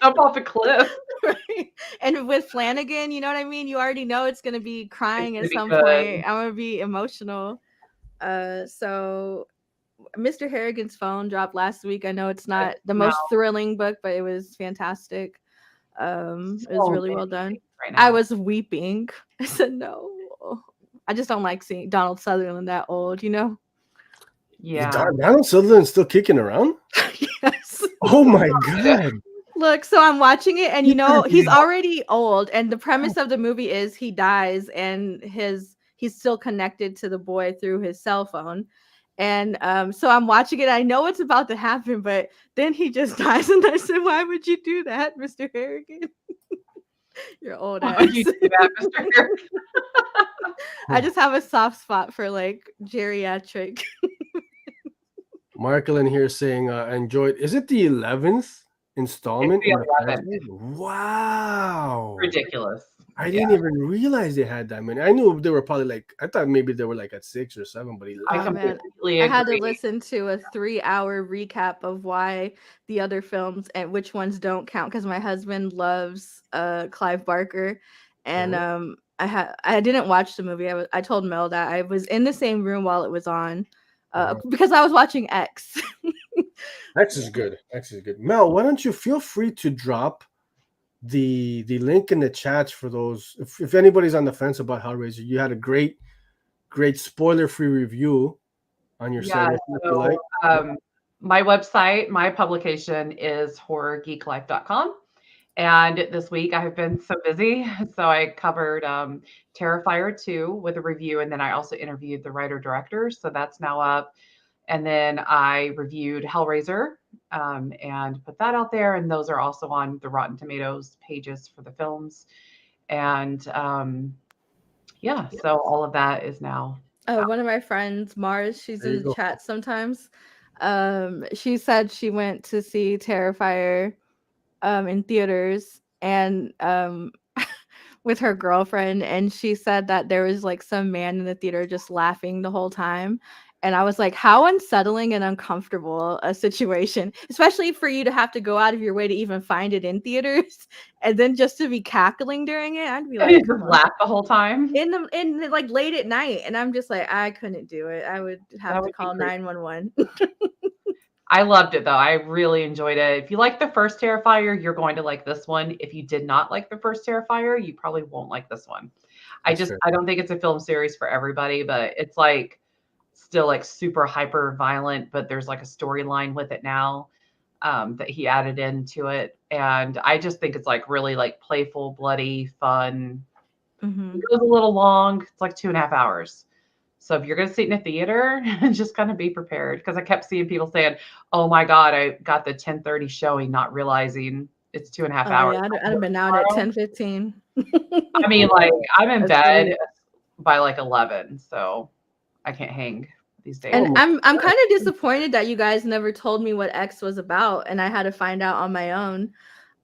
Jump off a cliff. Right. And with Flanagan, you know what I mean? You already know it's going to be crying at some point. I'm going to be emotional. So Mr. Harrigan's Phone dropped last week. I know it's not the most thrilling book, but it was fantastic. It was really well done. I was weeping. I said, no. I just don't like seeing Donald Sutherland that old, you know? Yeah. Donald Sutherland's still kicking around? Yes. Oh my God. Look, so I'm watching it, and you know, he's already old, and the premise of the movie is he dies, and he's still connected to the boy through his cell phone. And so I'm watching it. I know what's about to happen, but then he just dies, and I said, "Why would you do that, Mr. Harrigan? You're old ass." Why would you do that, Mr. Harrigan? I just have a soft spot for like geriatric. Marklin here saying, "Enjoyed." Is it the 11th installment? Wow, ridiculous. I didn't even realize they had that many. I knew they were probably like, I thought maybe they were like at 6 or 7, but 11. I completely agree. I had to listen to a 3-hour recap of why the other films and which ones don't count, because my husband loves Clive Barker, and I didn't watch the movie. I told Mel that I was in the same room while it was on, because I was watching X. X is good. X is good. Mel, why don't you feel free to drop the link in the chats for those, if anybody's on the fence about Hellraiser. You had a great spoiler-free review on your site. So, my website, my publication is horrorgeeklife.com. And this week I have been so busy. So I covered Terrifier 2 with a review. And then I also interviewed the writer-director. So that's now up. And then I reviewed Hellraiser and put that out there. And those are also on the Rotten Tomatoes pages for the films. And so all of that is now. One of my friends, Mars, she's in the chat sometimes. She said she went to see Terrifier in theaters and with her girlfriend, and she said that there was like some man in the theater just laughing the whole time. And I was like, how unsettling and uncomfortable a situation, especially for you to have to go out of your way to even find it in theaters, and then just to be cackling during it. I'd be like, laugh the whole time in like late at night, and I'm just like, I couldn't do it. I would have to call 911. I loved it though. I really enjoyed it. If you like the first Terrifier, you're going to like this one. If you did not like the first Terrifier, you probably won't like this one. I don't think it's a film series for everybody, but it's like still like super hyper violent, but there's like a storyline with it now that he added into it. And I just think it's like really like playful, bloody, fun. It goes a little long. It's like 2.5 hours. So if you're going to sit in a theater, just kind of be prepared. Because I kept seeing people saying, oh my God, I got the 10:30 showing, not realizing it's 2.5 hours. Yeah, I'd have been out at 10:15. I mean, like I'm in bed by like 11. So I can't hang these days. And I'm kind of disappointed that you guys never told me what X was about. And I had to find out on my own.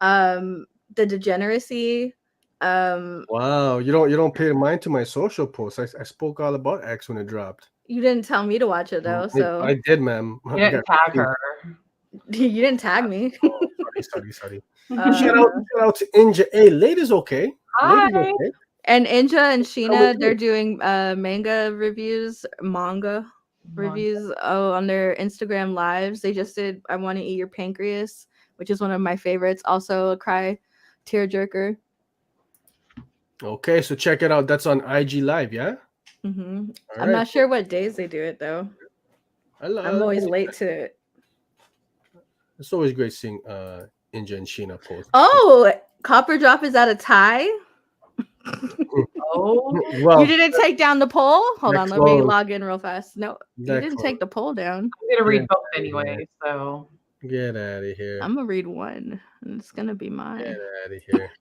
The degeneracy. Wow, you don't pay mind to my social posts. I spoke all about X when it dropped. You didn't tell me to watch it though, so I did, ma'am. You didn't tag her. You didn't tag me. Sorry. Shout out to Inja. Hey, ladies, okay. Hi. Ladies, okay. And Inja and Sheena, they're doing manga reviews on their Instagram lives. They just did I Want to Eat Your Pancreas, which is one of my favorites. Also a cry tearjerker. Okay, so check it out. That's on IG Live, yeah? I'm not sure what days they do it, though. I'm always late to it. It's always great seeing Inja and Sheena post. Oh, Copper Drop is at a tie? Well, you didn't take down the poll? Hold on, let me log in real fast. No, you didn't take the poll down. I'm going to read both anyway, so. Get out of here. I'm going to read one, and it's going to be mine. Get out of here.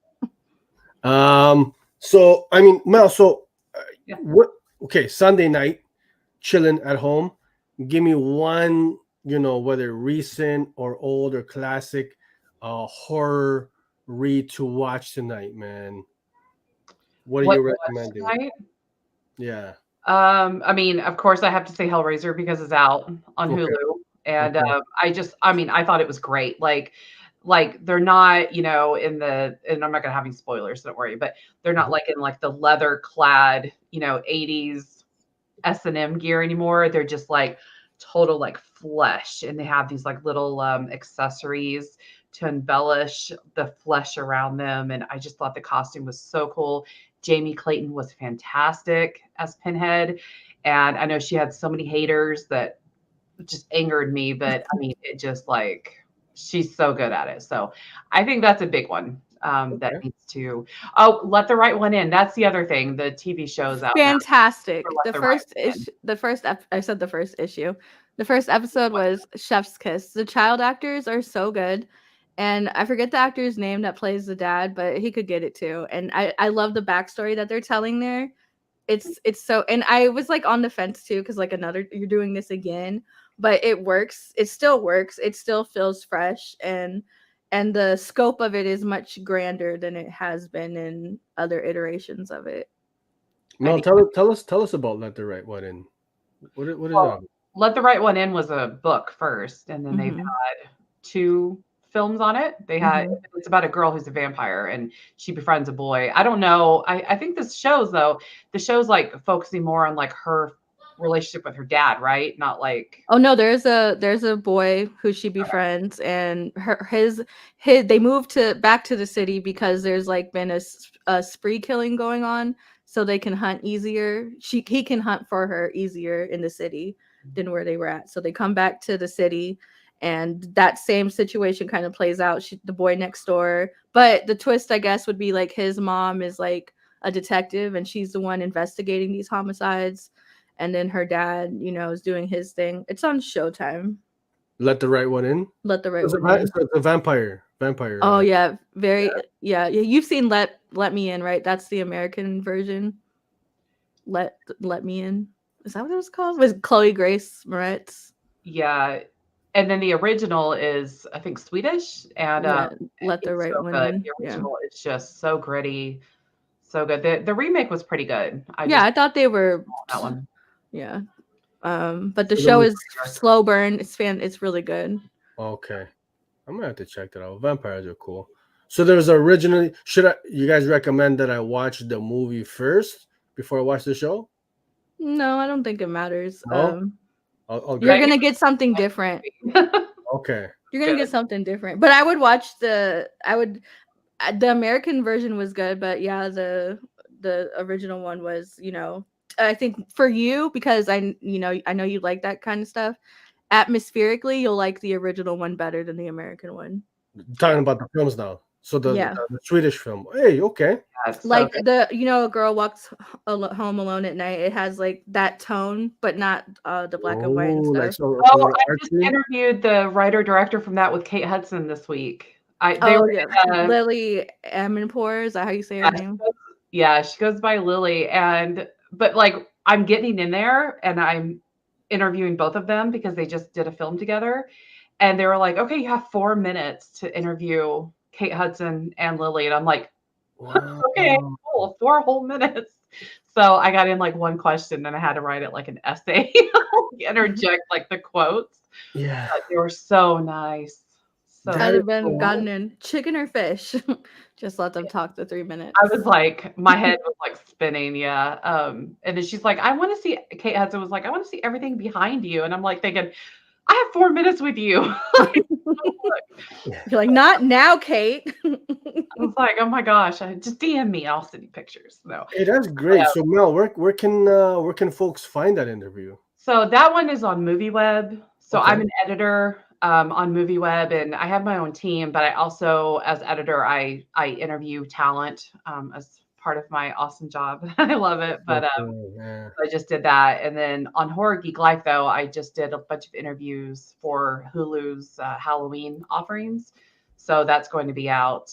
So, I mean, Mel, what? Okay, Sunday night, chilling at home. Give me one, whether recent or old or classic horror read to watch tonight, man. What are you recommending? Yeah. I mean, of course, I have to say Hellraiser because it's out on Hulu. And I thought it was great. Like they're not, and I'm not gonna have any spoilers, so don't worry, but they're not like in like the leather clad, 80s S&M gear anymore. They're just like total like flesh, and they have these like little accessories to embellish the flesh around them. And I just thought the costume was so cool. Jamie Clayton was fantastic as Pinhead. And I know she had so many haters that just angered me, but I mean, it just like, she's so good at it. So I think that's a big one that needs to. Oh, Let the Right One In. That's the other thing. The TV show's out. Fantastic. The first episode was Chef's Kiss. The child actors are so good. And I forget the actor's name that plays the dad, but he could get it too. And I love the backstory that they're telling there. It's so, and I was like on the fence too, because like you're doing this again. But it works. It still works. It still feels fresh, and the scope of it is much grander than it has been in other iterations of it. No, tell us about Let the Right One In. What is that? Let the Right One In was a book first, and then they've had 2 films on it. They had it's about a girl who's a vampire and she befriends a boy. I don't know. I think the show's like focusing more on like her relationship with her dad, right? Not like oh no, there's a boy who she befriends, and his they moved back to the city because there's like been a spree killing going on, so they can hunt easier. He can hunt for her easier in the city than where they were at. So they come back to the city, and that same situation kind of plays out. The boy next door, but the twist, I guess, would be like his mom is like a detective, and she's the one investigating these homicides, and then her dad, is doing his thing. It's on Showtime. Let the Right One In. Let the Right One In. It's a vampire. Oh yeah, yeah. You've seen Let Me In, right? That's the American version. Let Me In. Is that what it was called? Was Chloe Grace Moretz? Yeah, and then the original is I think Swedish, and Let the Right One In. The original is just so gritty, so good. The remake was pretty good. I thought they were that one. Yeah, but the show is slow burn. It's really good. Okay, I'm gonna have to check that out. Vampires are cool. So there's originally. You guys recommend that I watch the movie first before I watch the show? No, I don't think it matters. No? You're gonna get something different. Okay. You're gonna get something different. But I would watch the American version was good, but yeah, the original one was, I think for you, because I know you like that kind of stuff. Atmospherically, you'll like the original one better than the American one. Talking about the films now. So the Swedish film. Hey, okay. Like a girl walks home alone at night. It has like that tone, but not the black and white and stuff. I just interviewed the writer-director from that with Kate Hudson this week. Lily Amanpour, is that how you say her name? Yeah, she goes by Lily, but like I'm getting in there and I'm interviewing both of them because they just did a film together, and they were like, "Okay, you have 4 minutes to interview Kate Hudson and Lily," and I'm like, wow. Okay, cool, 4 whole minutes. So I got in like one question, and I had to write it like an essay, interject like the quotes. Yeah, but they were so nice. So I'd have been gotten in chicken or fish. Just let them talk the 3 minutes. I was like, my head was like spinning, yeah. And then she's like, I want to see. Kate Hudson was like, I want to see everything behind you, and I'm like thinking, I have 4 minutes with you. You're like, not now, Kate. I was like, oh my gosh, just DM me. I'll send you pictures. No. Hey, that's great. So Mel, where can folks find that interview? So that one is on MovieWeb. So I'm an editor on MovieWeb, and I have my own team, but I also, as editor, I interview talent as part of my awesome job. I love it. But I just did that. And then on Horror Geek Life, though, I just did a bunch of interviews for Hulu's Halloween offerings. So that's going to be out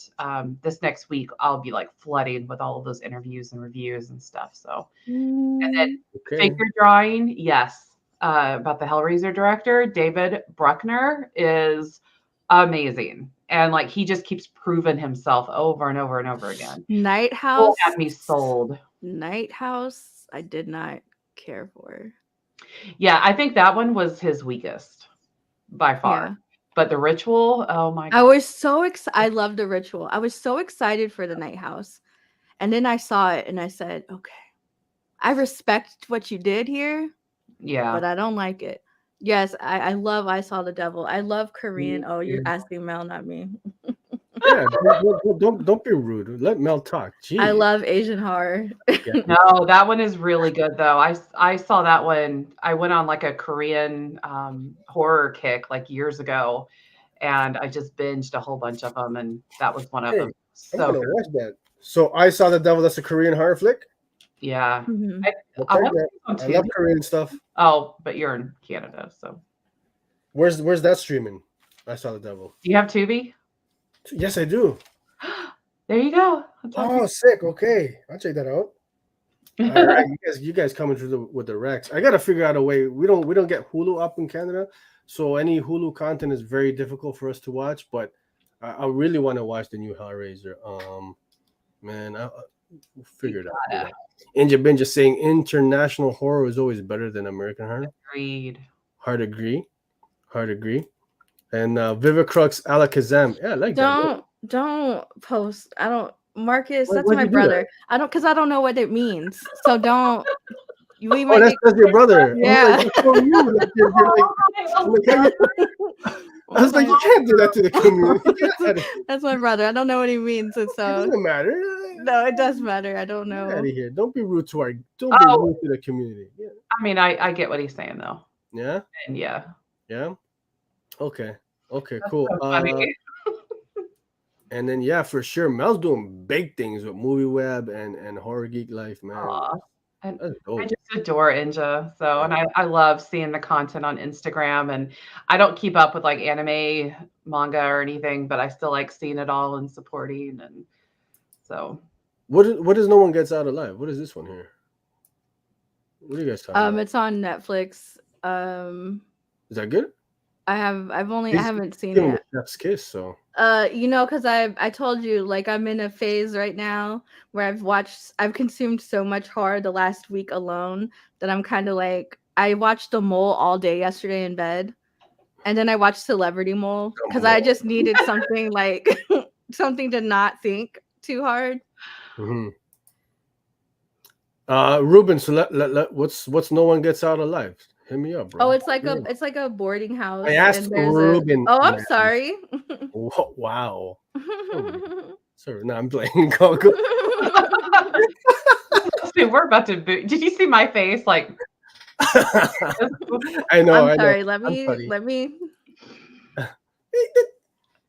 this next week. I'll be like flooding with all of those interviews and reviews and stuff. So, and then figure drawing, yes. About the Hellraiser director, David Bruckner, is amazing. And like he just keeps proving himself over and over and over again. Night House had me sold. Night House, I did not care for. Yeah, I think that one was his weakest by far. Yeah. But The Ritual, oh my God. I was so excited. I love The Ritual. I was so excited for the Night House. And then I saw it and I said, okay, I respect what you did here. Yeah. But I don't like it. Yes, I love I Saw the Devil. I love Korean. Oh, you're asking Mel, not me. Yeah, don't be rude. Let Mel talk. Jeez. I love Asian horror. No, that one is really good though. I saw that one. I went on like a Korean horror kick like years ago, and I just binged a whole bunch of them, and that was one of them. So I'm gonna watch that. So I Saw the Devil. That's a Korean horror flick. Yeah, mm-hmm. I love Korean stuff. Oh, but you're in Canada, so where's that streaming? I Saw the Devil. Do you have Tubi? Yes, I do. There you go. Oh, sick. Okay, I'll check that out. All right, you guys coming through with the Rex. I gotta figure out a way. We don't get Hulu up in Canada, so any Hulu content is very difficult for us to watch. But I really want to watch the new Hellraiser. Man, I'll figure it out. Inja Bin just saying international horror is always better than American horror. Agreed. Hard agree. And Vivacrux Alakazam. Yeah, I like that. Don't post. I don't. Marcus, Why- that's why'd my you do brother. that? I don't, because I don't know what it means. So don't. We Oh, might that's your brother. Yeah. I was like, what's wrong with you? Like, you're like, I'm like, how you- I was like, you can't do that to the community. Get out of here. That's my brother. I don't know what he means. And It so doesn't matter. no, it does matter. I don't Get out know. of here. Don't be rude to don't be rude to the community. Yeah. I mean, I get what he's saying though. Yeah. And yeah. Yeah. Okay. Okay. That's Cool. so funny. And then yeah, for sure, Mel's doing big things with Movie Web and Horror Geek Life, man. Aw. And That's dope. I just adore 𝐬𝐿. So, and I love seeing the content on Instagram, and I don't keep up with like anime, manga or anything, but I still like seeing it all and supporting. And so, What is No One Gets Out Alive? What is this one here? What are you guys talking about? It's on Netflix. Is that good? I haven't seen Give him it. a chef's kiss, so Because I told you, like, I'm in a phase right now where I've consumed so much horror the last week alone that I'm kind of like, I watched The Mole all day yesterday in bed, and then I watched Celebrity Mole because I just needed something like something to not think too hard. Mm-hmm. Ruben, so what's No One Gets Out Alive? Hit me up, bro. Oh, it's like a boarding house. I asked Ruben. I'm sorry. Wow. Sorry, no, I'm playing. Go. See, we're about to boot. Did you see my face? Like, I know. I'm sorry. Let me.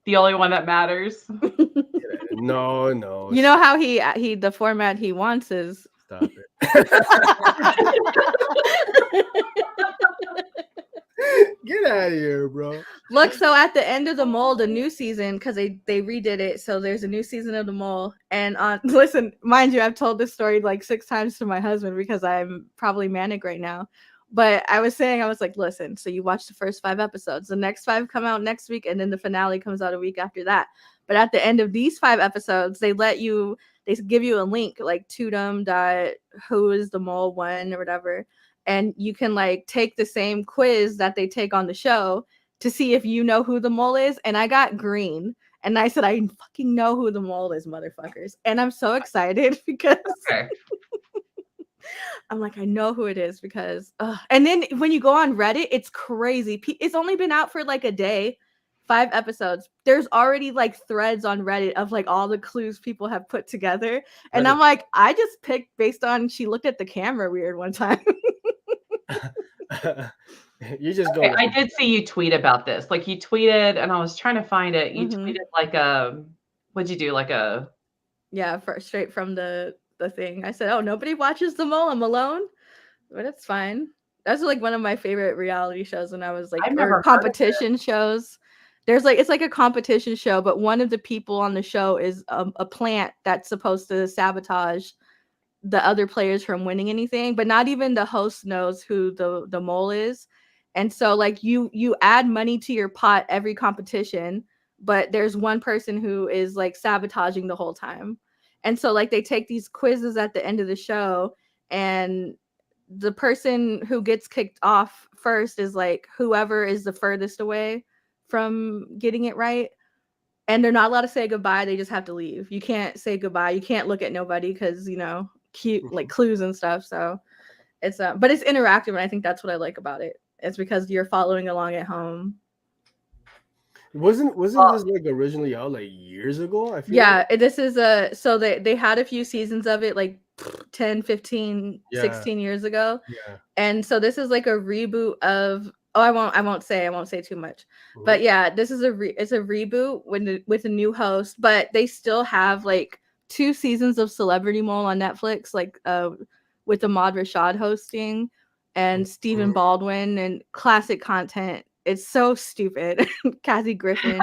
the only one that matters. No. You know how he the format he wants is. Stop it. Get out of here, bro. Look, so at the end of The Mole, the new season, because they redid it, so there's a new season of The Mole. And listen, mind you, I've told this story like 6 times to my husband because I'm probably manic right now. But I was like, listen, so you watch the first 5 episodes. The next 5 come out next week, and then the finale comes out a week after that. But at the end of these 5 episodes, they give you a link, like tudum.whoisthemole1 or whatever. And you can like take the same quiz that they take on the show to see if you know who the mole is. And I got green. And I said, I fucking know who the mole is, motherfuckers. And I'm so excited because I'm like, I know who it is because, and then when you go on Reddit, it's crazy. It's only been out for like a day, 5 episodes. There's already like threads on Reddit of like all the clues people have put together. And I'm like, I just picked based on she looked at the camera weird one time. You just go. I did see you tweet about this. Like you tweeted, and I was trying to find it. You tweeted like what'd you do? Like straight from the thing. I said, oh, nobody watches The Mole. I'm alone, but it's fine. That's like one of my favorite reality shows when I was like, or competition shows. It's like a competition show, but one of the people on the show is a plant that's supposed to sabotage the other players from winning anything, but not even the host knows who the mole is. And so like you add money to your pot every competition, but there's one person who is like sabotaging the whole time. And so like they take these quizzes at the end of the show, and the person who gets kicked off first is like whoever is the furthest away from getting it right. And they're not allowed to say goodbye. They just have to leave. You can't say goodbye. You can't look at nobody because, cute like clues and stuff. So it's but it's interactive, and I think that's what I like about it. It's because you're following along at home. Wasn't this like originally out like years ago? I feel this is so they had a few seasons of it like 10, 15, 16 years ago. Yeah. And so this is like a reboot of I won't say too much. Mm-hmm. But yeah, this is it's a reboot with a new host, but they still have like 2 seasons of Celebrity Mole on Netflix, like with Ahmad Rashad hosting and Stephen Baldwin, and classic content. It's so stupid. Kathy Griffin.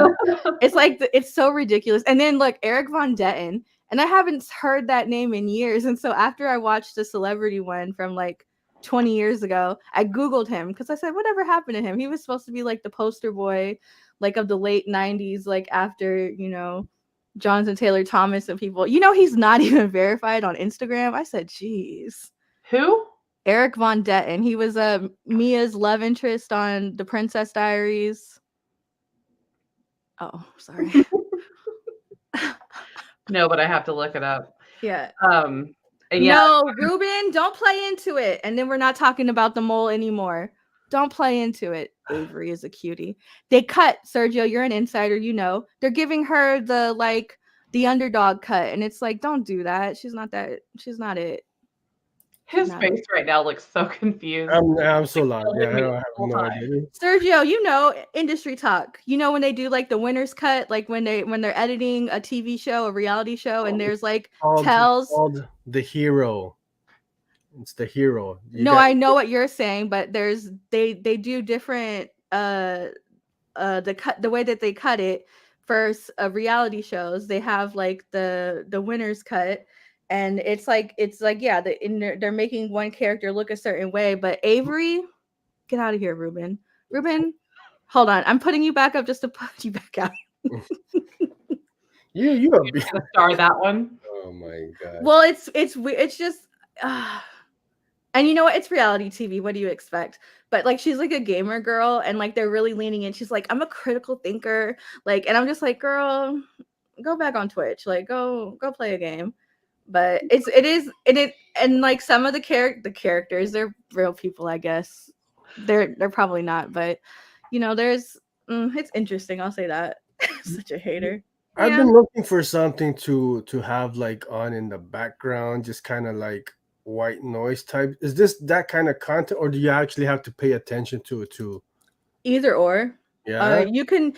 It's like it's so ridiculous. And then like Eric Von Detten, and I haven't heard that name in years. And so after I watched the Celebrity one from like 20 years ago, I Googled him because I said, whatever happened to him? He was supposed to be like the poster boy, like of the late 90s, like after, Jonathan Taylor Thomas and people. He's not even verified on Instagram. I said, geez. Who? Eric Von Detten. He was Mia's love interest on The Princess Diaries. Oh, sorry. No, but I have to look it up. Yeah. And no, Ruben, don't play into it. And then we're not talking about the mole anymore. Don't play into it. Avery is a cutie. They cut Sergio. You're an insider. You know they're giving her the underdog cut, and it's like, don't do that. She's not that. She's not it. His face right now looks so confused. I'm so lost. Yeah, I have no idea. Sergio, you know industry talk. You know when they do like the winner's cut, like when they're editing a TV show, a reality show, and there's like tells called The Hero. It's The Hero. I know what you're saying, but there's they do different the way that they cut it for reality shows. They have like the winner's cut. And it's like yeah, they're making one character look a certain way, but Avery, get out of here, Ruben. Ruben, hold on, I'm putting you back up just to put you back out. you are gonna star that one. Oh my god. Well, it's just, and you know what? It's reality TV. What do you expect? But like she's like a gamer girl, and like they're really leaning in. She's like, I'm a critical thinker, like, and I'm just like, girl, go back on Twitch, like go play a game. But it is and like some of the characters, they're real people, I guess. They're probably not, but you know, there's it's interesting. I'll say that. Such a hater. I've been looking for something to have like on in the background, just kind of like white noise type. Is this that kind of content, or do you actually have to pay attention to it too? Either or. Yeah. You can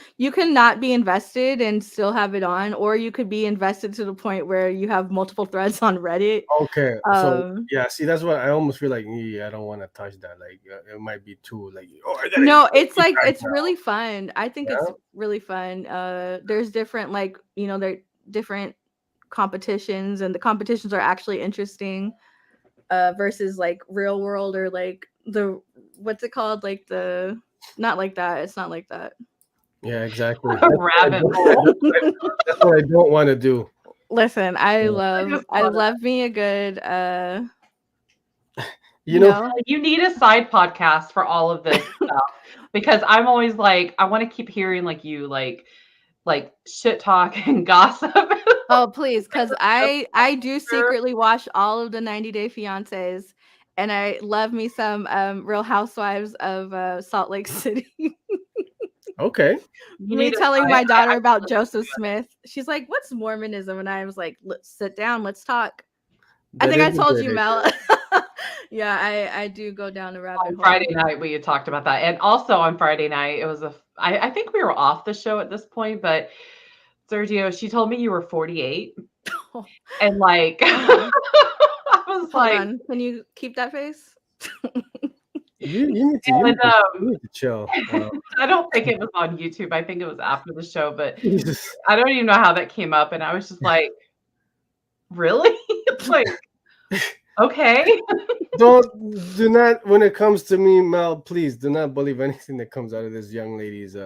not be invested and still have it on, or you could be invested to the point where you have multiple threads on Reddit. Okay. So yeah, see, that's what I almost feel like. I don't want to touch that. Like it might be too like. No, it's like it's really fun. I think it's really fun. There's different like there different competitions, and the competitions are actually interesting. Versus like real world or like the what's it called, like the. Not like that. It's not like that. Yeah, exactly. Rabbit hole. That's what I don't want to do. Listen, I love me a good you know, you need a side podcast for all of this stuff, because I'm always like, I want to keep hearing like you like shit talk and gossip. Oh, please, because I do secretly watch all of the 90 Day Fiancés. And I love me some Real Housewives of Salt Lake City. Okay. Me telling my daughter about Joseph Smith. She's like, what's Mormonism? And I was like, let's sit down. Let's talk. I think I told you, Mel. Yeah, I do go down the rabbit hole. Friday night, we had talked about that. And also on Friday night, it was I think we were off the show at this point, but Sergio, she told me you were 48. And like... Hold on. Can you keep that face? you need to chill. I don't think it was on YouTube. I think it was after the show, but I don't even know how that came up. And I was just like, really? Like, okay. Do not, when it comes to me, Mel, please do not believe anything that comes out of this young lady's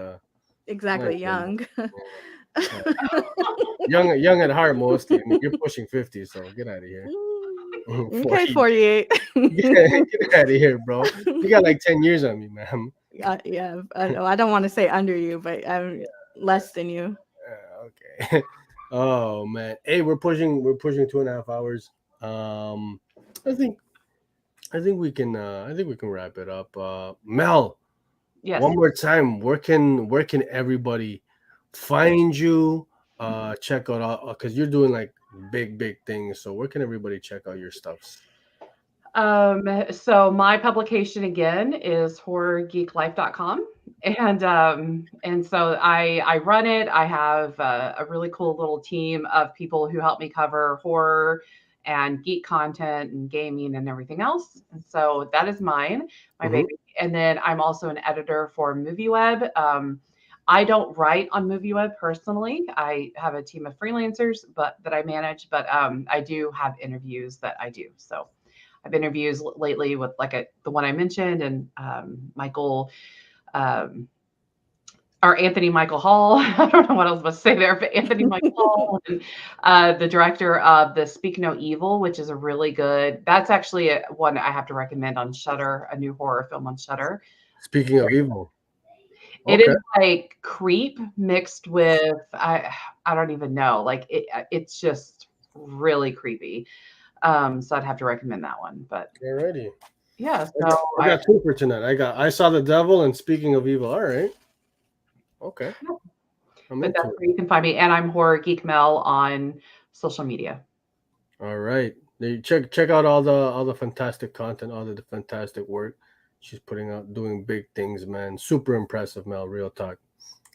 exactly, young. young at heart mostly. I mean, you're pushing 50, so get out of here. Okay, 48. Get out of here, bro. You got like 10 years on me, ma'am. Yeah, I know. I don't want to say under you, but I'm less than you. Okay. Oh man. Hey, we're pushing 2.5 hours. I think we can wrap it up. Mel. Yes. One more time, where can everybody find you? Check out all, because you're doing like big things. So where can everybody check out your stuff? So my publication again is horrorgeeklife.com. And so I run it. I have a really cool little team of people who help me cover horror and geek content and gaming and everything else. And so that is mine, my baby. And then I'm also an editor for MovieWeb. I don't write on MovieWeb personally. I have a team of freelancers that I manage, but I do have interviews that I do. So I've interviews lately with the one I mentioned, and Michael, or Anthony Michael Hall. I don't know what I was supposed to say there, but Anthony Michael Hall, and the director of the Speak No Evil, which is a really good, that's actually one I have to recommend on Shudder, a new horror film on Shudder. Speaking of evil. It is like creep mixed with I don't even know. Like it's just really creepy. So I'd have to recommend that one. But alrighty. Yeah, so I got two for tonight. I Saw the Devil and Speaking of Evil. All right. Okay. But that's where you can find me. And I'm Horror Geek Mel on social media. All right. Check out all the fantastic content, all the fantastic work she's putting out, doing big things, man. Super impressive, Mel. Real talk.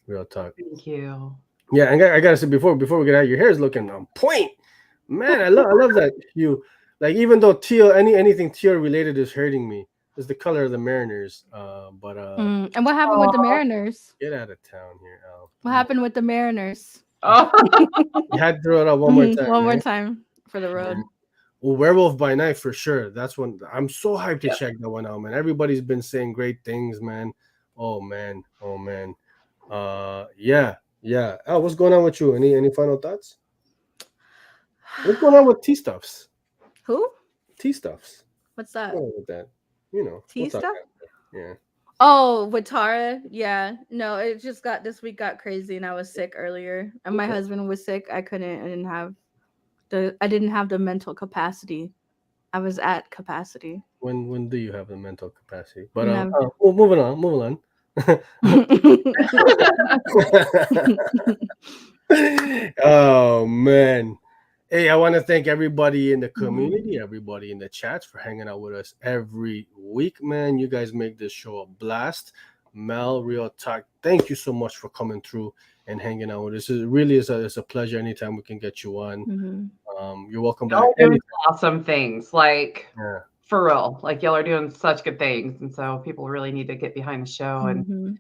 Thank you. Yeah, I gotta say before we get out, your hair is looking on point, man. I love that you like, even though teal anything teal related is hurting me. It's the color of the Mariners. And what happened with the Mariners? Get out of town here, Elle. What happened with the Mariners? Oh. You had to throw it out one more time. One more time for the road. Well, Werewolf by Night for sure. That's one I'm so hyped to check that one out, man. Everybody's been saying great things, man. Oh man. Yeah. Oh, what's going on with you? Any final thoughts? What's going on with T Stuffs? Who? T Stuffs. What's that? What's with that? You know. T Stuff? Yeah. Oh, with Tara? Yeah. No, it just this week got crazy and I was sick earlier. And my husband was sick. I didn't have the mental capacity. I was at capacity. When do you have the mental capacity? But well, moving on. Oh man. Hey, I want to thank everybody in the community, everybody in the chats for hanging out with us every week, man. You guys make this show a blast. Mel, Real Talk, thank you so much for coming through and hanging out with us. It really is a pleasure anytime we can get you on. You're welcome back. Y'all doing awesome things, like for real. Like y'all are doing such good things, and so people really need to get behind the show and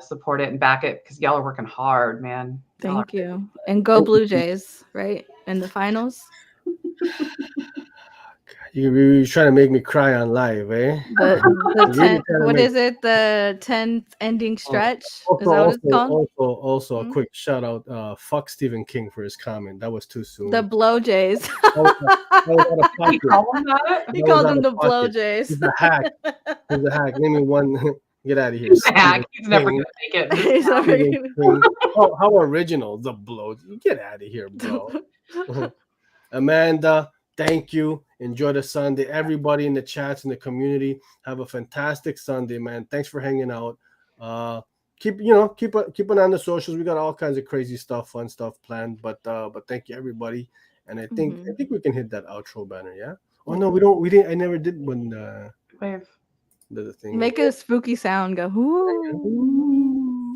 support it and back it because y'all are working hard, man. Thank you. And go Blue Jays, right? In the finals. You're trying to make me cry on live, eh? What is it? The 10th ending stretch? Is that what it's called? Also, a quick shout out. Fuck Stephen King for his comment. That was too soon. The Blow Jays. He called them that? He called them the Blow Jays. He's a hack. Name me one. Get out of here. He's a hack. He's never going to make it. How original. The Blow. Get out of here, bro. Amanda, thank you. Enjoy the Sunday. Everybody in the chats in the community, have a fantastic Sunday, man. Thanks for hanging out. Keep an eye on the socials. We got all kinds of crazy stuff, fun stuff planned. But thank you, everybody. And I think we can hit that outro banner. Yeah. Oh no, we don't. We didn't. I never did when the thing. Make a spooky sound. Go. Ooh.